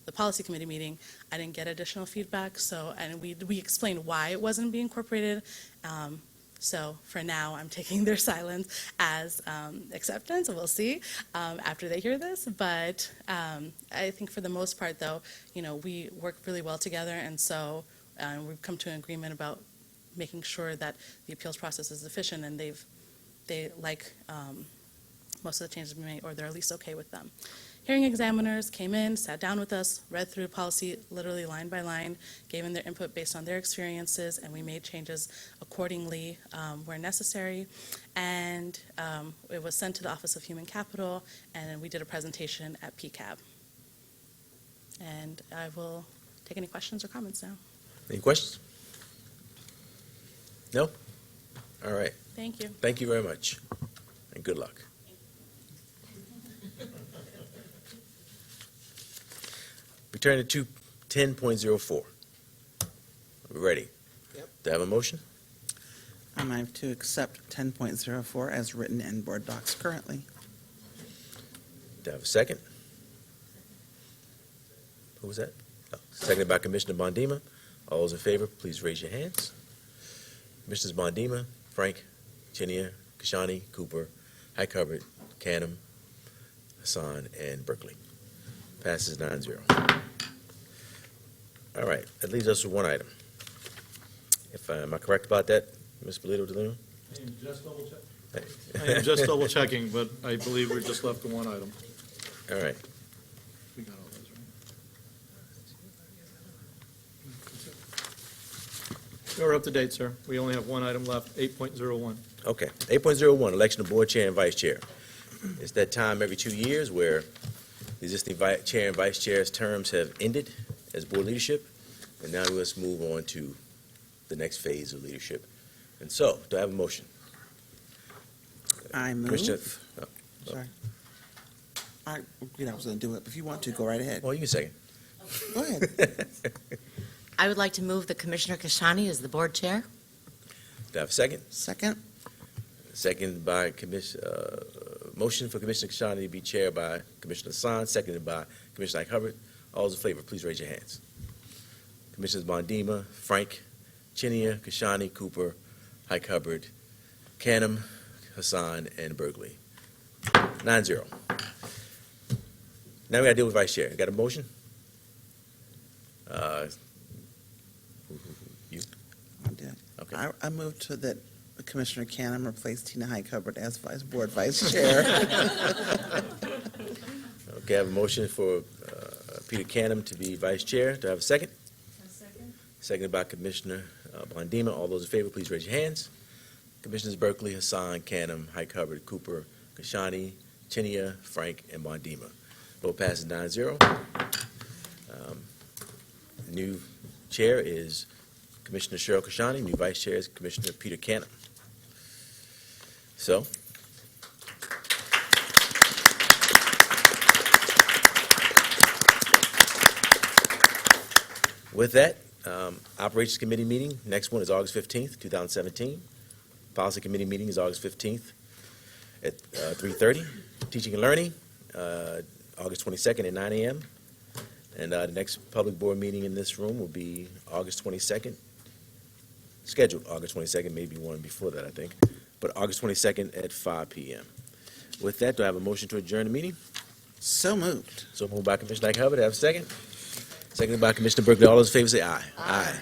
the policy committee meeting, I didn't get additional feedback. So, and we explained why it wasn't being incorporated. So for now, I'm taking their silence as acceptance. We'll see after they hear this. But I think for the most part, though, we work really well together, and so we've come to an agreement about making sure that the appeals process is efficient, and they like most of the changes we made, or they're at least okay with them. Hearing examiners came in, sat down with us, read through the policy literally line by line, gave in their input based on their experiences, and we made changes accordingly where necessary. And it was sent to the Office of Human Capital, and we did a presentation at PCAB. And I will take any questions or comments now. Any questions? No? All right. Thank you. Thank you very much, and good luck. Returning to 10.04. Are we ready? Yep. Do I have a motion? I move to accept 10.04 as written in board docs currently. Do I have a second? Who was that? Oh, seconded by Commissioner Bondima. All those in favor, please raise your hands. Commissioners Bondima, Frank, Chinia, Kashani, Cooper, High Covered, Canham, Hassan, and Berkeley. Passes 9-0. All right, that leaves us with one item. Am I correct about that, Ms. Polito de Lima? I am just double checking. I am just double checking, but I believe we're just left with one item. All right. We got all those, right? You're up to date, sir. We only have one item left, 8.01. Okay, 8.01, election of board chair and vice chair. It's that time every 2 years where the existing chair and vice chair's terms have ended as board leadership, and now let's move on to the next phase of leadership. And so, do I have a motion? I Commissioner- move. Sorry. I was going to do it, but if you want to, go right ahead. Well, you can second. Go ahead. I would like to move that Commissioner Kashani as the board chair. Do I have a second? Second. Second by motion for Commissioner Kashani to be chaired by Commissioner Hassan, seconded by Commissioner Hubbard. All those in favor, please raise your hands. Commissioners Bondima, Frank, Chinia, Kashani, Cooper, High Hubbard, Canham, Hassan, and Berkeley. 9-0. Now we got to deal with vice chair. Got a motion? You? I did. Okay. I moved to that Commissioner Canham replace Tina High Covered as board vice chair. Okay, I have a motion for Peter Canham to be vice chair. Do I have a second? A second. Seconded by Commissioner Bondima. All those in favor, please raise your hands. Commissioners Berkeley, Hassan, Canham, High Covered, Cooper, Kashani, Chinia, Frank, and Bondima. Vote passes 9-0. New chair is Commissioner Cheryl Kashani. New vice chair is Commissioner Peter Cannon. So, with that, Operations Committee meeting, next one is August 15th, 2017. Policy Committee meeting is August 15th at 3:30. Teaching and Learning, August 22nd at 9 a.m. And the next public board meeting in this room will be August 22nd, scheduled August 22nd, maybe one before that, I think, but August 22nd at 5 p.m. With that, do I have a motion to adjourn the meeting? So moved. So moved by Commissioner Hubbard. Have a second? Seconded by Commissioner Berkeley. All those in favor say aye. Aye.